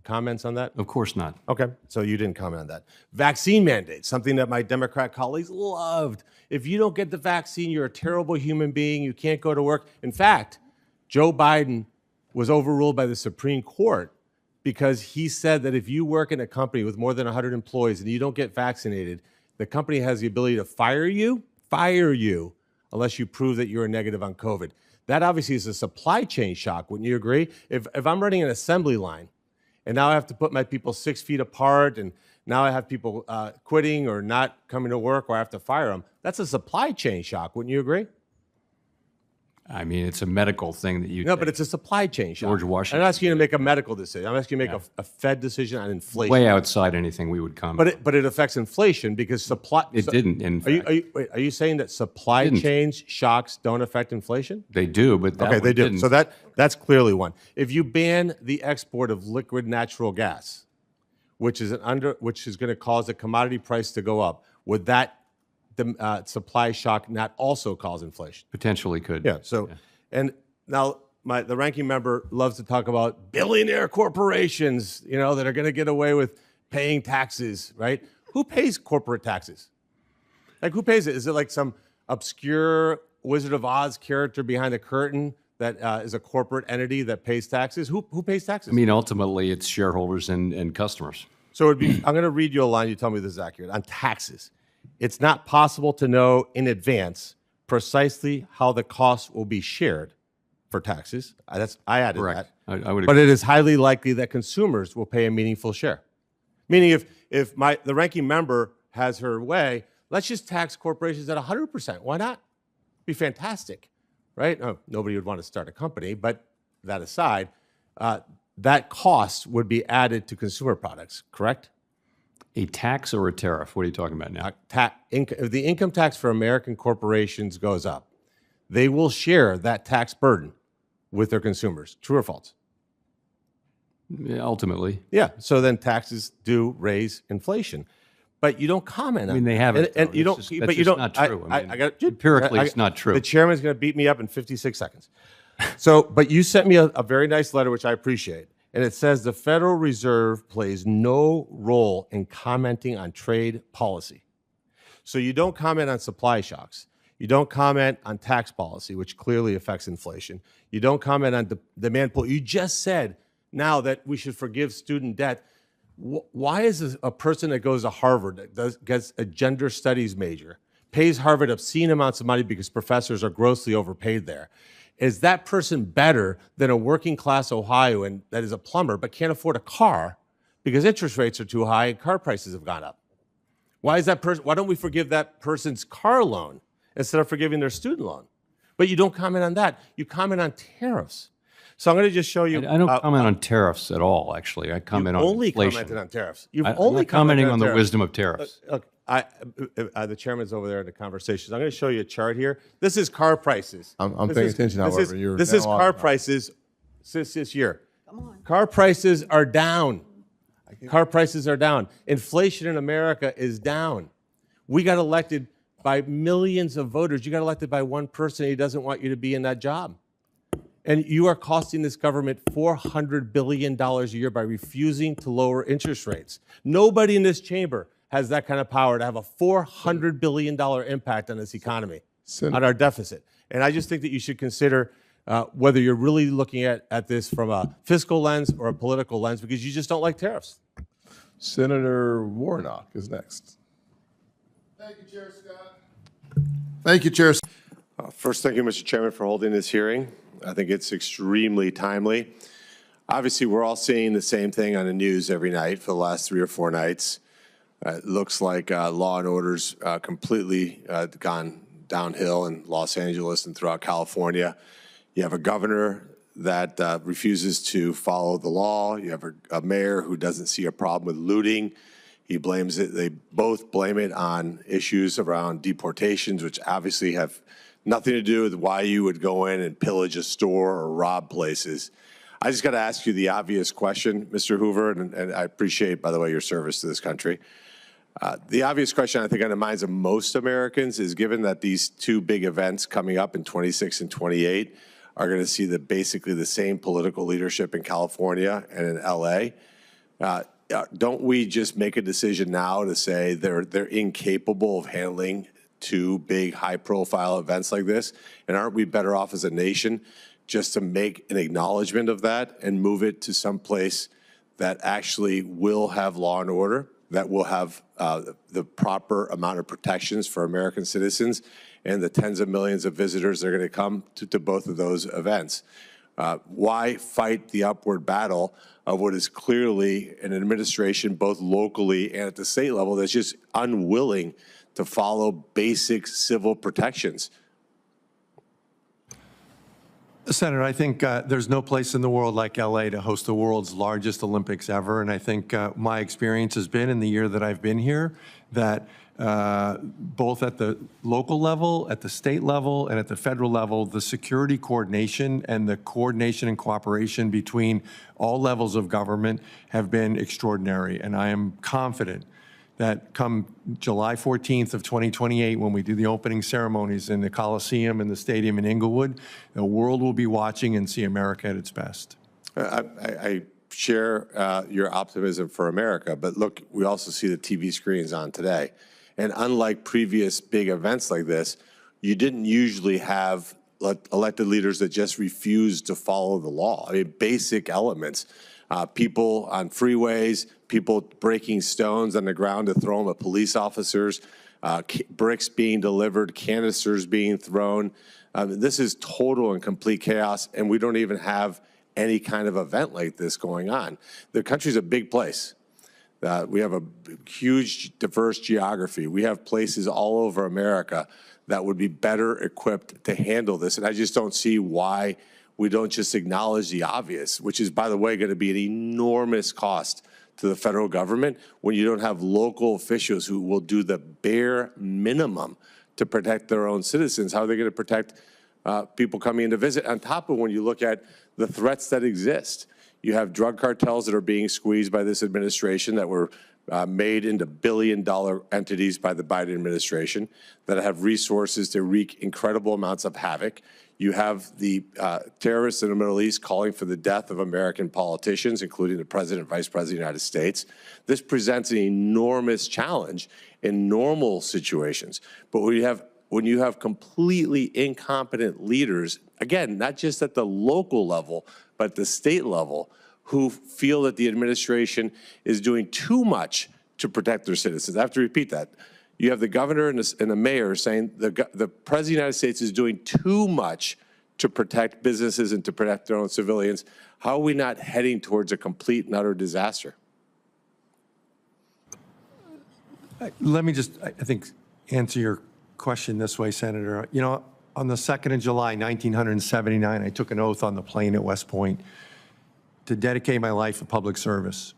comments on that? Of course not. Okay, so you didn't comment on that. Vaccine mandates, something that my Democrat colleagues loved. If you don't get the vaccine, you're a terrible human being. You can't go to work. In fact, Joe Biden was overruled by the Supreme Court because he said that if you work in a company with more than 100 employees and you don't get vaccinated, the company has the ability to fire you, unless you prove that you're negative on COVID. That obviously is a supply chain shock, wouldn't you agree? If I'm running an assembly line and now I have to put my people 6 feet apart and now I have people quitting or not coming to work or I have to fire them, that's a supply chain shock, wouldn't you agree? I mean, it's a medical thing that you No, but it's a supply chain shock. George Washington. I'm not asking you to make a medical decision. I'm asking you to make a Fed decision on inflation. way outside anything we would comment. But it affects inflation because supply. It didn't. In fact. Are you saying that supply chain shocks don't affect inflation? They do, but that Okay, they do. didn't. So that's clearly one. If you ban the export of liquid natural gas, which is going to cause the commodity price to go up, would that supply shock not also cause inflation? Potentially could. Yeah. So, and now the ranking member loves to talk about billionaire corporations, that are going to get away with paying taxes, right? Who pays corporate taxes? Like, who pays it? Is it like some obscure Wizard of Oz character behind the curtain that is a corporate entity that pays taxes? Who pays taxes? I mean, ultimately, it's shareholders and customers. So I'm going to read you a line. You tell me this is accurate. On taxes, it's not possible to know in advance precisely how the costs will be shared for taxes. I added Correct. that. I would But agree. it is highly likely that consumers will pay a meaningful share. Meaning if the ranking member has her way, let's just tax corporations at 100%. Why not? Be fantastic, right? Oh, nobody would want to start a company, but that aside, that cost would be added to consumer products, correct? A tax or a tariff? What are you talking about now? If the income tax for American corporations goes up, they will share that tax burden with their consumers. True or false? Yeah, ultimately. Yeah. So then taxes do raise inflation, but you don't comment on. I mean, they haven't. And though. you don't. That's but just you don't. not true. I mean, I got empirically, it's not true. The chairman's going to beat me up in 56 seconds. So, but you sent me a very nice letter, which I appreciate. And it says the Federal Reserve plays no role in commenting on trade policy. So you don't comment on supply shocks. You don't comment on tax policy, which clearly affects inflation. You don't comment on demand pull. You just said now that we should forgive student debt. Why is a person that goes to Harvard, that gets a gender studies major, pays Harvard obscene amounts of money because professors are grossly overpaid there? Is that person better than a working class Ohioan that is a plumber but can't afford a car because interest rates are too high and car prices have gone up? Why don't we forgive that person's car loan instead of forgiving their student loan? But you don't comment on that. You comment on tariffs. So I'm going to just show you. I don't comment on tariffs at all, actually. I comment on only inflation. commented on tariffs. You've I'm only not commenting on the tariffs. wisdom of tariffs. The chairman's over there in the conversations. I'm going to show you a chart here. This is car prices. I'm paying attention, however. This is car prices since this year. Come on. Car prices are down. Car prices are down. Inflation in America is down. We got elected by millions of voters. You got elected by one person. He doesn't want you to be in that job. And you are costing this government $400 billion a year by refusing to lower interest rates. Nobody in this chamber has that kind of power to have a $400 billion impact on this economy, on our deficit. And I just think that you should consider whether you're really looking at this from a fiscal lens or a political lens, because you just don't like tariffs. Senator Warnock is next. Thank you, Chair Scott. Thank you, Chair. First, thank you, Mr. Chairman, for holding this hearing. I think it's extremely timely. Obviously, we're all seeing the same thing on the news every night for the last 3 or 4 nights. It looks like law and order's completely gone downhill in Los Angeles and throughout California. You have a governor that refuses to follow the law. You have a mayor who doesn't see a problem with looting. He blames it. They both blame it on issues around deportations, which obviously have nothing to do with why you would go in and pillage a store or rob places. I just got to ask you the obvious question, Mr. Hoover, and I appreciate, by the way, your service to this country. The obvious question I think on the minds of most Americans is, given that these 2 big events coming up in 26 and 28 are going to see basically the same political leadership in California and in LA, don't we just make a decision now to say they're incapable of handling 2 big high-profile events like this? And aren't we better off as a nation just to make an acknowledgement of that and move it to some place that actually will have law and order, that will have the proper amount of protections for American citizens and the tens of millions of visitors that are going to come to both of those events? Why fight the upward battle of what is clearly an administration, both locally and at the state level, that's just unwilling to follow basic civil protections? Senator, I think there's no place in the world like LA to host the world's largest Olympics ever. And I think my experience has been in the year that I've been here that both at the local level, at the state level, and at the federal level, the security coordination and the coordination and cooperation between all levels of government have been extraordinary. And I am confident that come July 14th of 2028, when we do the opening ceremonies in the Coliseum and the stadium in Inglewood, the world will be watching and see America at its best. I share your optimism for America, but look, we also see the TV screens on today. And unlike previous big events like this, you didn't usually have elected leaders that just refused to follow the law. I mean, basic elements. People on freeways, people breaking stones on the ground to throw them at police officers, bricks being delivered, canisters being thrown. This is total and complete chaos, and we don't even have any kind of event like this going on. The country's a big place. We have a huge, diverse geography. We have places all over America that would be better equipped to handle this, and I just don't see why we don't just acknowledge the obvious, which is, by the way, going to be an enormous cost to the federal government when you don't have local officials who will do the bare minimum to protect their own citizens. How are they going to protect people coming in to visit? On top of when you look at the threats that exist, you have drug cartels that are being squeezed by this administration that were made into billion-dollar entities by the Biden administration that have resources to wreak incredible amounts of havoc. You have the terrorists in the Middle East calling for the death of American politicians, including the President and Vice President of the United States. This presents an enormous challenge in normal situations. But when you have completely incompetent leaders, again, not just at the local level, but at the state level, who feel that the administration is doing too much to protect their citizens. I have to repeat that. You have the governor and the mayor saying the President of the United States is doing too much to protect businesses and to protect their own civilians. How are we not heading towards a complete and utter disaster? Let me just, I think, answer your question this way, Senator. You know, on the 2nd of July, 1979, I took an oath on the plane at West Point to dedicate my life to public service.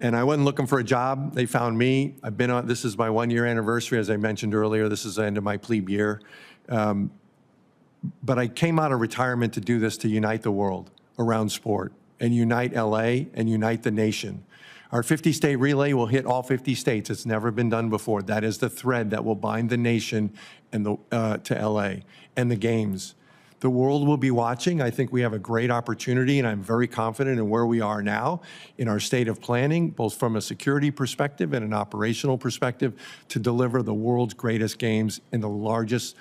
And I wasn't looking for a job. They found me. I've been on, this is my 1-year anniversary, as I mentioned earlier. This is the end of my plebe year. But I came out of retirement to do this, to unite the world around sport and unite LA and unite the nation. Our 50-state relay will hit all 50 states. It's never been done before. That is the thread that will bind the nation and to LA and the games. The world will be watching. I think we have a great opportunity, and I'm very confident in where we are now in our state of planning, both from a security perspective and an operational perspective, to deliver the world's greatest games and the largest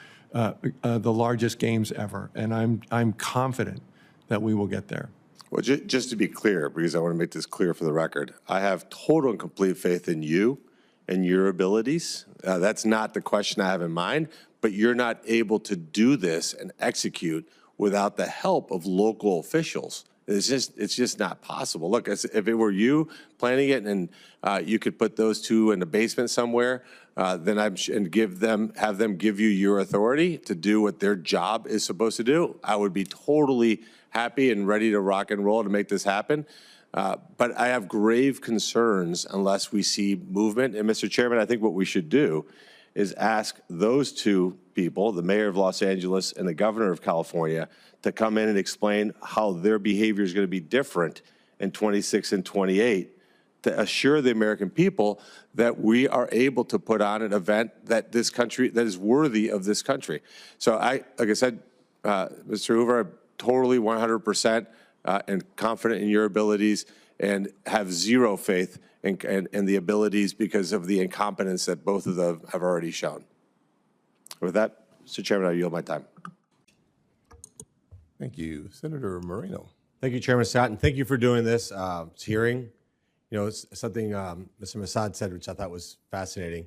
games ever. And I'm confident that we will get there. Well, just to be clear, because I want to make this clear for the record, I have total and complete faith in you and your abilities. That's not the question I have in mind, but you're not able to do this and execute without the help of local officials It's just not possible. Look, if it were you planning it and you could put those two in the basement somewhere, then have them give you your authority to do what their job is supposed to do. I would be totally happy and ready to rock and roll to make this happen. But I have grave concerns unless we see movement. And Mr. Chairman, I think what we should do is ask those two people, the mayor of Los Angeles and the governor of California, to come in and explain how their behavior is going to be different in 26 and 28 to assure the American people that we are able to put on an event that this country, that is worthy of this country. So like I said, Mr. Hoover, I'm totally 100% and confident in your abilities and have zero faith in the abilities because of the incompetence that both of them have already shown. With that, Mr. Chairman, I yield my time. Thank you. Senator Moreno. Thank you, Chairman Scott, and thank you for doing this hearing. You know, it's something Mr. Massad said, which I thought was fascinating,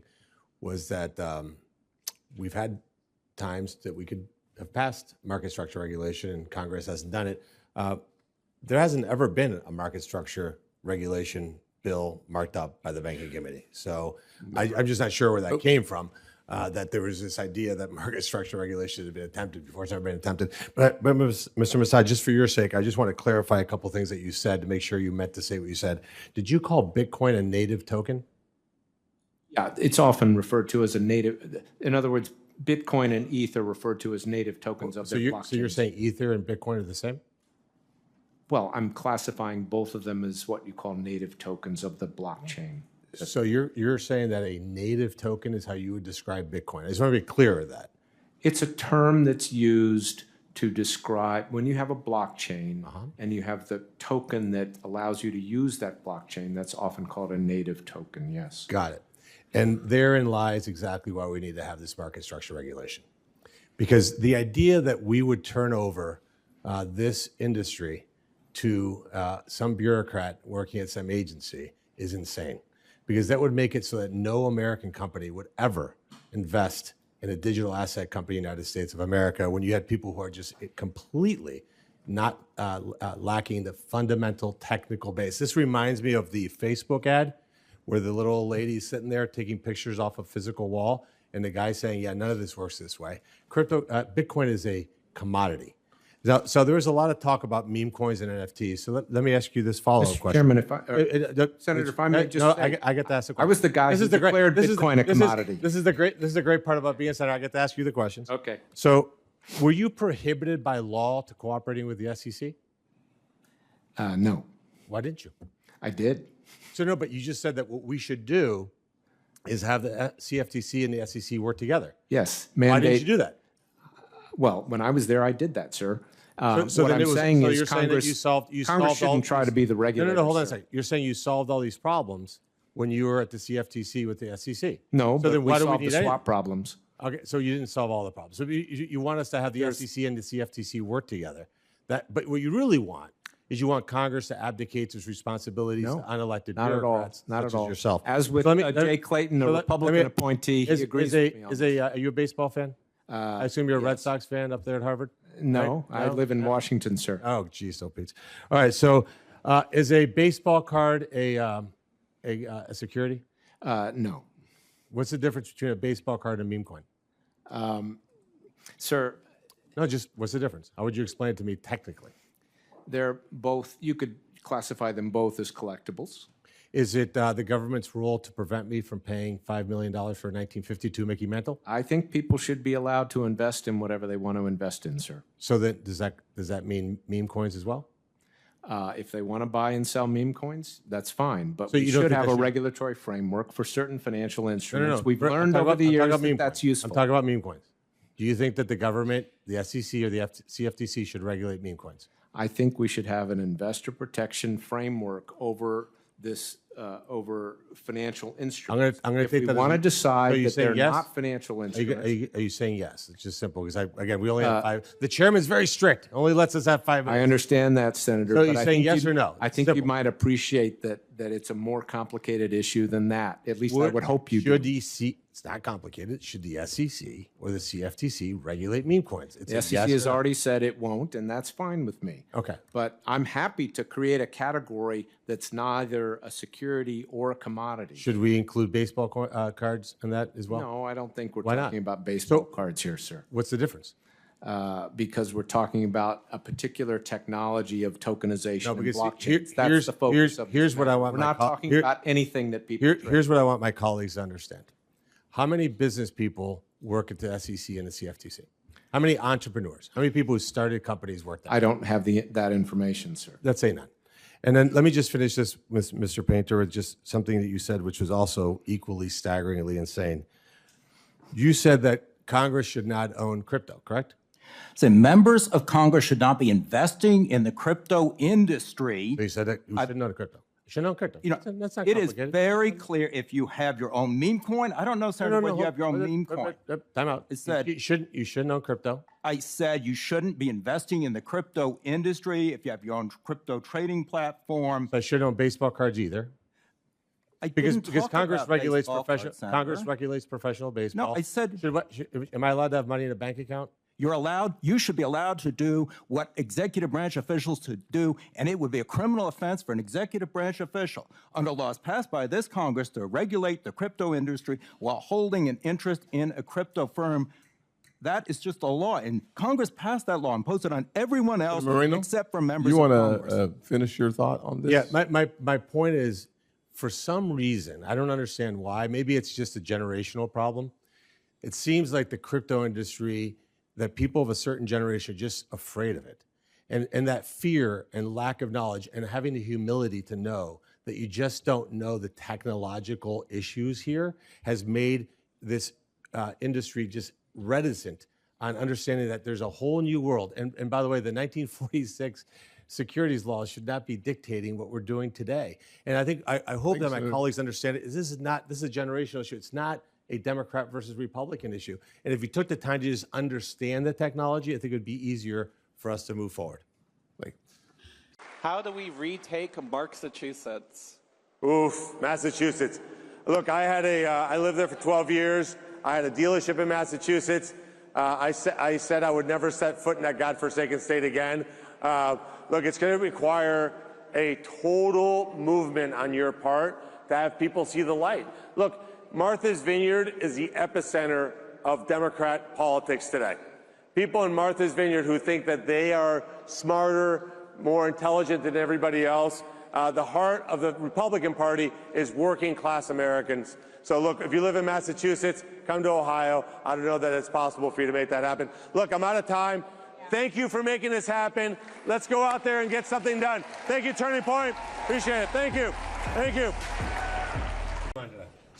was that we've had times that we could have passed market structure regulation and Congress hasn't done it. There hasn't ever been a market structure regulation bill marked up by the Banking Committee. So I'm just not sure where that came from, that there was this idea that market structure regulation had been attempted before. It's never been attempted. But Mr. Massad, just for your sake, I just want to clarify a couple things that you said to make sure you meant to say what you said. Did you call Bitcoin a native token? Yeah, it's often referred to as a native. In other words, Bitcoin and ETH are referred to as native tokens of their blockchain. So you're saying Ether and Bitcoin are the same? Well, I'm classifying both of them as what you call native tokens of the blockchain. So you're saying that a native token is how you would describe Bitcoin. I just want to be clear with that. It's a term that's used to describe when you have a blockchain and you have the token that allows you to use that blockchain, that's often called a native token, yes. Got it. And therein lies exactly why we need to have this market structure regulation. Because the idea that we would turn over this industry to some bureaucrat working at some agency is insane. Because that would make it so that no American company would ever invest in a digital asset company in the United States of America when you had people who are just completely not lacking the fundamental technical base. This reminds me of the Facebook ad where the little lady's sitting there taking pictures off a physical wall and the guy saying, yeah, none of this works this way. Bitcoin is a commodity. Now, so there was a lot of talk about meme coins and NFTs. So let me ask you this follow-up question. Chairman, Senator, if I may just say, I get to ask the question. I was the guy who declared Bitcoin a commodity. This is the great part about being a senator. I get to ask you the questions. Okay. So were you prohibited by law to cooperating with the SEC? No. Why didn't you? I did. So no, but you just said that what we should do is have the CFTC and the SEC work together. Yes. Why didn't you do that? Well, when I was there, I did that, sir. So what then I'm it was, saying so is you're saying that you solved Congress shouldn't all try to be the regulator. No, hold on a sir. second. You're saying you solved all these problems when you were at the CFTC with the SEC. No, so but then we why do solved we the need swap problems. Okay, so you didn't solve all the problems. So you want us to have the SEC and the CFTC work together. But what you really want is you want Congress to abdicate its responsibilities to unelected not at all. bureaucrats Not such at all. as yourself. As with Jay Clayton, a Republican appointee, he agrees with me on this. Are you a baseball fan? I assume you're a Red Sox fan up there at Harvard? No, right? I live in Washington, sir. Oh, geez, Pete. All right, so is a baseball card a security? No. What's the difference between a baseball card and a meme coin? Sir. No, just what's the difference? How would you explain it to me technically? They're both, you could classify them both as collectibles. Is it the government's role to prevent me from paying $5 million for a 1952 Mickey Mantle? I think people should be allowed to invest in whatever they want to invest in, sir. So then, does that mean meme coins as well? If they want to buy and sell meme coins, that's fine. But So we you don't should think have that a should- regulatory framework for certain financial instruments. No. We've I'm learned talking over the I'm talking years about that meme that's coins. useful. I'm talking about meme coins. Do you think that the government, the SEC or the CFTC should regulate meme coins? I think we should have an investor protection framework over this over financial instruments. I'm going to take that. If we want to decide that they're yes? not financial instruments. Are you saying yes? It's just simple because again, we only have 5. The chairman's very strict. Only lets us have 5 minutes. I understand that, Senator. So but you're I saying think yes you- or no? I think you might appreciate that it's a more complicated issue than that. At least I would hope you do. It's not complicated. Should the SEC or the CFTC regulate meme coins? It's The a SEC yes has or no. already said it won't, and that's fine with me. Okay. But I'm happy to create a category that's neither a security or a commodity. Should we include baseball cards in that as well? No, I don't think we're Why not? talking about baseball cards here, sir. What's the difference? Because we're talking about a particular technology of tokenization No, and because blockchains. That's the focus of this here's what I matter. want. We're my not co- talking here- about anything that people. Here's what I want my colleagues to understand. How many business people work at the SEC and the CFTC? How many entrepreneurs? How many people who started companies work there? I don't have that information, sir. Let's say none. And then let me just finish this, Mr. Painter, with just something that you said, which was also equally staggeringly insane. You said that Congress should not own crypto, correct? So members of Congress should not be investing in the crypto industry. So you said that you shouldn't own crypto. You shouldn't own crypto. You know, that's not it is complicated. very clear if you have your own meme coin. I don't know, Senator, whether you have your own meme coin. Time out. It said you shouldn't own crypto. I said you shouldn't be investing in the crypto industry if you have your own crypto trading platform. I shouldn't own baseball cards either. Because Congress regulates Congress regulates professional baseball. No, I said. Am I allowed to have money in a bank account? You should be allowed to do what executive branch officials should do, and it would be a criminal offense for an executive branch official under laws passed by this Congress to regulate the crypto industry while holding an interest in a crypto firm. That is just a law, and Congress passed that law and imposed it on everyone else Moreno, except for members you of want Congress. to finish your thought on this? Yeah, my point is, for some reason, I don't understand why, maybe it's just a generational problem. It seems like the crypto industry, that people of a certain generation are just afraid of it. And that fear and lack of knowledge and having the humility to know that you just don't know the technological issues here has made this industry just reticent on understanding that there's a whole new world. And by the way, the 1946 securities laws should not be dictating what we're doing today. And I think I hope that my colleagues understand it. This is a generational issue. It's not a Democrat versus Republican issue. And if you took the time to just understand the technology, I think it would be easier for us to move forward. How do we retake Massachusetts? Oof, Massachusetts. Look, I lived there for 12 years. I had a dealership in Massachusetts. I said I would never set foot in that godforsaken state again. Look, it's going to require a total movement on your part to have people see the light. Look, Martha's Vineyard is the epicenter of Democrat politics today. People in Martha's Vineyard who think that they are smarter, more intelligent than everybody else. The heart of the Republican Party is working class Americans. So look, if you live in Massachusetts, come to Ohio. I don't know that it's possible for you to make that happen. Look, I'm out of time. Thank you for making this happen. Let's go out there and get something done. Thank you, Turning Point. Appreciate it. Thank you. Thank you.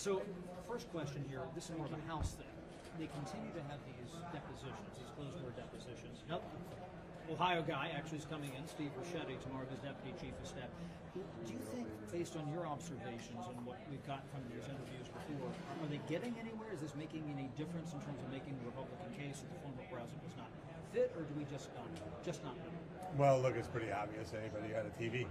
So, first question here, this is more of a House thing. They continue to have these depositions, these closed-door depositions. Nope. Ohio guy actually is coming in, Steve Ricchetti, tomorrow, his deputy chief of staff. Do you think, based on your observations and what we've gotten from these interviews before, are they getting anywhere? Is this making any difference in terms of making the Republican case that the former president was not fit, or do we just not know? Well, look, it's pretty obvious. Anybody who had a TV.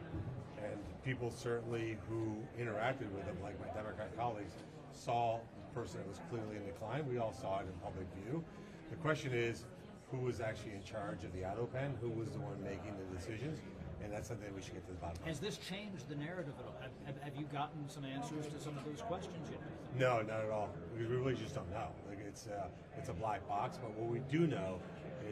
And people certainly who interacted with him, like my Democrat colleagues, saw the person that was clearly in decline. We all saw it in public view. The question is, who was actually in charge of the auto pen? Who was the one making the decisions? And that's something we should get to the bottom of. Has this changed the narrative at all? Have you gotten some answers to some of those questions yet? No, not at all. We really just don't know. Like it's a black box. But what we do know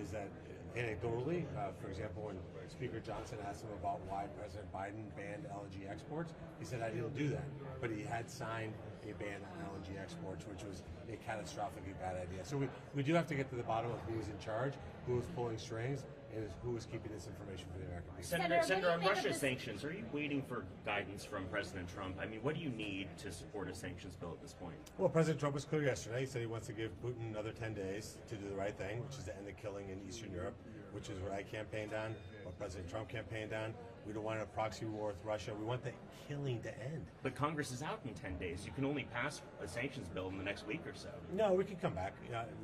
is that anecdotally, for example, when Speaker Johnson asked him about why President Biden banned LNG exports, he said, I didn't do that. But he had signed a ban on LNG exports, which was a catastrophically bad idea. So we do have to get to the bottom of who was in charge, who was pulling strings, and who was keeping this information for the American people. Senator, on Russia sanctions, are you waiting for guidance from President Trump? I mean, what do you need to support a sanctions bill at this point? Well, President Trump was clear yesterday. He said he wants to give Putin another 10 days to do the right thing, which is to end the killing in Eastern Europe, which is what I campaigned on, what President Trump campaigned on. We don't want a proxy war with Russia. We want the killing to end. But Congress is out in 10 days. You can only pass a sanctions bill in the next week or so. No, we can come back.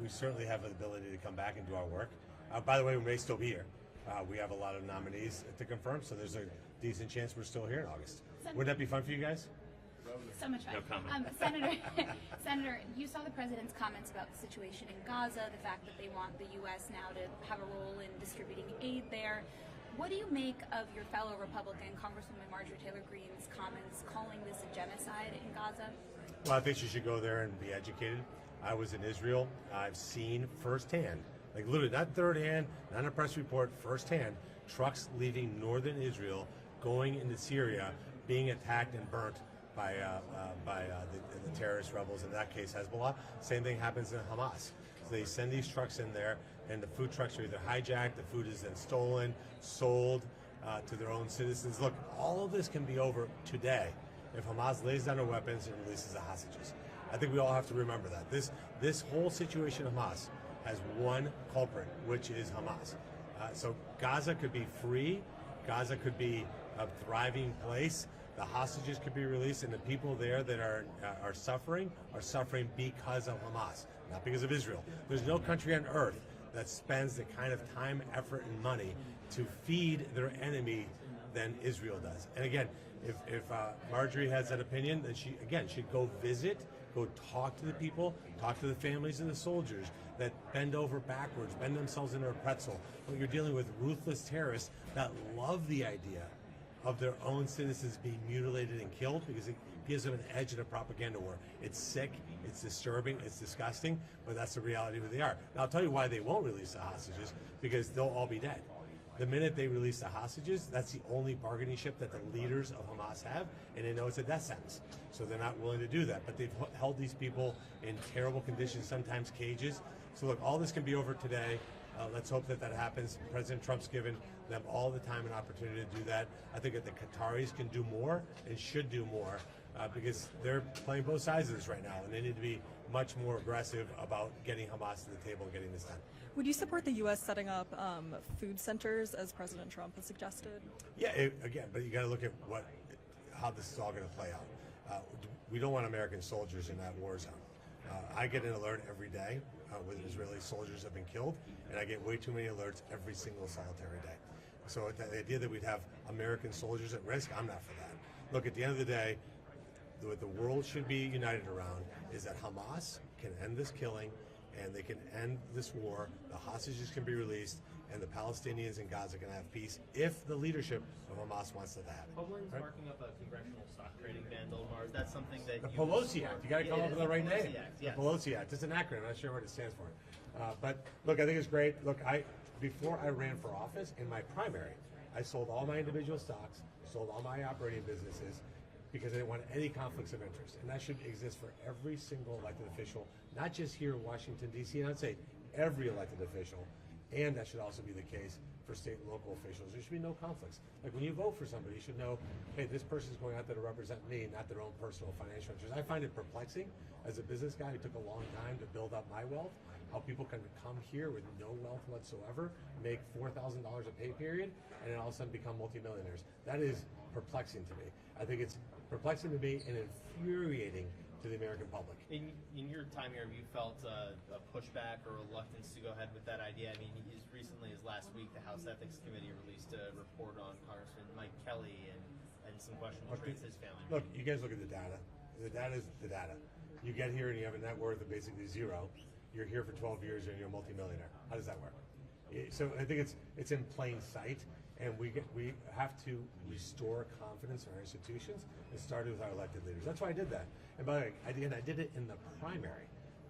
We certainly have the ability to come back and do our work. By the way, we may still be here. We have a lot of nominees to confirm, so there's a decent chance we're still here in August. Wouldn't that be fun for you guys? So much fun. No comment. Senator, you saw the president's comments about the situation in Gaza, the fact that they want the U.S. now to have a role in distributing aid there. What do you make of your fellow Republican, Congresswoman Marjorie Taylor Greene's comments calling this a genocide in Gaza? Well, I think you should go there and be educated. I was in Israel. I've seen firsthand, like literally not third hand, not a press report, firsthand, trucks leaving northern Israel, going into Syria, being attacked and burnt by the terrorist rebels, in that case Hezbollah. Same thing happens in Hamas. So they send these trucks in there, and the food trucks are either hijacked, the food is then stolen, sold to their own citizens. Look, all of this can be over today if Hamas lays down their weapons and releases the hostages. I think we all have to remember that. This whole situation of Hamas has one culprit, which is Hamas. So Gaza could be free, Gaza could be a thriving place, the hostages could be released, and the people there that are suffering because of Hamas, not because of Israel. There's no country on earth that spends the kind of time, effort, and money to feed their enemy than Israel does. And again, if Marjorie has that opinion, then she, again, should go visit, go talk to the people, talk to the families of the soldiers that bend over backwards, bend themselves into a pretzel. But you're dealing with ruthless terrorists that love the idea of their own citizens being mutilated and killed because it gives them an edge in a propaganda war. It's sick, it's disturbing, it's disgusting, but that's the reality of who they are. Now, I'll tell you why they won't release the hostages, because they'll all be dead. The minute they release the hostages, that's the only bargaining chip that the leaders of Hamas have, and they know it's a death sentence. So they're not willing to do that. But they've held these people in terrible conditions, sometimes cages. So look, all this can be over today. Let's hope that happens. President Trump's given them all the time and opportunity to do that. I think that the Qataris can do more and should do more because they're playing both sides of this right now, and they need to be much more aggressive about getting Hamas to the table and getting this done. Would you support the U.S. setting up food centers, as President Trump has suggested? Yeah, again, but you got to look at how this is all going to play out. We don't want American soldiers in that war zone. I get an alert every day when Israeli soldiers have been killed, and I get way too many alerts every single solitary day. So the idea that we'd have American soldiers at risk, I'm not for that. Look, at the end of the day, what the world should be united around is that Hamas can end this killing, and they can end this war, the hostages can be released, and the Palestinians in Gaza can have peace if the leadership of Hamas wants that to happen. Hovland's marking up a congressional stock trading ban, Omar. Is that something that The Pelosi Act. You got to come up with the right name. Yes. The Pelosi Act. It's an acronym. I'm not sure what it stands for. But look, I think it's great. Look, before I ran for office, in my primary, I sold all my individual stocks, sold all my operating businesses, because I didn't want any conflicts of interest. And that should exist for every single elected official, not just here in Washington, D.C., and I'd say every elected official. And that should also be the case for state and local officials. There should be no conflicts. Like when you vote for somebody, you should know, hey, this person's going out there to represent me, not their own personal financial interests. I find it perplexing as a business guy who took a long time to build up my wealth, how people can come here with no wealth whatsoever, make $4,000 a pay period, and then all of a sudden become multimillionaires. That is perplexing to me. I think it's perplexing to me and infuriating to the American public. In your time here, have you felt a pushback or reluctance to go ahead with that idea? I mean, as recently as last week, the House Ethics Committee released a report on Congressman Mike Kelly and some questionable traits his family. Look, you guys look at the data. The data is the data. You get here and you have a net worth of basically zero. You're here for 12 years and you're a multimillionaire. How does that work? So I think it's in plain sight, and we have to restore confidence in our institutions. It started with our elected leaders. That's why I did that. And by the way, I did it in the primary.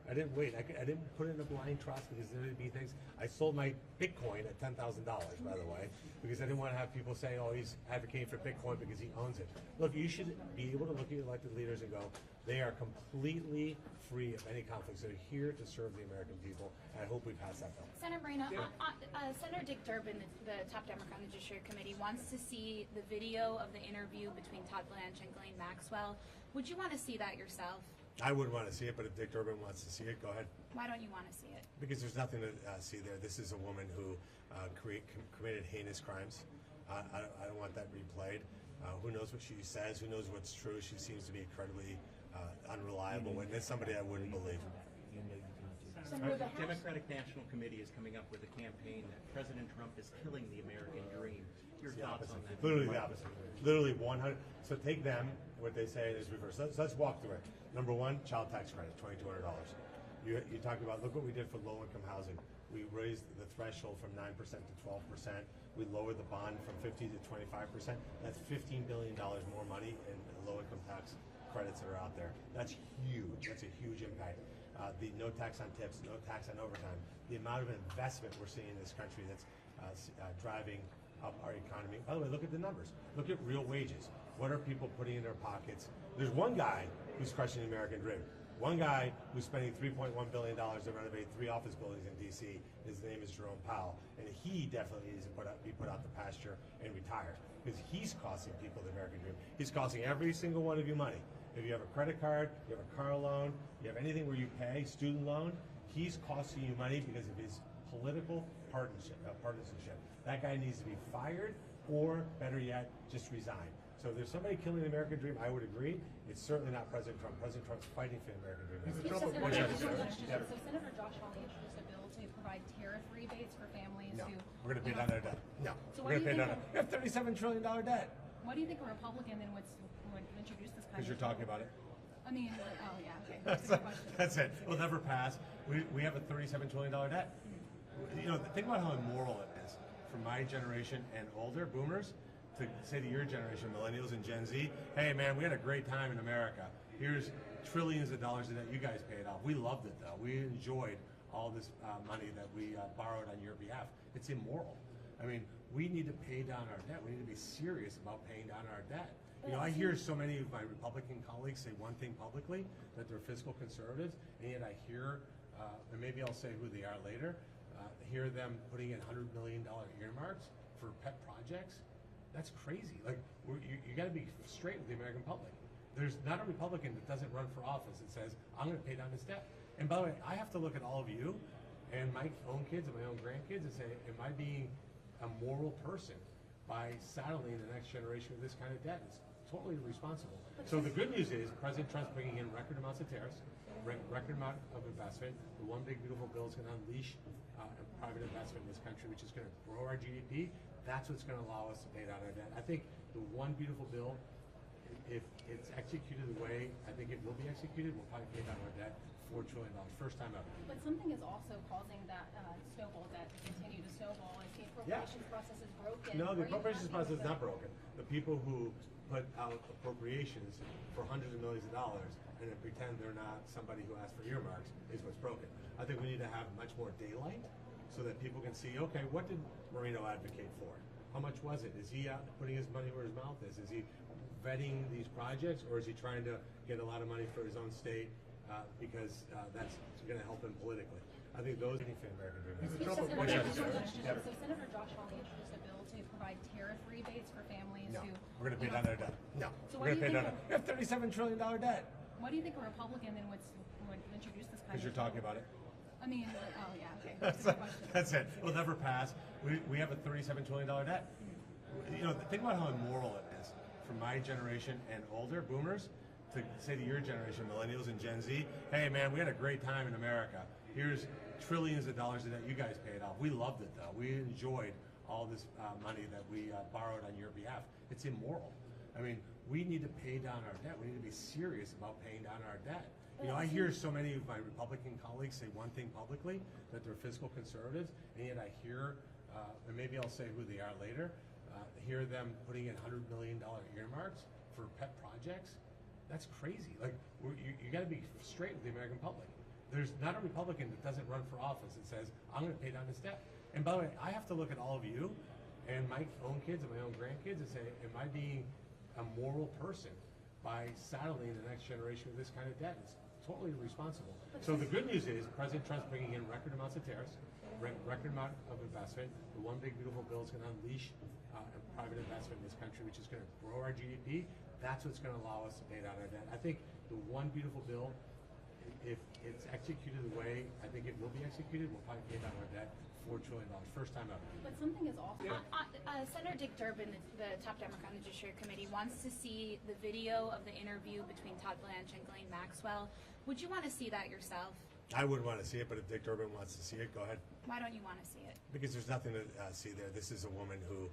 I didn't wait. I didn't put it in a blind trust because there would be things. I sold my Bitcoin at $10,000, by the way, because I didn't want to have people say, oh, he's advocating for Bitcoin because he owns it. Look, you should be able to look at your elected leaders and go, they are completely free of any conflicts. They're here to serve the American people, and I hope we pass that bill. Senator Moreno, Senator Dick Durbin, the top Democrat on the Judiciary Committee, wants to see the video of the interview between Todd Blanche and Ghislaine Maxwell. Would you want to see that yourself? I wouldn't want to see it, but if Dick Durbin wants to see it, go ahead. Why don't you want to see it? Because there's nothing to see there. This is a woman who committed heinous crimes. I don't want that replayed. Who knows what she says? Who knows what's true? She seems to be incredibly unreliable witness, somebody I wouldn't believe. The Democratic National Committee is coming up with a campaign that President Trump is killing the American dream. Your thoughts on that? Literally the opposite. Literally 100. So take them, what they say is reverse. Let's walk through it. Number one, child tax credit, $2,200. You talk about, look what we did for low-income housing. We raised the threshold from 9% to 12%. We lowered the bond from 50 to 25%. That's $15 billion more money in low-income tax credits that are out there. That's huge. That's a huge impact. The no tax on tips, no tax on overtime. The amount of investment we're seeing in this country that's driving up our economy. By the way, look at the numbers. Look at real wages. What are people putting in their pockets? There's one guy who's crushing the American dream. One guy who's spending $3.1 billion to renovate 3 office buildings in D.C. His name is Jerome Powell, and he definitely needs to be put out the pasture and retire because he's costing people the American dream. He's costing every single one of you money. If you have a credit card, you have a car loan, you have anything where you pay, student loan, he's costing you money because of his political partisanship. That guy needs to be fired or, better yet, just resign. So if there's somebody killing the American dream, I would agree. It's certainly not President Trump. President Trump's fighting for the American dream. So Senator Josh Hawley introduced a bill to provide tariff rebates for families No, who... we're going to pay down their debt. No, So we're going to pay down. think We have $37 trillion debt. What do you think a Republican then would introduce this kind of... Because you're talking about it. I mean, oh yeah, okay. That's a good question. That's it. We'll never pass. We have a $37 trillion debt. You know, think about how immoral it is for my generation and older boomers to say to your generation, millennials and Gen Z, hey man, we had a great time in America. Here's trillions of dollars that you guys paid off. We loved it though. We enjoyed all this money that we borrowed on your behalf. It's immoral. I mean, we need to pay down our debt. We need to be serious about paying down our debt. You know, I hear so many of my Republican colleagues say one thing publicly, that they're fiscal conservatives, and yet I hear, and maybe I'll say who they are later, hear them putting in $100 million earmarks for pet projects. That's crazy. Like, you got to be straight with the American public. There's not a Republican that doesn't run for office that says, I'm going to pay down this debt. And by the way, I have to look at all of you and my own kids and my own grandkids and say, am I being a moral person by saddling the next generation with this kind of debt? It's totally irresponsible. So the good news is President Trump's bringing in record amounts of tariffs, record amount of investment. The one big beautiful bill is going to unleash private investment in this country, which is going to grow our GDP. That's what's going to allow us to pay down our debt. I think the one beautiful bill, if it's executed the way I think it will be executed, we'll probably pay down our debt $4 trillion, first time ever. But something is also causing that snowball debt to continue to snowball. Is the appropriations process is broken? No, the Are you appropriations happy with process is not broken. The people who put out appropriations for hundreds of millions of dollars and then pretend they're not somebody who asked for earmarks is what's broken. I think we need to have much more daylight so that people can see, okay, what did Moreno advocate for? How much was it? Is he out putting his money where his mouth is? Is he vetting these projects, or is he trying to get a lot of money for his own state because that's going to help him politically? I think those are the American dream. So Senator Josh Hawley introduced a bill to provide tariff rebates for families No, who... we're going to pay down their debt. No, So we're going to pay down. think We have $37 trillion debt. What do you think a Republican then would introduce this kind Because of... you're talking about it. I mean, oh yeah, okay. That's a good question. That's it. We'll never pass. We have a $37 trillion debt. You know, think about how immoral it is for my generation and older boomers to say to your generation, millennials and Gen Z, hey man, we had a great time in America. Here's trillions of dollars that you guys paid off. We loved it though. We enjoyed all this money that we borrowed on your behalf. It's immoral. I mean, we need to pay down our debt. We need to be serious about paying down our debt. You know, I hear so many of my Republican colleagues say one thing publicly, that they're fiscal conservatives, and yet I hear, and maybe I'll say who they are later, hear them putting in $100 million earmarks for pet projects. That's crazy. Like, you got to be straight with the American public. There's not a Republican that doesn't run for office that says, I'm going to pay down this debt. And by the way, I have to look at all of you and my own kids and my own grandkids and say, am I being a moral person by saddling the next generation with this kind of debt? It's totally irresponsible. So the good news is President Trump's bringing in record amounts of tariffs, record amount of investment. The one big beautiful bill is going to unleash private investment in this country, country, which is going to grow our GDP. That's what's going to allow us to pay down our debt. I think the one beautiful bill, if it's executed the way I think it will be executed, we'll probably pay down our debt $4 trillion, first time ever. But something is off. Senator Dick Durbin, the top Democrat on the Judiciary Committee, wants to see the video of the interview between Todd Blanche and Ghislaine Maxwell. Would you want to see that yourself? I wouldn't want to see it, but if Dick Durbin wants to see it, go ahead. Why don't you want to see it? Because there's nothing to see there. This is a woman who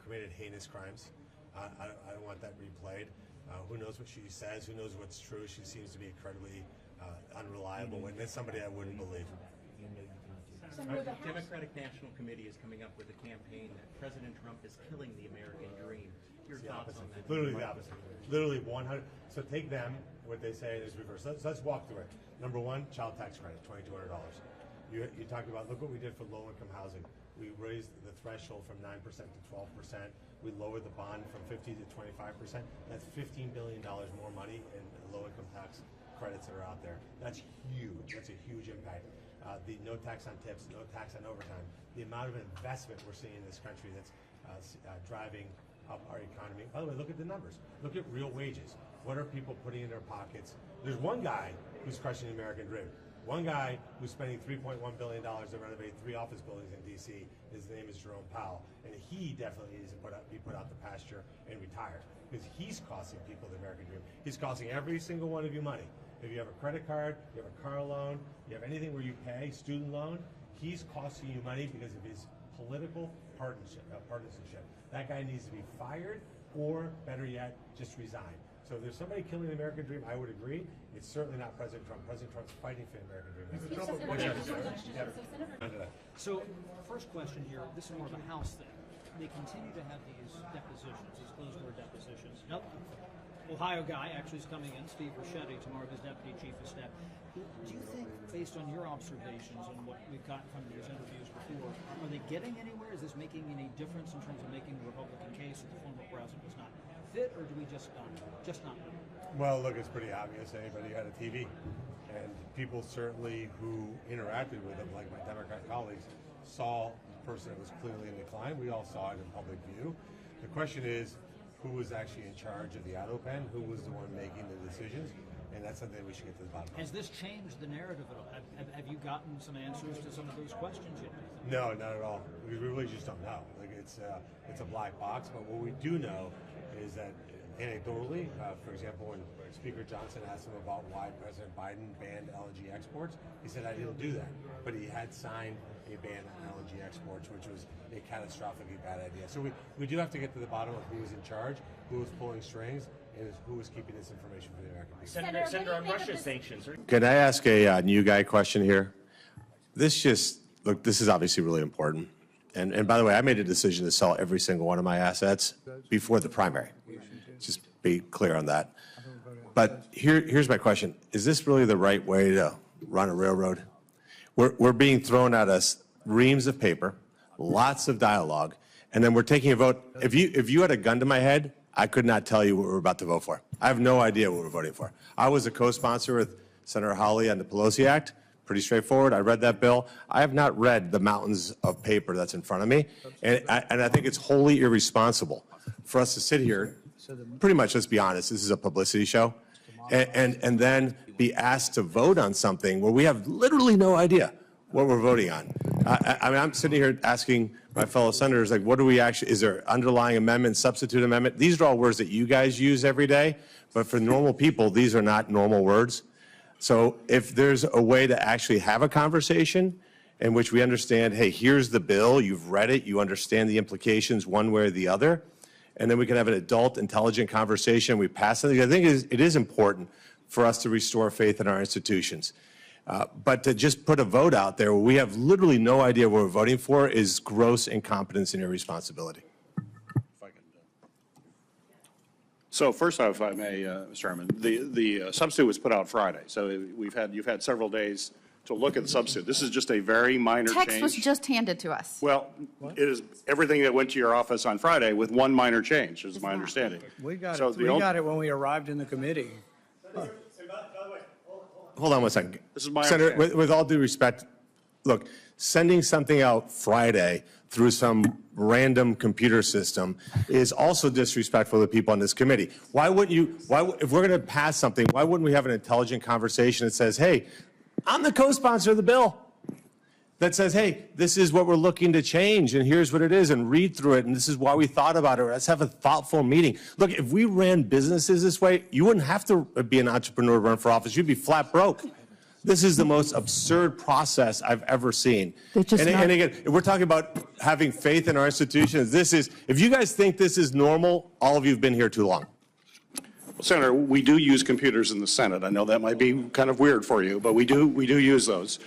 committed heinous crimes. I don't want that replayed. Who knows what she says? Who knows what's true? She seems to be incredibly unreliable witness, somebody I wouldn't believe. The Democratic National Committee is coming up with a campaign that President Trump is killing the American dream. Your thoughts on that? Literally the opposite. Literally 100. So take them, what they say is reverse. Let's walk through it. Number one, child tax credit, $2,200. You talked about, look what we did for low-income housing. We raised the threshold from 9% to 12%. We lowered the bond from 50 to 25%. That's $15 billion more money in low-income tax credits that are out there. That's huge. That's a huge impact. The no tax on tips, no tax on overtime. The amount of investment we're seeing in this country that's driving up our economy. By the way, look at the numbers. Look at real wages. What are people putting in their pockets? There's one guy who's crushing the American dream. One guy who's spending $3.1 billion to renovate 3 office buildings in D.C. His name is Jerome Powell, and he definitely needs to be put out the pasture and retire because he's costing people the American dream. He's costing every single one of you money. If you have a credit card, you have a car loan, you have anything where you pay, student loan, he's costing you money because of his political partisanship. That guy needs to be fired or, better yet, just resign. So if there's somebody killing the American dream, I would agree. It's certainly not President Trump. President Trump's fighting for the American dream. So, first question here, this is more of a House thing. They continue to have these depositions, these closed-door depositions. Nope. Ohio guy actually is coming in, Steve Ricchetti, tomorrow, his deputy chief of staff. Do you think, based on your observations and what we've gotten from these interviews before, are they getting anywhere? Is this making any difference in terms of making the Republican case that the former president was not fit, or do we just not know? Well, look, it's pretty obvious. Anybody who had a TV, and people certainly who interacted with him, like my Democrat colleagues, saw the person that was clearly in decline. We all saw it in public view. The question is, who was actually in charge of the auto pen? Who was the one making the decisions? And that's something we should get to the bottom of. Has this changed the narrative at all? Have you gotten some answers to some of those questions yet? No, not at all. Because we really just don't know. Like it's a black box. But what we do know is that anecdotally, for example, when Speaker Johnson asked him about why President Biden banned LNG exports, he said, I didn't do that. But he had signed a ban on LNG exports, which was a catastrophically bad idea. So we do have to get to the bottom of who was in charge, who was pulling strings, and who was keeping this information for the American people. Senator, on Russia sanctions. Can I ask a new guy question here? This is obviously really important. And by the way, I made a decision to sell every single one of my assets before the primary. Just be clear on that. But here's my question. Is this really the right way to run a railroad? We're being thrown at us reams of paper, lots of dialogue, and then we're taking a vote. If you had a gun to my head, I could not tell you what we're about to vote for. I have no idea what we're voting for. I was a co-sponsor with Senator Hawley on the Pelosi Act. Pretty straightforward. I read that bill. I have not read the mountains of paper that's in front of me, and I think it's wholly irresponsible for us to sit here. Pretty much, let's be honest, this is a publicity show, and then be asked to vote on something where we have literally no idea what we're voting on. I mean, I'm sitting here asking my fellow senators, like, what do we actually, is there underlying amendment, substitute amendment? These are all words that you guys use every day, but for normal people, these are not normal words. So if there's a way to actually have a conversation in which we understand, hey, here's the bill, you've read it, you understand the implications one way or the other, and then we can have an adult, intelligent conversation, we pass it. I think it is important for us to restore faith in our institutions. But to just put a vote out there where we have literally no idea what we're voting for is gross incompetence and irresponsibility. So first off, if I may, Mr. Chairman, the substitute was put out Friday. So you've had several days to look at the substitute. This is just a very minor change. Text was just handed to us. Well, it is everything that went to your office on Friday with one minor change, is my understanding. We got it when we arrived in the committee. Hold on one second. This is my Senator, with all due respect, look, Sending something out Friday through some random computer system is also disrespectful to people on this committee. Why wouldn't you, if we're going to pass something, why wouldn't we have an intelligent conversation that says, hey, I'm the co-sponsor of the bill, that says, hey, this is what we're looking to change, and here's what it is, and read through it, and this is why we thought about it. Let's have a thoughtful meeting. Look, if we ran businesses this way, you wouldn't have to be an entrepreneur to run for office. You'd be flat broke. This is the most absurd process I've ever seen. And again, if we're talking about having faith in our institutions, this is, if you guys think this is normal, all of you have been here too long. Well, Senator, we do use computers in the Senate. I know that might be kind of weird for you, but we do use those.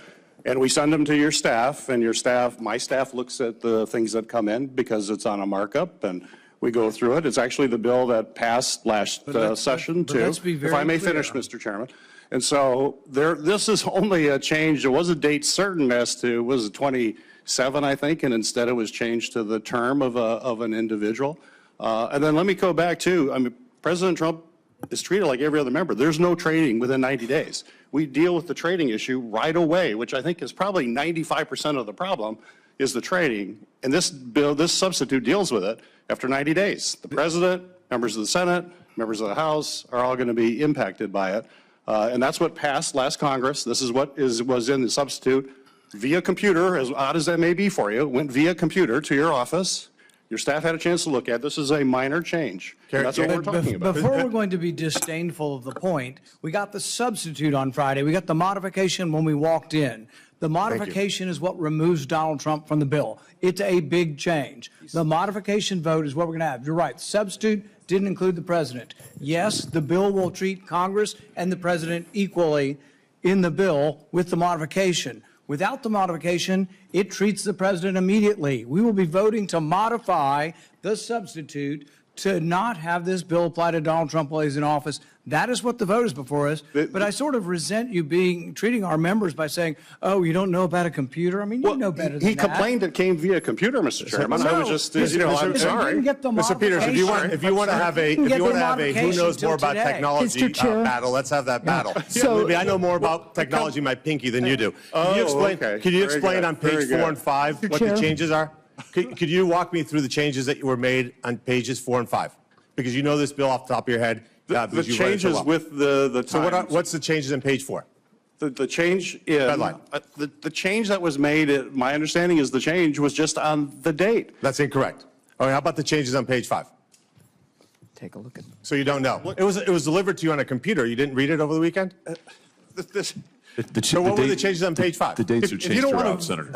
And we send them to your staff, and your staff, my staff looks at the things that come in because it's on a markup, and we go through it. It's actually the bill that passed last session, too. If I may finish, Mr. Chairman. And so this is only a change. There was a date certain as to, was it 27, I think, and instead it was changed to the term of an individual. And then let me go back to, I mean, President Trump is treated like every other member. There's no trading within 90 days. We deal with the trading issue right away, which I think is probably 95% of the problem, is the trading. And this bill, this substitute deals with it after 90 days. The president, members of the Senate, members of the House are all going to be impacted by it. And that's what passed last Congress. This is what was in the substitute via computer, as odd as that may be for you. It went via computer to your office. Your staff had a chance to look at it. This is a minor change. That's what we're talking about. Before we're going to be disdainful of the point, we got the substitute on Friday. We got the modification when we walked in. The modification is what removes Donald Trump from the bill. It's a big change. The modification vote is what we're going to have. You're right. Substitute didn't include the president. Yes, the bill will treat Congress and the president equally in the bill with the modification. Without the modification, it treats the president immediately. We will be voting to modify the substitute to not have this bill apply to Donald Trump while he's in office. That is what the vote is before us. But I sort of resent you treating our members by saying, oh, you don't know about a computer? I mean, you know better than that. He complained it came via computer, Mr. Chairman. I was just, I'm sorry. Mr. Peters, if you want to have a who knows more about technology battle, let's have that battle. So I know more about technology in my pinky than you do. Can you explain on page 4 and 5 what the changes are? Could you walk me through the changes that were made on pages 4 and 5? Because you know this bill off the top of your head. The changes with the times. So what's the changes on page 4? The change in the change that was made, my understanding is the change was just on the date. That's incorrect. All right, how about the changes on page 5? Take a look at them. So you don't know. It was delivered to you on a computer. You didn't read it over the weekend? So what were the changes on page 5? The dates are changed throughout, Senator.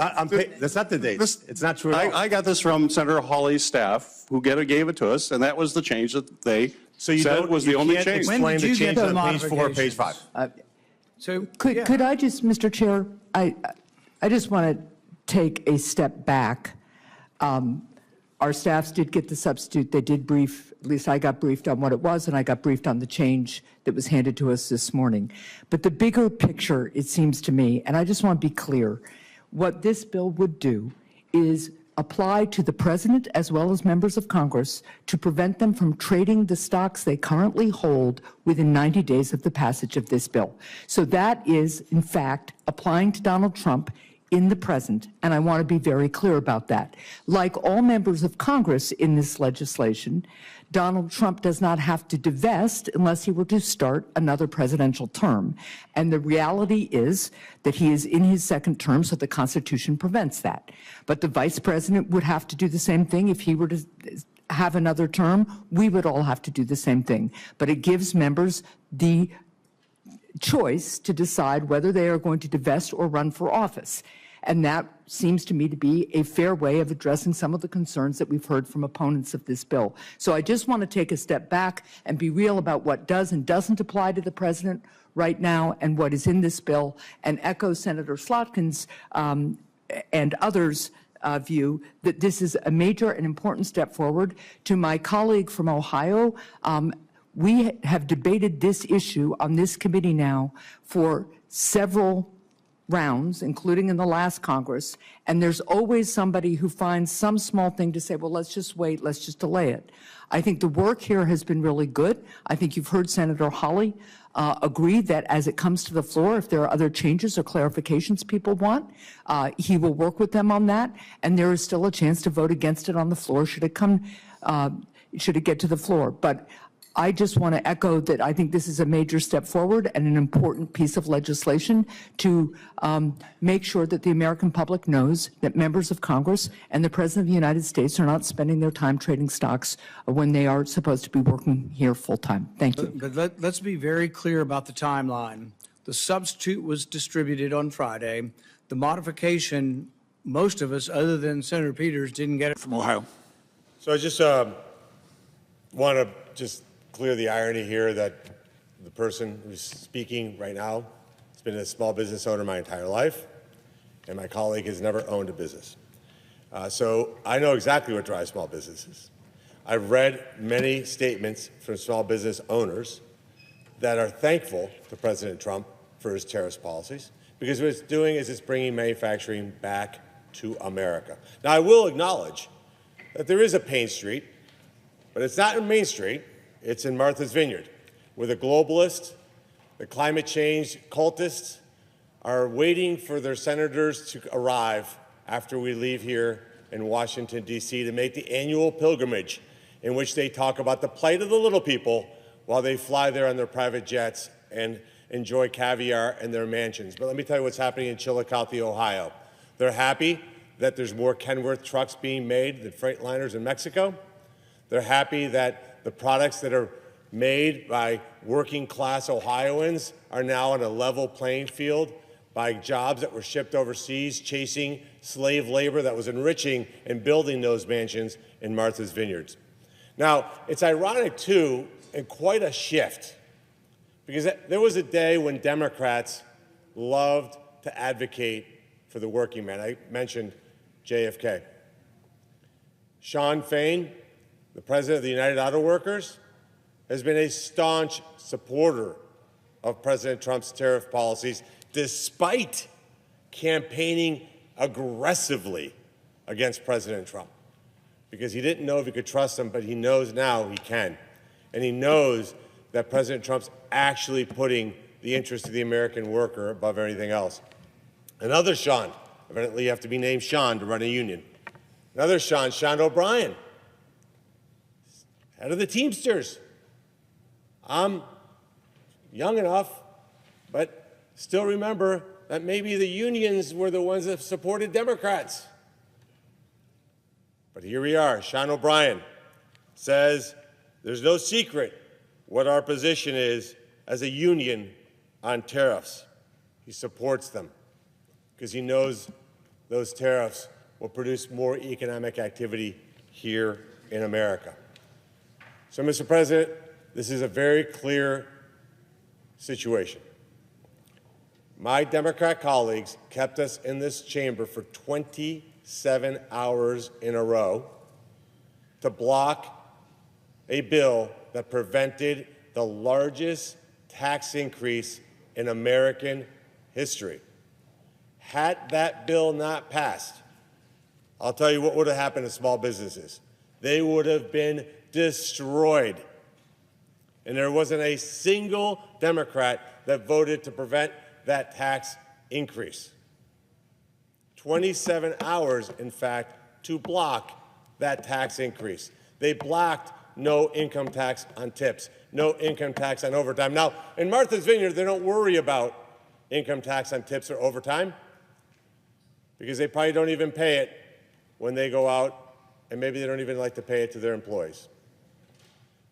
That's not the dates. It's not true at all. I got this from Senator Hawley's staff, who gave it to us, and that was the change that they said was the only change. Explain the changes on page 4 or page 5. Could I just, Mr. Chair, I just want to take a step back. Our staffs did get the substitute. They did brief, at least I got briefed on what it was, and I got briefed on the change that was handed to us this morning. But the bigger picture, it seems to me, and I just want to be clear, what this bill would do is apply to the president as well as members of Congress to prevent them from trading the stocks they currently hold within 90 days of the passage of this bill. So that is, in fact, applying to Donald Trump in the present, and I want to be very clear about that. Like all members of Congress in this legislation, Donald Trump does not have to divest unless he were to start another presidential term. And the reality is that he is in his second term, so the Constitution prevents that. But the vice president would have to do the same thing if he were to have another term. We would all have to do the same thing. But it gives members the choice to decide whether they are going to divest or run for office. And that seems to me to be a fair way of addressing some of the concerns that we've heard from opponents of this bill. So I just want to take a step back and be real about what does and doesn't apply to the president right now and what is in this bill, and echo Senator Slotkin's and others' view that this is a major and important step forward. To my colleague from Ohio, we have debated this issue on this committee now for several rounds, including in the last Congress, and there's always somebody who finds some small thing to say, well, let's just wait, let's just delay it. I think the work here has been really good. I think you've heard Senator Hawley agree that as it comes to the floor, if there are other changes or clarifications people want, he will work with them on that, and there is still a chance to vote against it on the floor should it get to the floor. But I just want to echo that I think this is a major step forward and an important piece of legislation to make sure that the American public knows that members of Congress and the President of the United States are not spending their time trading stocks when they are supposed to be working here full time. Thank you. But let's be very clear about the timeline. The substitute was distributed on Friday. The modification, most of us, other than Senator Peters, didn't get it from Ohio. So I just want to clear the irony here that the person who's speaking right now has been a small business owner my entire life, and my colleague has never owned a business. So I know exactly what drives small businesses. I've read many statements from small business owners that are thankful to President Trump for his tariffs policies, because what it's doing is it's bringing manufacturing back to America. Now, I will acknowledge that there is a Payne Street, but it's not in Main Street. It's in Martha's Vineyard, where the globalists, the climate change cultists are waiting for their senators to arrive after we leave here in Washington, D.C., to make the annual pilgrimage in which they talk about the plight of the little people while they fly there on their private jets and enjoy caviar in their mansions. But let me tell you what's happening in Chillicothe, Ohio. They're happy that there's more Kenworth trucks being made than Freightliners in Mexico. They're happy that the products that are made by working-class Ohioans are now on a level playing field by jobs that were shipped overseas, chasing slave labor that was enriching and building those mansions in Martha's Vineyards. Now, it's ironic, too, and quite a shift, because there was a day when Democrats loved to advocate for the working man. I mentioned JFK. Sean Fain, the president of the United Auto Workers, has been a staunch supporter of President Trump's tariff policies, despite campaigning aggressively against President Trump, because he didn't know if he could trust him, but he knows now he can. And he knows that President Trump's actually putting the interest of the American worker above everything else. Another Sean, evidently you have to be named Sean to run a union. Another Sean O'Brien, head of the Teamsters. I'm young enough, but still remember that maybe the unions were the ones that supported Democrats. But here we are. Sean O'Brien says there's no secret what our position is as a union on tariffs. He supports them because he knows those tariffs will produce more economic activity here in America. So, Mr. President, this is a very clear situation. My Democrat colleagues kept us in this chamber for 27 hours in a row to block a bill that prevented the largest tax increase in American history. Had that bill not passed, I'll tell you what would have happened to small businesses. They would have been destroyed. And there wasn't a single Democrat that voted to prevent that tax increase. 27 hours, in fact, to block that tax increase. They blocked no income tax on tips, no income tax on overtime. Now, in Martha's Vineyard, they don't worry about income tax on tips or overtime because they probably don't even pay it when they go out, and maybe they don't even like to pay it to their employees.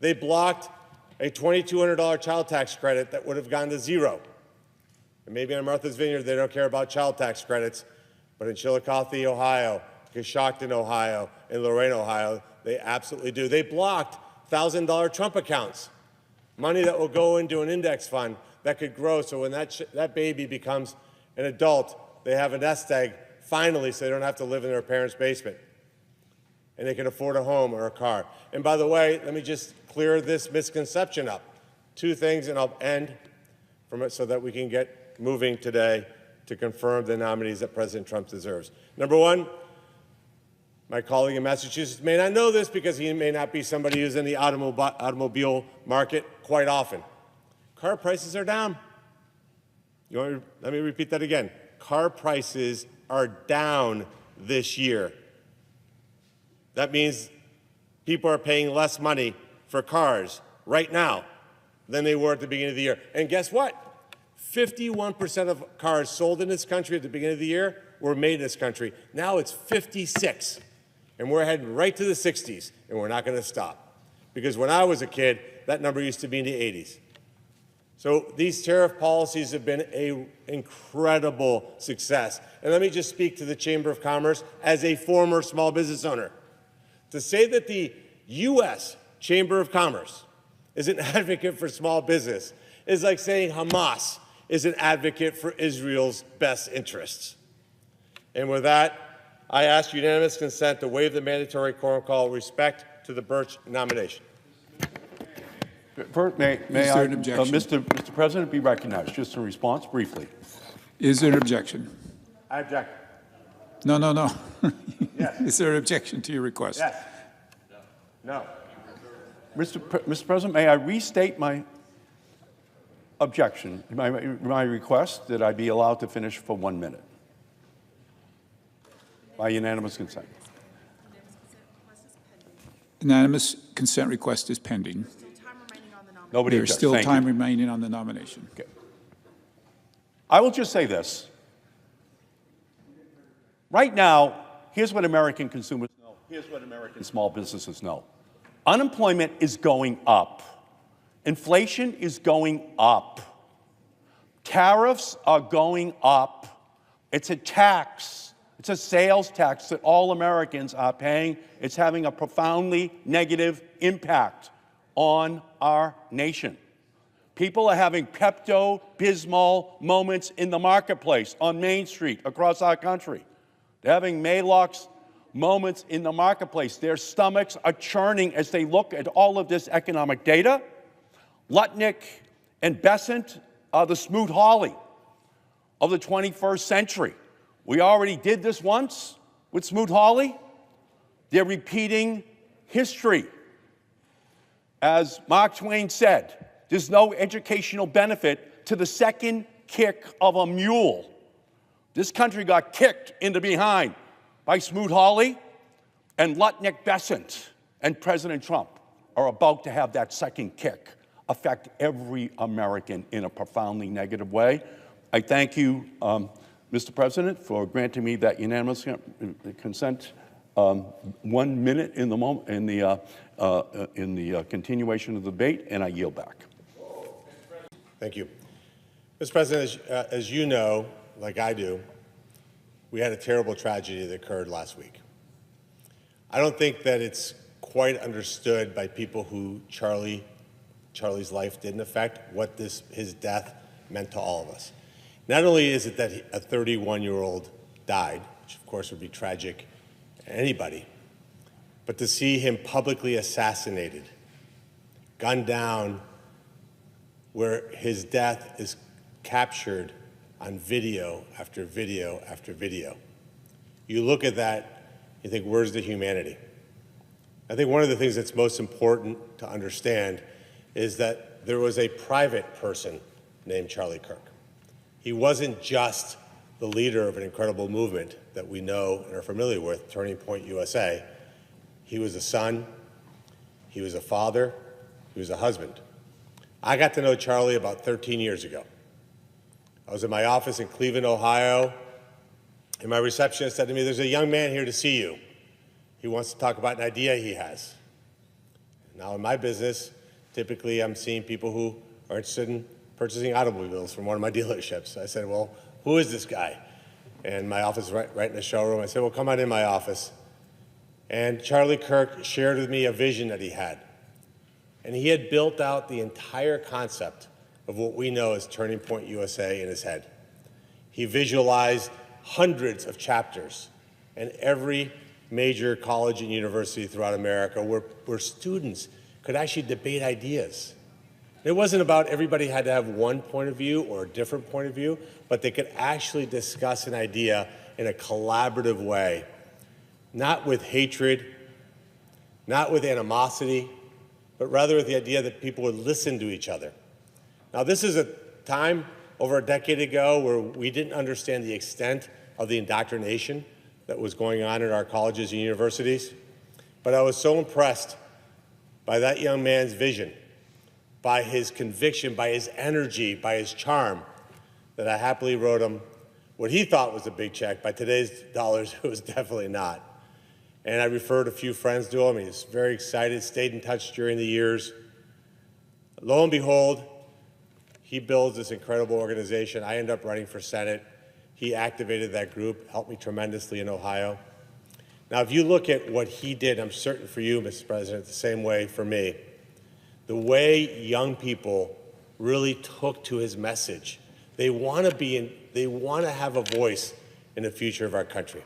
They blocked a $2,200 child tax credit that would have gone to zero. And maybe in Martha's Vineyard, they don't care about child tax credits, but in Chillicothe, Ohio, Coshocton, Ohio, and Moreno, Ohio, they absolutely do. They blocked $1,000 Trump accounts, money that will go into an index fund that could grow so when that baby becomes an adult, they have a nest egg finally so they don't have to live in their parents' basement and they can afford a home or a car. And by the way, let me just clear this misconception up. Two things, and I'll end from it so that we can get moving today. to confirm the nominees that President Trump deserves. Number one, my colleague in Massachusetts may not know this because he may not be somebody who's in the automobile market quite often. Car prices are down. Let me repeat that again. Car prices are down this year. That means people are paying less money for cars right now than they were at the beginning of the year. And guess what? 51% of cars sold in this country at the beginning of the year were made in this country. Now it's 56. And we're heading right to the 60s, and we're not going to stop. Because when I was a kid, that number used to be in the 80s. So these tariff policies have been an incredible success. And let me just speak to the Chamber of Commerce as a former small business owner. To say that the U.S. Chamber of Commerce is an advocate for small business is like saying Hamas is an advocate for Israel's best interests. And with that, I ask unanimous consent to waive the mandatory quorum call with respect to the Birch nomination. May Is there I, an objection? Mr. President, be recognized? Just in response, briefly. Is there an objection? I object. No. Yes. Is there an objection to your request? Yes. No. Mr. President, may I restate my objection, my request that I be allowed to finish for 1 minute? By unanimous consent. Unanimous consent request is pending. Nobody There's objects. still Thank time you. remaining on the nomination. Okay. I will just say this. Right now, here's what American consumers know. Here's what American small businesses know. Unemployment is going up. Inflation is going up. Tariffs are going up. It's a tax. It's a sales tax that all Americans are paying. It's having a profoundly negative impact on our nation. People are having Pepto-Bismol moments in the marketplace, on Main Street, across our country. They're having Maalox moments in the marketplace. Their stomachs are churning as they look at all of this economic data. Lutnick and Besant are the Smoot-Hawley of the 21st century. We already did this once with Smoot-Hawley. They're repeating history. As Mark Twain said, there's no educational benefit to the second kick of a mule. This country got kicked in the behind by Smoot-Hawley, and Lutnick Besant and President Trump are about to have that second kick affect every American in a profoundly negative way. I thank you, Mr. President, for granting me that unanimous consent 1 minute in the continuation of the debate, and I yield back. Thank you. Mr. President, as you know, like I do, we had a terrible tragedy that occurred last week. I don't think that it's quite understood by people who Charlie's life didn't affect what his death meant to all of us. Not only is it that a 31-year-old died, which of course would be tragic to anybody, but to see him publicly assassinated, gunned down, where his death is captured on video after video after video. You look at that, you think, where's the humanity? I think one of the things that's most important to understand is that there was a private person named Charlie Kirk. He wasn't just the leader of an incredible movement that we know and are familiar with, Turning Point USA. He was a son, he was a father, he was a husband. I got to know Charlie about 13 years ago. I was in my office in Cleveland, Ohio, and my receptionist said to me, "There's a young man here to see you. He wants to talk about an idea he has." Now in my business, typically I'm seeing people who are interested in purchasing automobiles from one of my dealerships. I said, "Well, who is this guy?" And my office is right in the showroom. I said, "Well, come on in my office." And Charlie Kirk shared with me a vision that he had. And he had built out the entire concept of what we know as Turning Point USA in his head. He visualized hundreds of chapters in every major college and university throughout America where students could actually debate ideas. It wasn't about everybody had to have one point of view or a different point of view, but they could actually discuss an idea in a collaborative way, not with hatred, not with animosity, but rather with the idea that people would listen to each other. Now, this is a time over a decade ago where we didn't understand the extent of the indoctrination that was going on at our colleges and universities, but I was so impressed by that young man's vision, by his conviction, by his energy, by his charm, that I happily wrote him what he thought was a big check. By today's dollars, it was definitely not. And I referred a few friends to him. He was very excited, stayed in touch during the years. Lo and behold, he builds this incredible organization. I ended up running for Senate. He activated that group, helped me tremendously in Ohio. Now, if you look at what he did, I'm certain for you, Mr. President, the same way for me, the way young people really took to his message. They want to have a voice in the future of our country.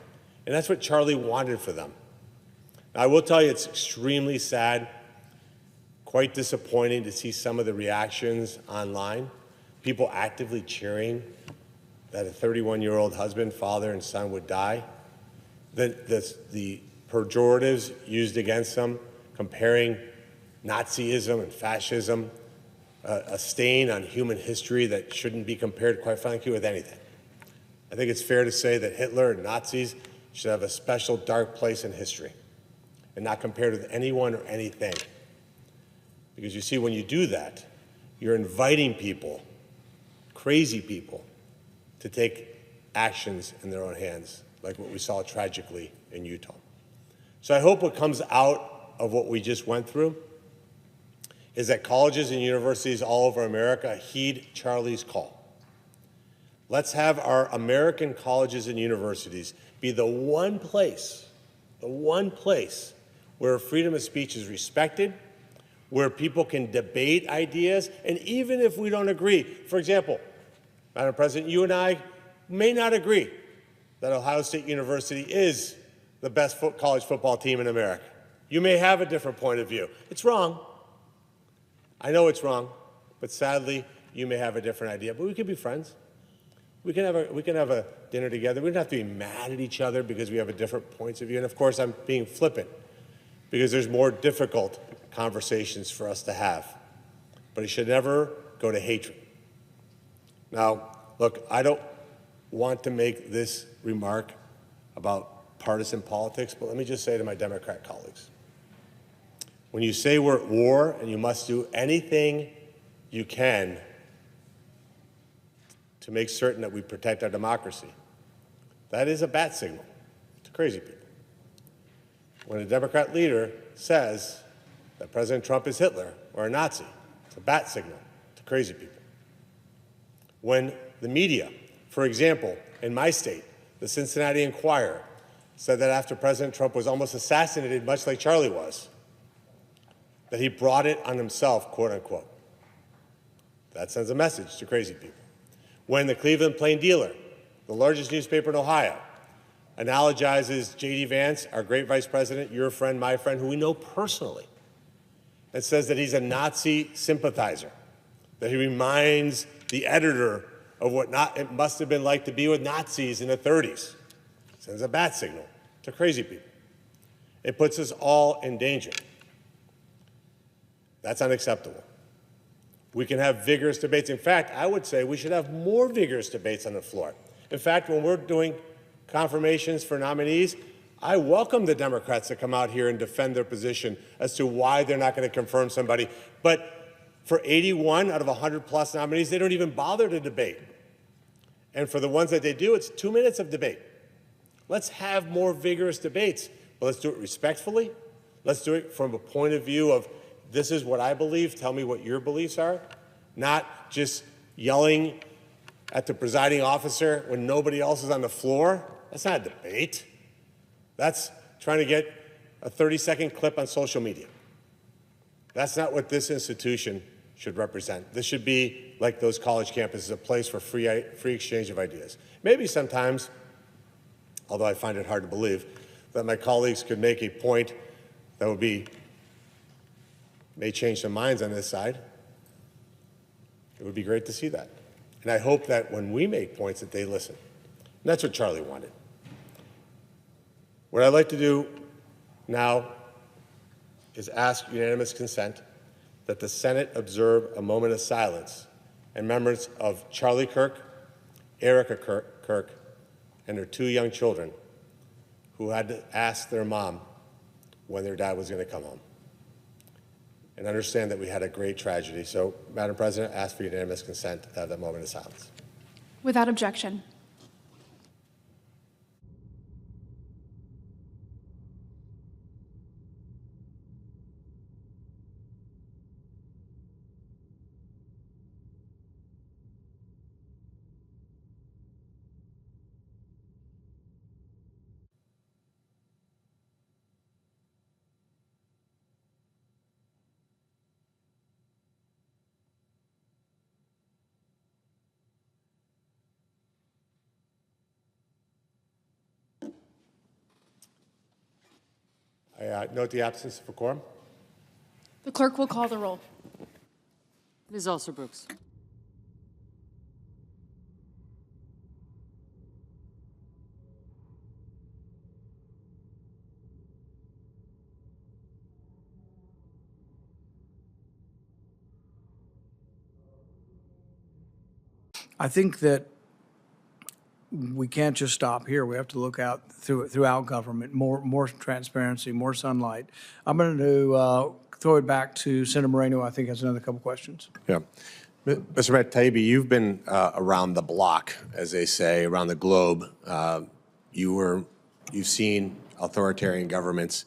And that's what Charlie wanted for them. Now, I will tell you, it's extremely sad, quite disappointing to see some of the reactions online, people actively cheering that a 31-year-old husband, father, and son would die. The pejoratives used against them, comparing Nazism and fascism, a stain on human history that shouldn't be compared, quite frankly, with anything. I think it's fair to say that Hitler and Nazis should have a special dark place in history and not compared with anyone or anything. Because you see, when you do that, you're inviting people, crazy people, to take actions in their own hands, like what we saw tragically in Utah. So I hope what comes out of what we just went through is that colleges and universities all over America heed Charlie's call. Let's have our American colleges and universities be the one place where freedom of speech is respected, where people can debate ideas, and even if we don't agree. For example, Madam President, you and I may not agree that Ohio State University is the best college football team in America. You may have a different point of view. It's wrong. I know it's wrong, but sadly, you may have a different idea. But we can be friends. We can have a dinner together. We don't have to be mad at each other because we have a different points of view. And of course, I'm being flippant because there's more difficult conversations for us to have. But it should never go to hatred. Now, look, I don't want to make this remark about partisan politics, but let me just say to my Democrat colleagues, when you say we're at war and you must do anything you can to make certain that we protect our democracy, that is a bat signal to crazy people. When a Democrat leader says that President Trump is Hitler or a Nazi, it's a bat signal to crazy people. When the media, for example, in my state, the Cincinnati Enquirer, said that after President Trump was almost assassinated, much like Charlie was, that he brought it on himself, quote unquote. That sends a message to crazy people. When the Cleveland Plain Dealer, the largest newspaper in Ohio, analogizes J.D. Vance, our great vice president, your friend, my friend, who we know personally, and says that he's a Nazi sympathizer, that he reminds the editor of what it must have been like to be with Nazis in the 30s. Sends a bat signal to crazy people. It puts us all in danger. That's unacceptable. We can have vigorous debates. In fact, I would say we should have more vigorous debates on the floor. In fact, when we're doing confirmations for nominees, I welcome the Democrats to come out here and defend their position as to why they're not going to confirm somebody. But for 81 out of 100-plus nominees, they don't even bother to debate. And for the ones that they do, it's 2 minutes of debate. Let's have more vigorous debates, but let's do it respectfully. Let's do it from a point of view of, this is what I believe, tell me what your beliefs are, not just yelling at the presiding officer when nobody else is on the floor. That's not a debate. That's trying to get a 30-second clip on social media. That's not what this institution should represent. This should be like those college campuses, a place for free exchange of ideas. Maybe sometimes, although I find it hard to believe, that my colleagues could make a point that may change some minds on this side. It would be great to see that. And I hope that when we make points that they listen. And that's what Charlie wanted. What I'd like to do now is ask unanimous consent that the Senate observe a moment of silence in remembrance of Charlie Kirk, Erica Kirk, and their 2 young children who had to ask their mom when their dad was going to come home. And understand that we had a great tragedy. So, Madam President, I ask for unanimous consent to have that moment of silence. Without objection. I note the absence of a quorum. The clerk will call the roll. Ms. Alsor-Brooks. I think that we can't just stop here. We have to look out throughout government, more transparency, more sunlight. I'm going to throw it back to Senator Moreno. I think has another couple questions. Yeah. Mr. Taibbi, you've been around the block, as they say, around the globe. You've seen authoritarian governments.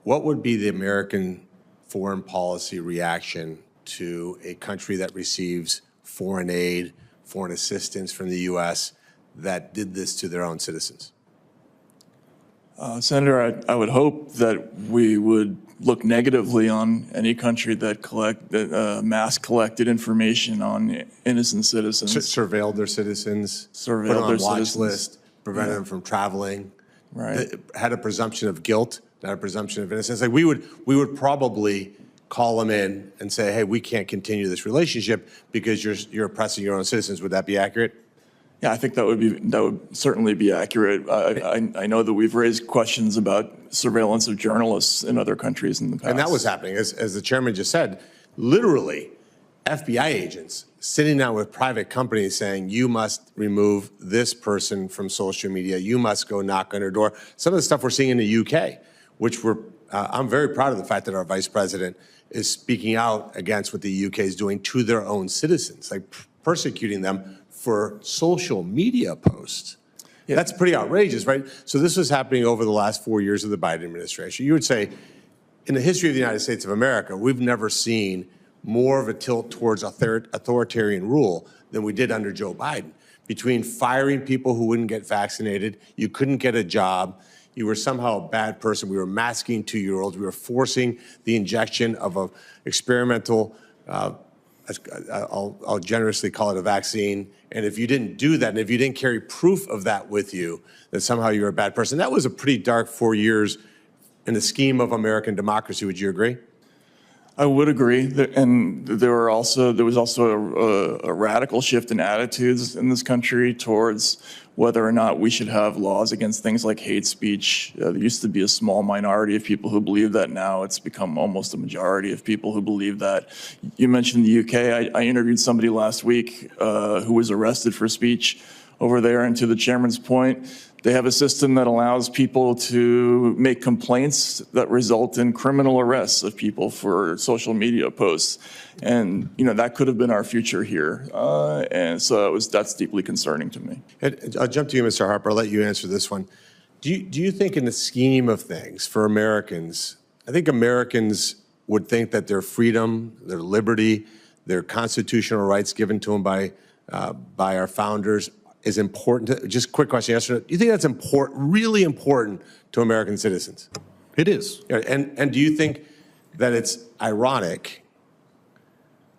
What would be the American foreign policy reaction to a country that receives foreign aid, foreign assistance from the U.S. that did this to their own citizens? Senator, I would hope that we would look negatively on any country that mass collected information on innocent citizens. Surveilled their citizens, put them on watch list, prevented them from traveling, right? Had a presumption of guilt, not a presumption of innocence. Like we would probably call them in and say, hey, we can't continue this relationship because you're oppressing your own citizens. Would that be accurate? Yeah, I think that would certainly be accurate. I know that we've raised questions about surveillance of journalists in other countries in the past. And that was happening, as the chairman just said, literally FBI agents sitting down with private companies saying, you must remove this person from social media. You must go knock on their door. Some of the stuff we're seeing in the UK, which I'm very proud of the fact that our vice president is speaking out against what the UK is doing to their own citizens, like persecuting them for social media posts. Yeah. That's pretty outrageous, right? So this was happening over the last 4 years of the Biden administration. You would say, in the history of the United States of America, we've never seen more of a tilt towards authoritarian rule than we did under Joe Biden. Between firing people who wouldn't get vaccinated, you couldn't get a job, you were somehow a bad person, we were masking 2-year-olds, we were forcing the injection of an experimental, I'll generously call it a vaccine, and if you didn't do that, and if you didn't carry proof of that with you, that somehow you were a bad person. That was a pretty dark 4 years in the scheme of American democracy. Would you agree? I would agree, and there was also a radical shift in attitudes in this country towards whether or not we should have laws against things like hate speech. There used to be a small minority of people who believe that. Now it's become almost a majority of people who believe that. You mentioned the UK. I interviewed somebody last week who was arrested for speech over there, and to the chairman's point, they have a system that allows people to make complaints that result in criminal arrests of people for social media posts. And, that could have been our future here. And so that's deeply concerning to me. I'll jump to you, Mr. Harper. I'll let you answer this one. Do you think in the scheme of things for Americans, I think Americans would think that their freedom, their liberty, their constitutional rights given to them by our founders is important. Just quick question, yes or no. Do you think that's important, really important to American citizens? It is. And do you think that it's ironic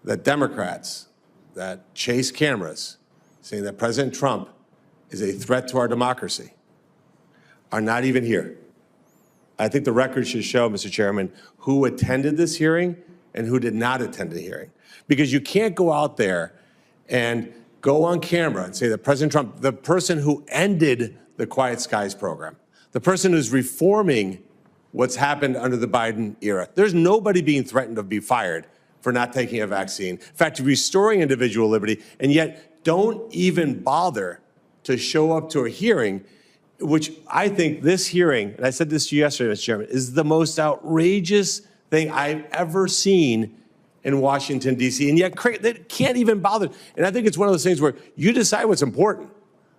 that Democrats that chase cameras saying that President Trump is a threat to our democracy are not even here? I think the record should show, Mr. Chairman, who attended this hearing and who did not attend the hearing. Because you can't go out there and go on camera and say that President Trump, the person who ended the Quiet Skies program, the person who's reforming what's happened under the Biden era, there's nobody being threatened to be fired for not taking a vaccine. In fact, restoring individual liberty, and yet don't even bother to show up to a hearing, which I think this hearing, and I said this to you yesterday, Mr. Chairman, is the most outrageous thing I've ever seen in Washington, D.C., and yet they can't even bother. And I think it's one of those things where you decide what's important.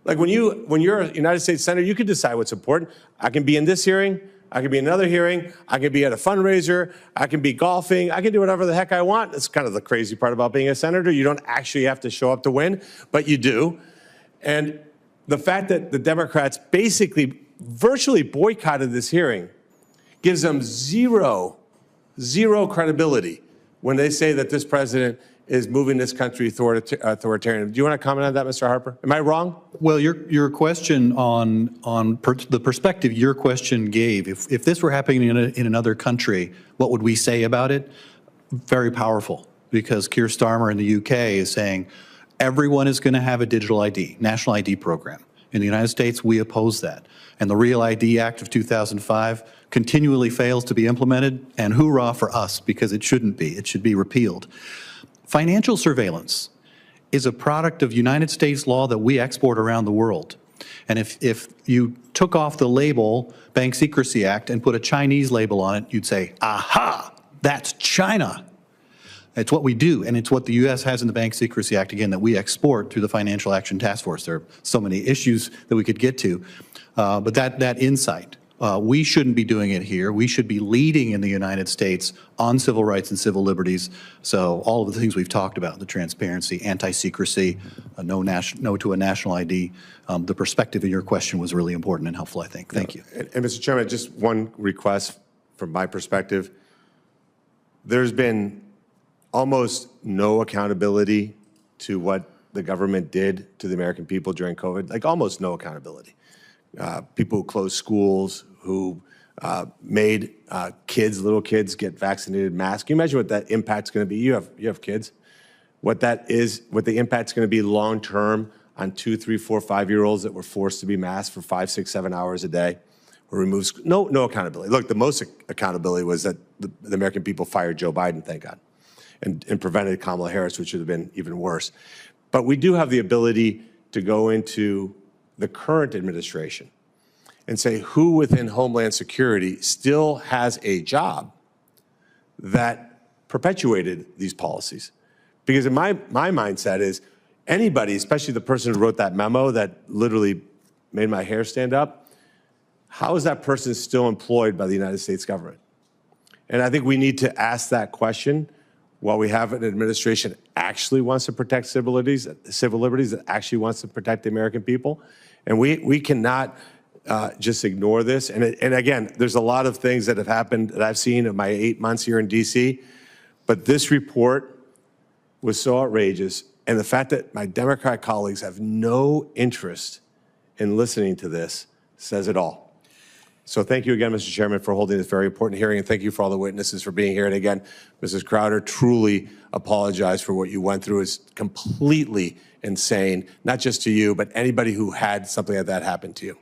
Like when you're a United States Senator, you can decide what's important. I can be in this hearing, I can be in another hearing, I can be at a fundraiser, I can be golfing, I can do whatever the heck I want. That's kind of the crazy part about being a senator. You don't actually have to show up to win, but you do. And the fact that the Democrats basically virtually boycotted this hearing gives them zero credibility when they say that this president is moving this country authoritarian. Do you want to comment on that, Mr. Harper? Am I wrong? Well, your question the perspective your question gave, if this were happening in another country, what would we say about it? Very powerful, because Keir Starmer in the UK is saying everyone is going to have a digital ID, national ID program. In the United States, we oppose that. And the Real ID Act of 2005 continually fails to be implemented, and hoorah for us, because it shouldn't be. It should be repealed. Financial surveillance is a product of United States law that we export around the world. And if you took off the label, Bank Secrecy Act, and put a Chinese label on it, you'd say, aha, that's China. It's what we do, and it's what the U.S. has in the Bank Secrecy Act, again, that we export through the Financial Action Task Force. There are so many issues that we could get to, but that insight, we shouldn't be doing it here. We should be leading in the United States on civil rights and civil liberties. So all of the things we've talked about, the transparency, anti-secrecy, no to a national ID, the perspective of your question was really important and helpful, I think. Thank you. And Mr. Chairman, just one request from my perspective. There's been almost no accountability to what the government did to the American people during COVID, like almost no accountability. People who closed schools, who made little kids get vaccinated masks. Can you imagine what that impact's going to be? You have kids. What the impact's going to be long term on 2, 3, 4, 5-year-olds that were forced to be masked for 5, 6, 7 hours a day, or removes no accountability. Look, the most accountability was that the American people fired Joe Biden, thank God, and prevented Kamala Harris, which would have been even worse. But we do have the ability to go into the current administration and say who within Homeland Security still has a job that perpetuated these policies. Because in my mindset is anybody, especially the person who wrote that memo that literally made my hair stand up, how is that person still employed by the United States government? And I think we need to ask that question while we have an administration that actually wants to protect civil liberties, that actually wants to protect the American people. And we cannot just ignore this. And again, there's a lot of things that have happened that I've seen in my 8 months here in D.C., but this report was so outrageous. And the fact that my Democrat colleagues have no interest in listening to this says it all. So thank you again, Mr. Chairman, for holding this very important hearing, and thank you for all the witnesses for being here. And again, Mrs. Crowder, truly apologize for what you went through. It's completely insane, not just to you, but anybody who had something like that happen to you.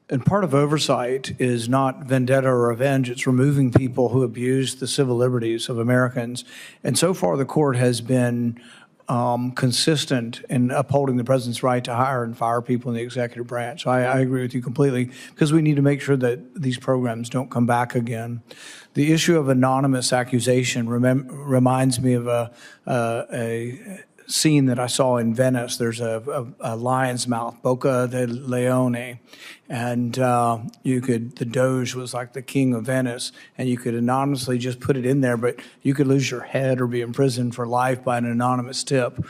And part of oversight is not vendetta or revenge. It's removing people who abuse the civil liberties of Americans. And so far, the court has been consistent in upholding the president's right to hire and fire people in the executive branch. So I agree with you completely, because we need to make sure that these programs don't come back again. The issue of anonymous accusation reminds me of a scene that I saw in Venice. There's a lion's mouth, Boca de Leone, and the Doge was like the king of Venice, and you could anonymously just put it in there, but you could lose your head or be imprisoned for life by an anonymous tip.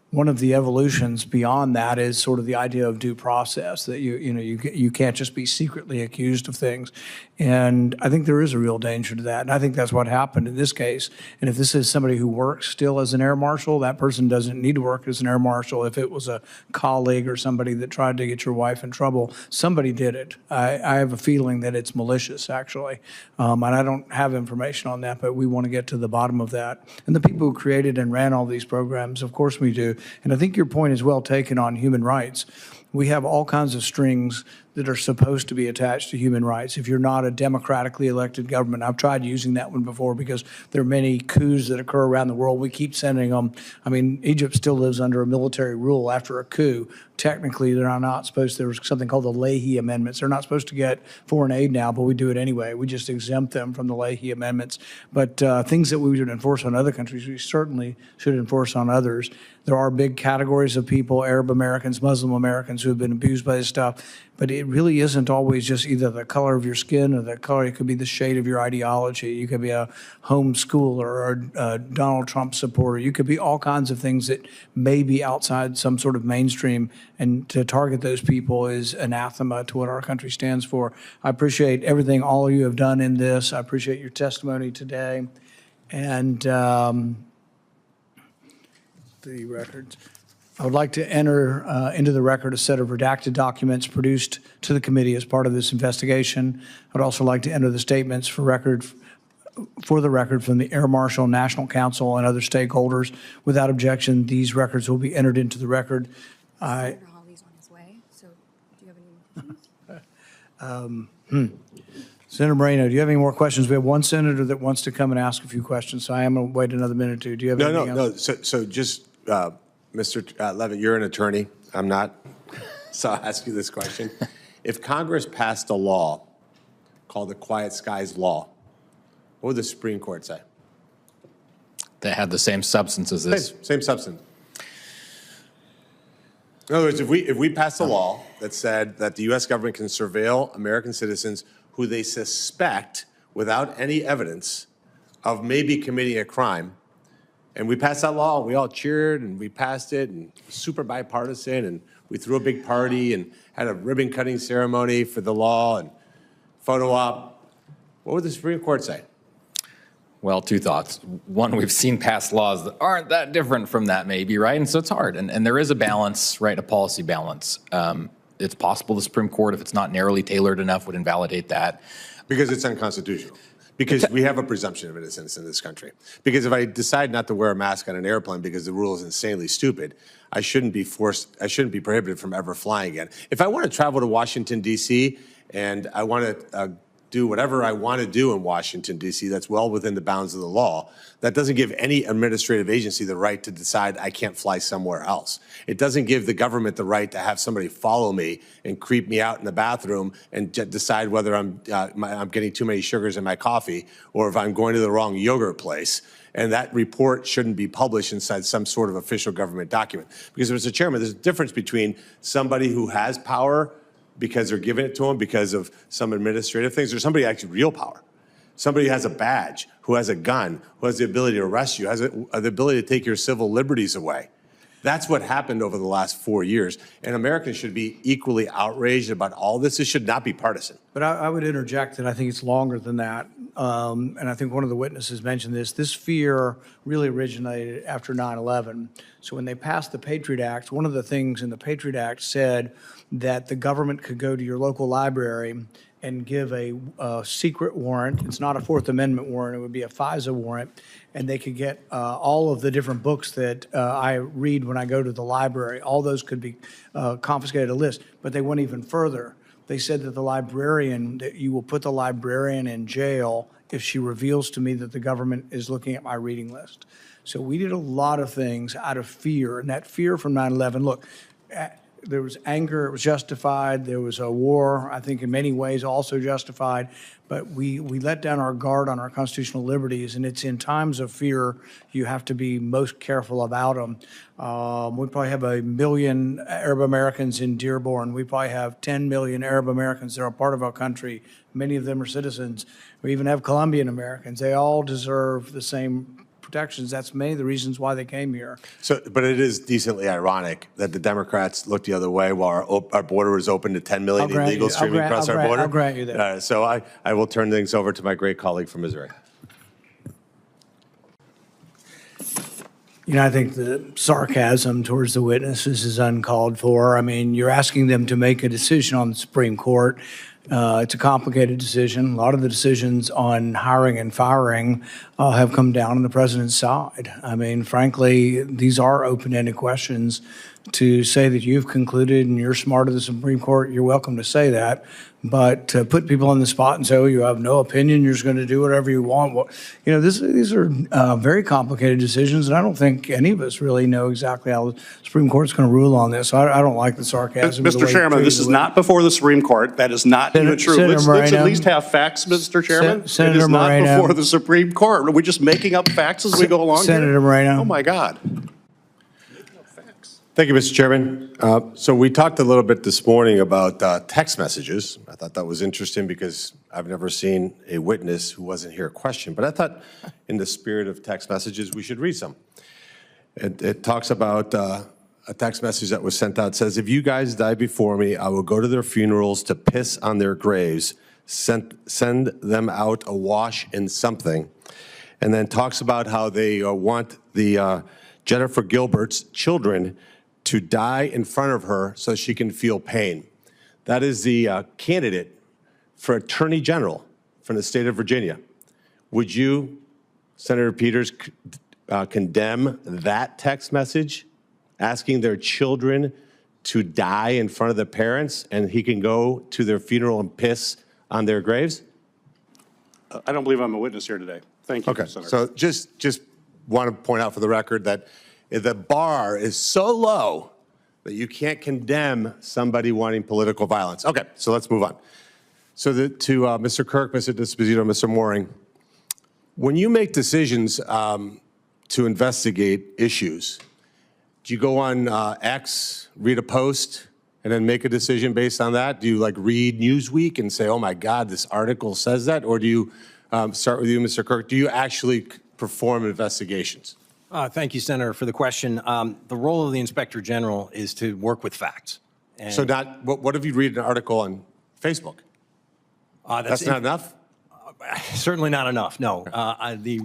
one of the evolutions beyond that is sort of the idea of due process, that you can't just be secretly accused of things. And I think there is a real danger to that. And I think that's what happened in this case. And if this is somebody who works still as an air marshal, that person doesn't need to work as an air marshal. If it was a colleague or somebody that tried to get your wife in trouble, somebody did it. I have a feeling that it's malicious, actually. And I don't have information on that, but we want to get to the bottom of that. And the people who created and ran all these programs, of course we do. And I think your point is well taken on human rights. We have all kinds of strings that are supposed to be attached to human rights. If you're not a democratically elected government, I've tried using that one before because there are many coups that occur around the world. We keep sending them. I mean, Egypt still lives under a military rule after a coup. Technically, they're not supposed to. There was something called the Leahy Amendments. They're not supposed to get foreign aid now, but we do it anyway. We just exempt them from the Leahy Amendments. But things that we would enforce on other countries, we certainly should enforce on others. There are big categories of people, Arab Americans, Muslim Americans, who have been abused by this stuff. But it really isn't always just either the color of your skin or the color. It could be the shade of your ideology. You could be a homeschooler or a Donald Trump supporter. You could be all kinds of things that may be outside some sort of mainstream. And to target those people is anathema to what our country stands for. I appreciate everything all of you have done in this. I appreciate your testimony today. And the records. I would like to enter into the record a set of redacted documents produced to the committee as part of this investigation. I'd also like to enter the statements for the record from the Air Marshal, National Council, and other stakeholders. Without objection, these records will be entered into the record. Senator Hawley's on his way, so do you have any questions? Senator Moreno, do you have any more questions? We have one senator that wants to come and ask a few questions, so I am going to wait another minute or two. Do you have anything else? No. So just, Mr. Levitt, you're an attorney. I'm not. So I'll ask you this question. If Congress passed a law called the Quiet Skies Law, what would the Supreme Court say? That had the same substance as this. Same substance. In other words, if we passed a law that said that the U.S. government can surveil American citizens who they suspect without any evidence of maybe committing a crime, and we passed that law, we all cheered and we passed it, and super bipartisan, and we threw a big party and had a ribbon cutting ceremony for the law and photo op, what would the Supreme Court say? Well, two thoughts. One, we've seen past laws that aren't that different from that maybe, right? And so it's hard. And there is a balance, right, a policy balance. It's possible the Supreme Court, if it's not narrowly tailored enough, would invalidate that. Because it's unconstitutional. Because we have a presumption of innocence in this country. Because if I decide not to wear a mask on an airplane because the rule is insanely stupid, I shouldn't be prohibited from ever flying again. If I want to travel to Washington, D.C., and I want to do whatever I want to do in Washington, D.C., that's well within the bounds of the law, that doesn't give any administrative agency the right to decide I can't fly somewhere else. It doesn't give the government the right to have somebody follow me and creep me out in the bathroom and decide whether I'm getting too many sugars in my coffee or if I'm going to the wrong yogurt place. And that report shouldn't be published inside some sort of official government document. Because, Mr. Chairman, there's a difference between somebody who has power because they're giving it to them because of some administrative things, or somebody actually real power. Somebody who has a badge, who has a gun, who has the ability to arrest you, has the ability to take your civil liberties away. That's what happened over the last 4 years. And Americans should be equally outraged about all this. It should not be partisan. But I would interject that I think it's longer than that. And I think one of the witnesses mentioned this. This fear really originated after 9/11. So when they passed the Patriot Act, one of the things in the Patriot Act said that the government could go to your local library and give a secret warrant. It's not a Fourth Amendment warrant. It would be a FISA warrant. And they could get all of the different books that I read when I go to the library. All those could be confiscated, a list. But they went even further. They said that that you will put the librarian in jail if she reveals to me that the government is looking at my reading list. So we did a lot of things out of fear. And that fear from 9/11, look, there was anger, it was justified. There was a war, I think in many ways also justified. But we let down our guard on our constitutional liberties, and it's in times of fear you have to be most careful about them. We probably have 1 million Arab Americans in Dearborn. We probably have 10 million Arab Americans that are part of our country. Many of them are citizens. We even have Colombian Americans. They all deserve the same protections. That's many of the reasons why they came here. So, but it is decently ironic that the Democrats looked the other way while our border was open to 10 million illegals streaming across our border. I'll grant you that. So I will turn things over to my great colleague from Missouri. You know, I think the sarcasm towards the witnesses is uncalled for. I mean, you're asking them to make a decision on the Supreme Court. It's a complicated decision. A lot of the decisions on hiring and firing have come down on the president's side. I mean, frankly, these are open-ended questions. To say that you've concluded and you're smart of the Supreme Court, you're welcome to say that. But to put people on the spot and say, oh, you have no opinion, you're just going to do whatever you want. Well, you know, these are very complicated decisions, and I don't think any of us really know exactly how the Supreme Court's going to rule on this. So I don't like the sarcasm. Mr. Chairman, this is not before the Supreme Court. That is not even true. Let's at least have facts, Mr. Chairman. Senator it is not Moreno. before the Supreme Court. Are we just making up facts as we go along Senator here? Moreno. Oh, my God. Thank you, Mr. Chairman. So we talked a little bit this morning about text messages. I thought that was interesting because I've never seen a witness who wasn't here question. But I thought in the spirit of text messages, we should read some. It talks about a text message that was sent out. It says, if you guys die before me, I will go to their funerals to piss on their graves, send them out awash in something. And then talks about how they want the Jennifer Gilbert's children to die in front of her so she can feel pain. That is the candidate for Attorney General from the state of Virginia. Would you, Senator Peters, condemn that text message, asking their children to die in front of their parents and he can go to their funeral and piss on their graves? I don't believe I'm a witness here today. Thank you, Okay, Senator. so just want to point out for the record that the bar is so low that you can't condemn somebody wanting political violence. Okay, so let's move on. So to Mr. Kirk, Mr. D'Esposito, Mr. Mooring, when you make decisions to investigate issues, do you go on X, read a post, and then make a decision based on that? Do you like read Newsweek and say, oh my God, this article says that? Or do you, start with you, Mr. Kirk, do you actually perform investigations? Thank you, Senator, for the question. The role of the Inspector General is to work with facts. And So not, what if you read an article on Facebook? That's not enough? certainly not enough, no. How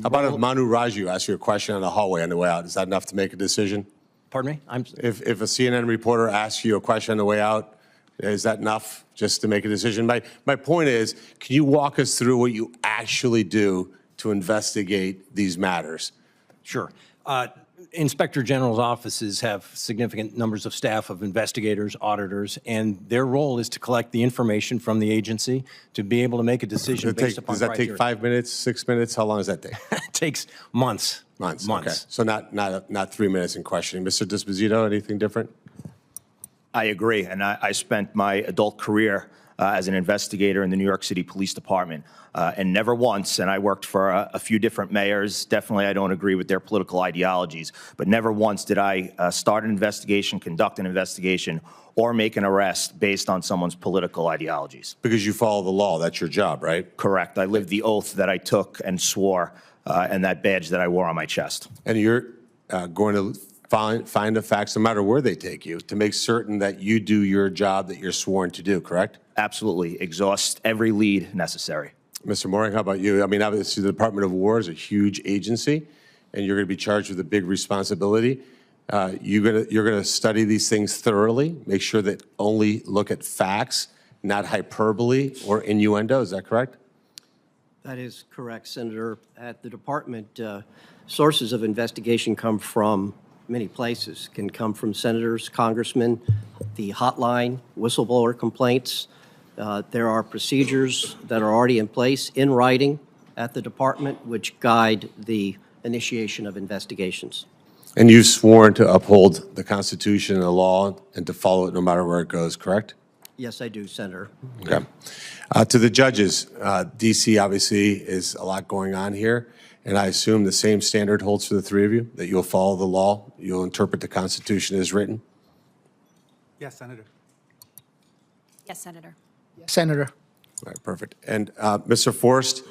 about if Manu Raju asks you a question on the hallway on the way out? Is that enough to make a decision? Pardon me? If a CNN reporter asks you a question on the way out, is that enough just to make a decision? My point is, can you walk us through what you actually do to investigate these matters? Sure. Inspector General's offices have significant numbers of staff of investigators, auditors, and their role is to collect the information from the agency to be able to make a decision based upon Does that criteria. take 5 minutes, 6 minutes? How long does that take? It takes months. Months. Months. Okay. So not 3 minutes in questioning. Mr. D'Esposito, anything different? I agree, and I spent my adult career as an investigator in the New York City Police Department, and never once, and I worked for a few different mayors, definitely I don't agree with their political ideologies, but never once did I start an investigation, conduct an investigation, or make an arrest based on someone's political ideologies. Because you follow the law, that's your job, right? Correct. I lived the oath that I took and swore, and that badge that I wore on my chest. And you're going to find the facts, no matter where they take you, to make certain that you do your job that you're sworn to do, correct? Absolutely. Exhaust every lead necessary. Mr. Mooring, how about you? I mean, obviously, the Department of War is a huge agency, and you're going to be charged with a big responsibility. You're going to study these things thoroughly, make sure that only look at facts, not hyperbole or innuendo. Is that correct? That is correct, Senator. At the department, sources of investigation come from many places. Can come from senators, congressmen, the hotline, whistleblower complaints. There are procedures that are already in place in writing at the department which guide the initiation of investigations. And you've sworn to uphold the Constitution and the law and to follow it no matter where it goes, correct? Yes, I do, Senator. Okay. To the judges, D.C. obviously is a lot going on here, and I assume the same standard holds for the three of you, that you'll follow the law, you'll interpret the Constitution as written? Yes, Senator. Yes, Senator. Senator. All right, perfect. And Mr. Forrest,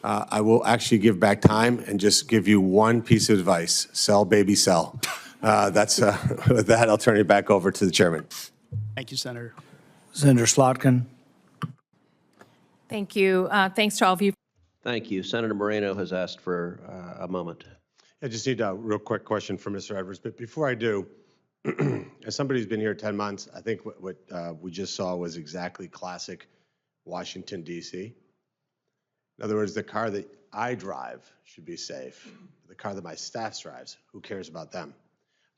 I will actually give back time and just give you one piece of advice. Sell, baby, sell. With that, I'll turn it back over to the chairman. Thank you, Senator. Senator Slotkin. Thank you. Thanks to all of you. Thank you. Senator Moreno has asked for a moment. I just need a real quick question for Mr. Edwards. But before I do, as somebody who's been here 10 months, I think what we just saw was exactly classic Washington, D.C. In other words, the car that I drive should be safe. The car that my staff drives, who cares about them?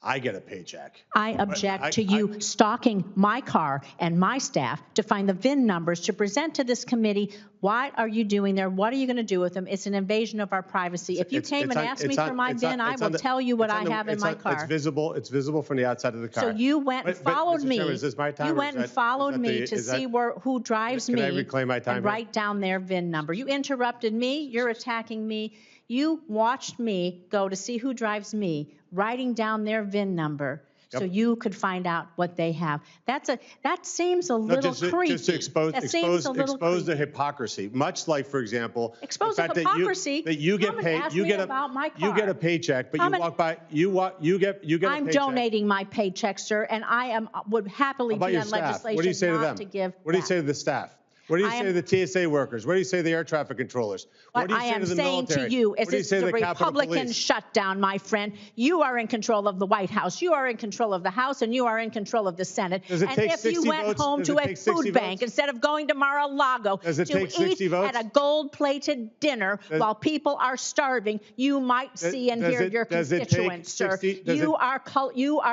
I get a paycheck. I object to you stalking my car and my staff to find the VIN numbers to present to this committee. What are you doing there? What are you going to do with them? It's an invasion of our privacy. If you came and asked me for my VIN, I will tell you what I have in my car. It's visible from the outside of the car. So you went and followed me. Is this my time? You went and followed me to see who drives me. Can I reclaim my time? And write down their VIN number. You interrupted me. You're attacking me. You watched me go to see who drives me, writing down their VIN number so you could find out what they have. That seems a little creepy. Just to expose the hypocrisy. Much like, for example, expose the fact the hypocrisy. that you get paid, you get a paycheck, but you walk by, you get a paycheck. I'm donating my paycheck, sir, and I would happily be on legislation what do you say to them? to give. What do you say to the staff? What do you say to the TSA workers? What do you say to the air traffic controllers? What I am saying to you is it's the Republican shutdown, my friend. You are in control of the White House. You are in control of the House, and you are in control of the Senate. And if you went home to a food bank instead of going to Mar-a-Lago to eat at a gold-plated dinner while people are starving, you might see and hear your constituents, sir. You are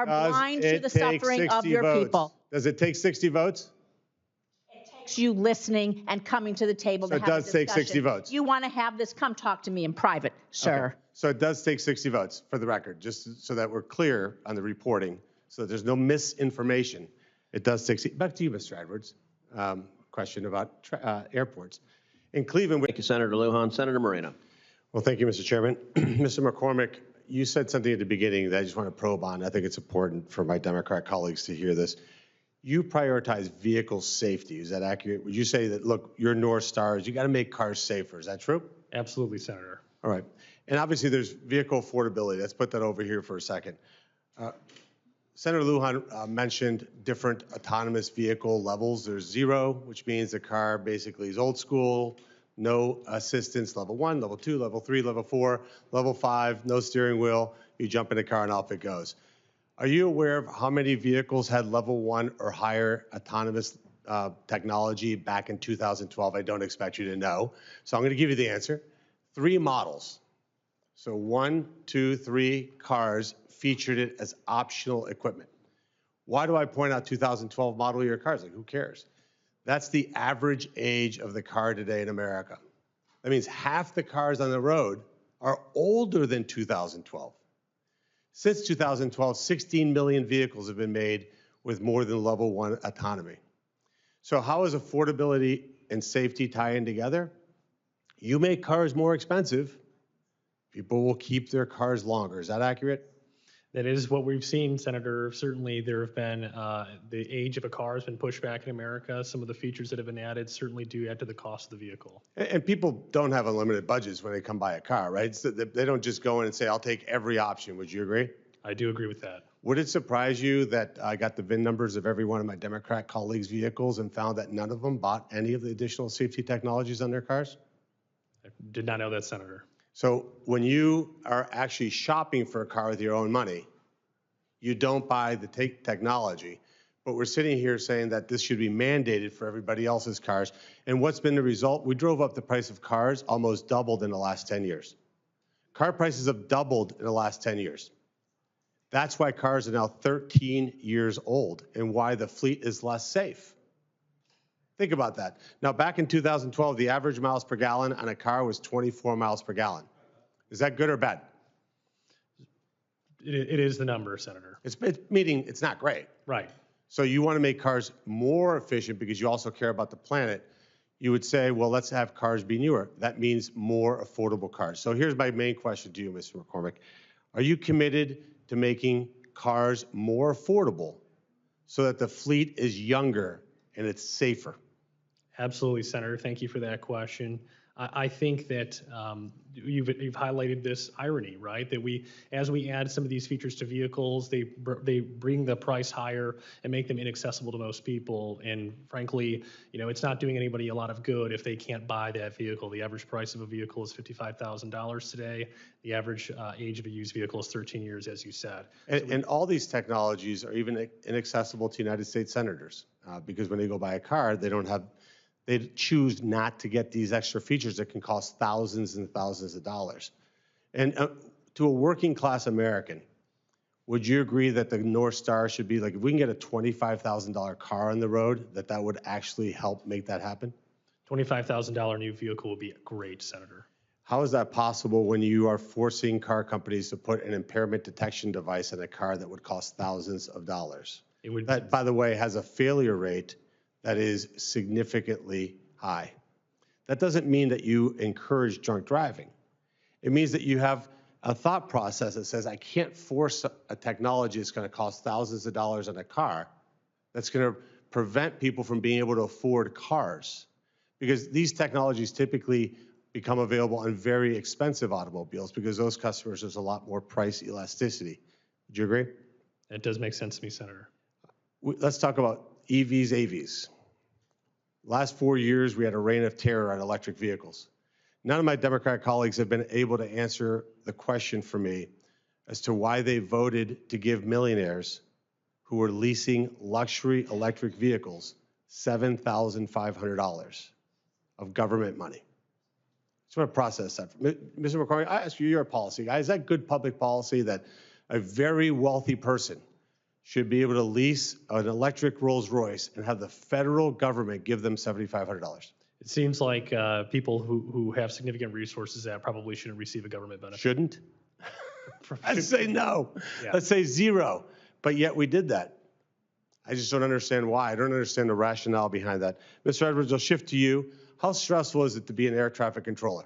blind to the suffering of your people. Does it take 60 votes? You listening and coming to the table to have a discussion. It does take 60 votes. You want to have this, come talk to me in private, sir. Okay. So it does take 60 votes, for the record, just so that we're clear on the reporting, so that there's no misinformation. It does take, back to you, Mr. Edwards, question about airports. In Cleveland. Thank you, Senator Lujan. Senator Moreno. Well, thank you, Mr. Chairman. Mr. McCormick, you said something at the beginning that I just want to probe on. I think it's important for my Democrat colleagues to hear this. You prioritize vehicle safety. Is that accurate? Would you say that, look, your North Star is you got to make cars safer? Is that true? Absolutely, Senator. All right. And obviously there's vehicle affordability. Let's put that over here for a second. Senator Lujan mentioned different autonomous vehicle levels. There's 0, which means the car basically is old school, no assistance, level 1, level 2, level 3, level 4, level 5, no steering wheel. You jump in the car and off it goes. Are you aware of how many vehicles had level 1 or higher autonomous technology back in 2012? I don't expect you to know. So I'm going to give you the answer. 3 models. So 1, 2, 3 cars featured it as optional equipment. Why do I point out 2012 model year cars? Like, who cares? That's the average age of the car today in America. That means half the cars on the road are older than 2012. Since 2012, 16 million vehicles have been made with more than level 1 autonomy. So how is affordability and safety tie in together? You make cars more expensive, people will keep their cars longer. Is that accurate? That is what we've seen, Senator. Certainly there have been, the age of a car has been pushed back in America. Some of the features that have been added certainly do add to the cost of the vehicle. And people don't have unlimited budgets when they come buy a car, right? So they don't just go in and say, I'll take every option. Would you agree? I do agree with that. Would it surprise you that I got the VIN numbers of every one of my Democrat colleagues' vehicles and found that none of them bought any of the additional safety technologies on their cars? I did not know that, Senator. So when you are actually shopping for a car with your own money, you don't buy the technology. But we're sitting here saying that this should be mandated for everybody else's cars. And what's been the result? We drove up the price of cars, almost doubled in the last 10 years. Car prices have doubled in the last 10 years. That's why cars are now 13 years old and why the fleet is less safe. Think about that. Now, back in 2012, the average miles per gallon on a car was 24 miles per gallon. Is that good or bad? It is the number, Senator. Meaning it's not great. Right. So you want to make cars more efficient because you also care about the planet. You would say, well, let's have cars be newer. That means more affordable cars. So here's my main question to you, Mr. McCormick. Are you committed to making cars more affordable so that the fleet is younger and it's safer? Absolutely, Senator. Thank you for that question. I think that you've highlighted this irony, right? That as we add some of these features to vehicles, they bring the price higher and make them inaccessible to most people. And frankly, it's not doing anybody a lot of good if they can't buy that vehicle. The average price of a vehicle is $55,000 today. The average age of a used vehicle is 13 years, as you said. And all these technologies are even inaccessible to United States senators because when they go buy a car, they choose not to get these extra features that can cost thousands and thousands of dollars. And to a working class American, would you agree that the North Star should be like, if we can get a $25,000 car on the road, that would actually help make that happen? $25,000 new vehicle would be great, Senator. How is that possible when you are forcing car companies to put an impairment detection device in a car that would cost thousands of dollars? That, by the way, has a failure rate that is significantly high. That doesn't mean that you encourage drunk driving. It means that you have a thought process that says, I can't force a technology that's going to cost thousands of dollars on a car that's going to prevent people from being able to afford cars. Because these technologies typically become available on very expensive automobiles because those customers, there's a lot more price elasticity. Would you agree? That does make sense to me, Senator. Let's talk about EVs, AVs. Last 4 years, we had a reign of terror on electric vehicles. None of my Democrat colleagues have been able to answer the question for me as to why they voted to give millionaires who were leasing luxury electric vehicles $7,500 of government money. Just want to process that. Mr. McCormick, I ask you, you're a policy guy. Is that good public policy that a very wealthy person should be able to lease an electric Rolls Royce and have the federal government give them $7,500? It seems like people who have significant resources that probably shouldn't receive a government benefit. Shouldn't? I'd say no. Yeah. Let's say zero. But yet we did that. I just don't understand why. I don't understand the rationale behind that. Mr. Edwards, I'll shift to you. How stressful is it to be an air traffic controller?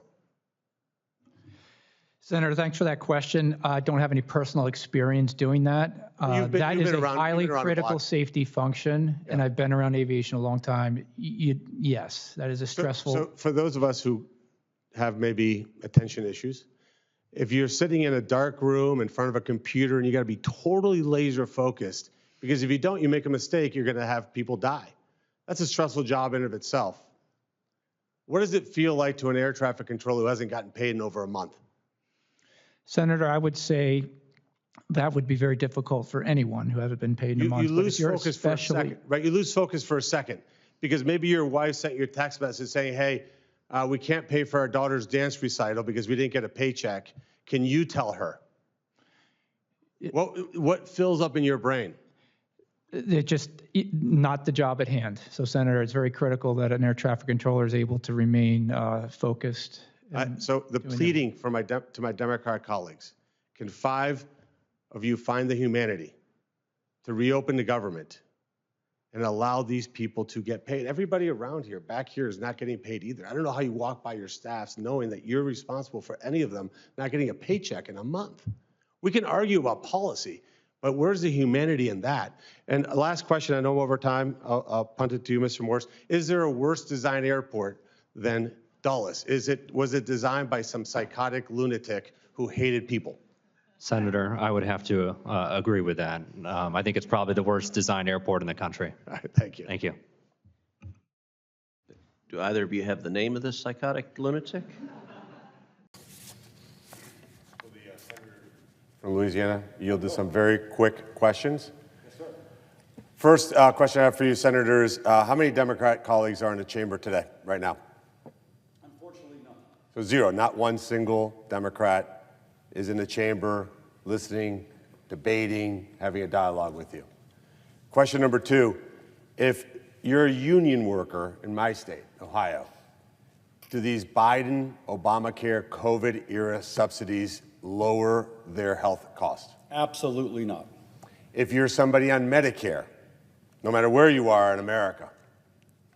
Senator, thanks for that question. I don't have any personal experience doing that. That is a highly critical safety function, and I've been around aviation a long time. Yes, that is a stressful. So for those of us who have maybe attention issues, if you're sitting in a dark room in front of a computer and you got to be totally laser focused, because if you don't, you make a mistake, you're going to have people die. That's a stressful job in and of itself. What does it feel like to an air traffic controller who hasn't gotten paid in over a month? Senator, I would say that would be very difficult for anyone who hasn't been paid in a month. You lose focus for a second, right? You lose focus for a second because maybe your wife sent you a text message saying, hey, we can't pay for our daughter's dance recital because we didn't get a paycheck. Can you tell her? What fills up in your brain? It's just not the job at hand. So, Senator, it's very critical that an air traffic controller is able to remain focused. So the pleading to my Democrat colleagues, can 5 of you find the humanity to reopen the government and allow these people to get paid? Everybody around here, back here, is not getting paid either. I don't know how you walk by your staffs knowing that you're responsible for any of them not getting a paycheck in a month. We can argue about policy, but where's the humanity in that? And last question, I know I'm over time. I'll punt it to you, Mr. Morse. Is there a worse designed airport than Dulles? Was it designed by some psychotic lunatic who hated people? Senator, I would have to agree with that. I think it's probably the worst designed airport in the country. All right, thank you. Thank you. Do either of you have the name of this psychotic lunatic? From Louisiana, yield to some very quick questions. Yes, sir. First question I have for you, Senators. How many Democrat colleagues are in the chamber today, right now? Unfortunately, none. So 0, not one single Democrat is in the chamber listening, debating, having a dialogue with you. Question number 2, if you're a union worker in my state, Ohio, do these Biden, Obamacare, COVID-era subsidies lower their health costs? Absolutely not. If you're somebody on Medicare, no matter where you are in America,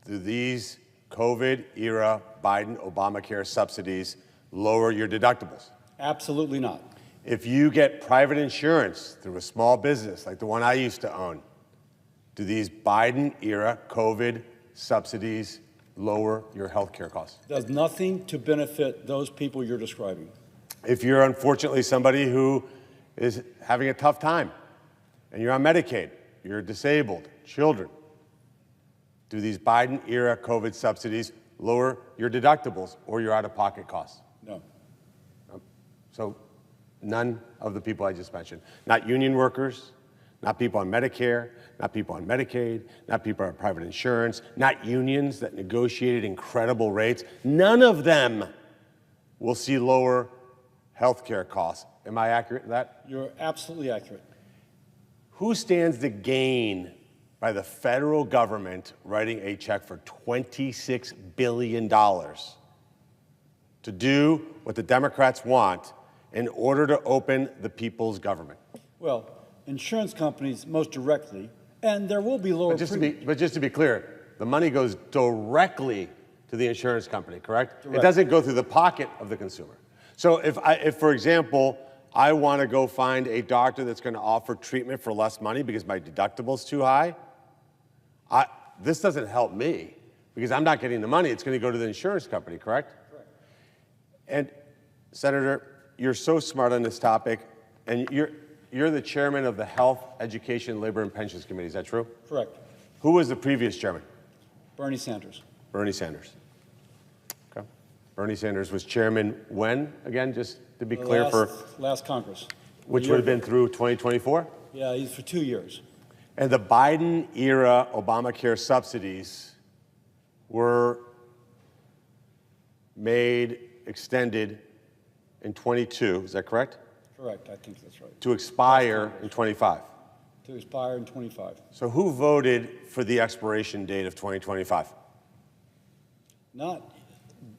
do these COVID-era Biden, Obamacare subsidies lower your deductibles? Absolutely not. If you get private insurance through a small business like the one I used to own, do these Biden-era COVID subsidies lower your health care costs. Does nothing to benefit those people you're describing. If you're unfortunately somebody who is having a tough time and you're on Medicaid, you're disabled, children, do these Biden-era COVID subsidies lower your deductibles or your out-of-pocket costs? No. So none of the people I just mentioned. Not union workers, not people on Medicare, not people on Medicaid, not people on private insurance, not unions that negotiated incredible rates. None of them will see lower health care costs. Am I accurate in that? You're absolutely accurate. Who stands to gain by the federal government writing a check for $26 billion to do what the Democrats want in order to open the people's government? Well, insurance companies most directly, and there will be lower premiums. But just to be clear, the money goes directly to the insurance company, correct? Correct. It doesn't go through the pocket of the consumer. So if for example, I want to go find a doctor that's going to offer treatment for less money because my deductible's too high, this doesn't help me because I'm not getting the money. It's going to go to the insurance company, correct? Correct. And Senator, you're so smart on this topic, and you're the chairman of the Health, Education, Labor, and Pensions Committee. Is that true? Correct. Who was the previous chairman? Bernie Sanders. Bernie Sanders. Okay. Bernie Sanders was chairman when, again, just to be clear, last Congress. Which would have been through 2024? Yeah, he's for 2 years. And the Biden-era Obamacare subsidies were extended in 22, is that correct? Correct, I think that's right. To expire in 25. To expire in 25. So who voted for the expiration date of 2025? Not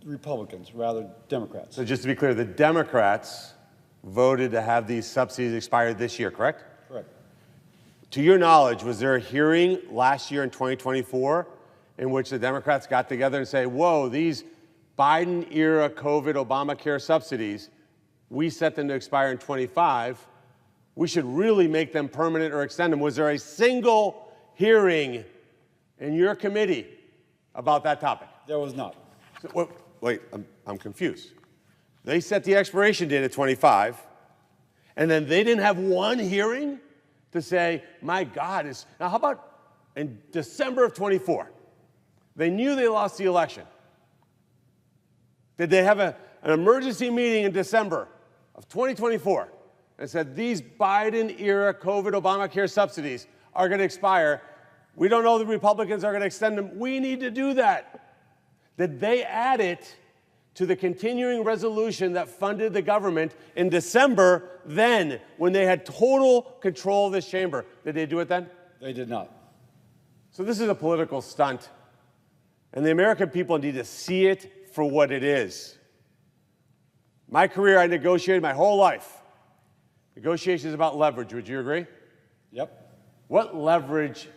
Republicans, rather Democrats. So just to be clear, the Democrats voted to have these subsidies expire this year, correct? Correct. To your knowledge, was there a hearing last year in 2024 in which the Democrats got together and say, whoa, these Biden-era COVID Obamacare subsidies, we set them to expire in 25, we should really make them permanent or extend them? Was there a single hearing in your committee about that topic? There was not. So, wait, I'm confused. They set the expiration date at 25, and then they didn't have one hearing to say, my God, now how about in December of 24? They knew they lost the election. Did they have an emergency meeting in December of 2024 and said, these Biden-era COVID Obamacare subsidies are going to expire. We don't know the Republicans are going to extend them. We need to do that. Did they add it to the continuing resolution that funded the government in December then, when they had total control of this chamber? Did they do it then? They did not. So this is a political stunt, and the American people need to see it for what it is. My career, I negotiated my whole life. Negotiation is about leverage. Would you agree? Yep. What leverage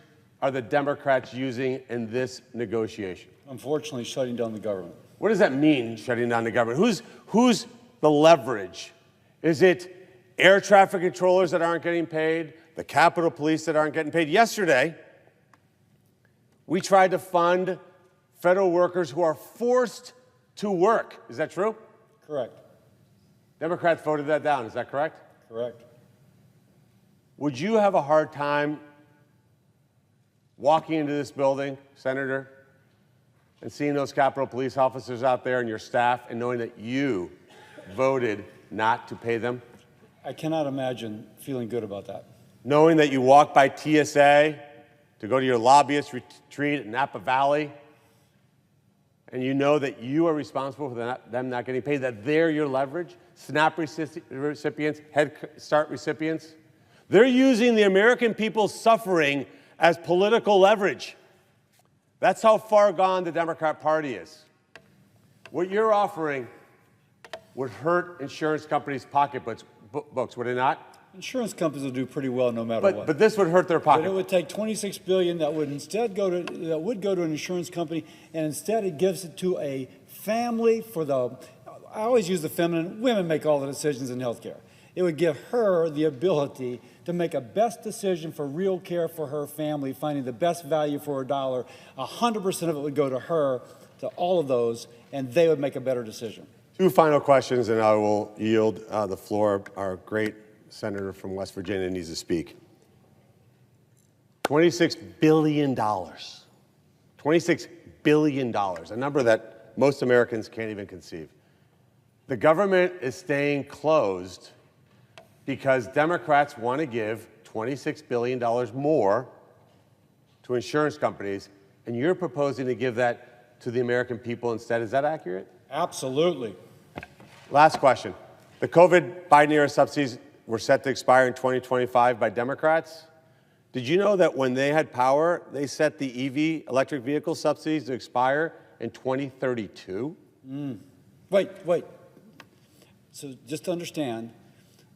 are the Democrats using in this negotiation? Unfortunately, shutting down the government. What does that mean, shutting down the government? Who's the leverage? Is it air traffic controllers that aren't getting paid? The Capitol Police that aren't getting paid? Yesterday, we tried to fund federal workers who are forced to work. Is that true? Correct. Democrats voted that down. Is that correct? Correct. Would you have a hard time walking into this building, Senator, and seeing those Capitol Police officers out there and your staff and knowing that you voted not to pay them? I cannot imagine feeling good about that. Knowing that you walked by TSA to go to your lobbyist retreat in Napa Valley, and you know that you are responsible for them not getting paid, that they're your leverage, SNAP recipients, Head Start recipients. They're using the American people's suffering as political leverage. That's how far gone the Democrat Party is. What you're offering would hurt insurance companies' pocketbooks, would it not? Insurance companies will do pretty well no matter what. But this would hurt their pocket. But it would take $26 billion that would instead go to an insurance company, and instead it gives it to a family for the. I always use the feminine. Women make all the decisions in healthcare. It would give her the ability to make a best decision for real care for her family, finding the best value for her dollar. 100% of it would go to her. to all of those, and they would make a better decision. Two final questions, and I will yield the floor. Our great senator from West Virginia needs to speak. $26 billion. $26 billion, a number that most Americans can't even conceive. The government is staying closed because Democrats want to give $26 billion more to insurance companies, and you're proposing to give that to the American people instead. Is that accurate? Absolutely. Last question. The COVID Biden-era subsidies were set to expire in 2025 by Democrats. Did you know that when they had power, they set the EV, electric vehicle subsidies, to expire in 2032? Wait. So just to understand,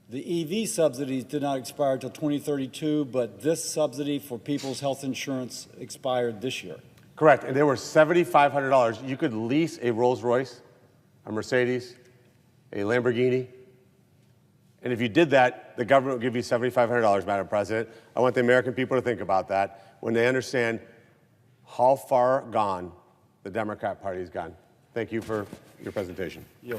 the EV subsidies did not expire until 2032, but this subsidy for people's health insurance expired this year. Correct, and they were $7,500. You could lease a Rolls-Royce, a Mercedes, a Lamborghini, and if you did that, the government would give you $7,500, Madam President. I want the American people to think about that when they understand how far gone the Democrat Party has gone. Thank you for your presentation. Yeah.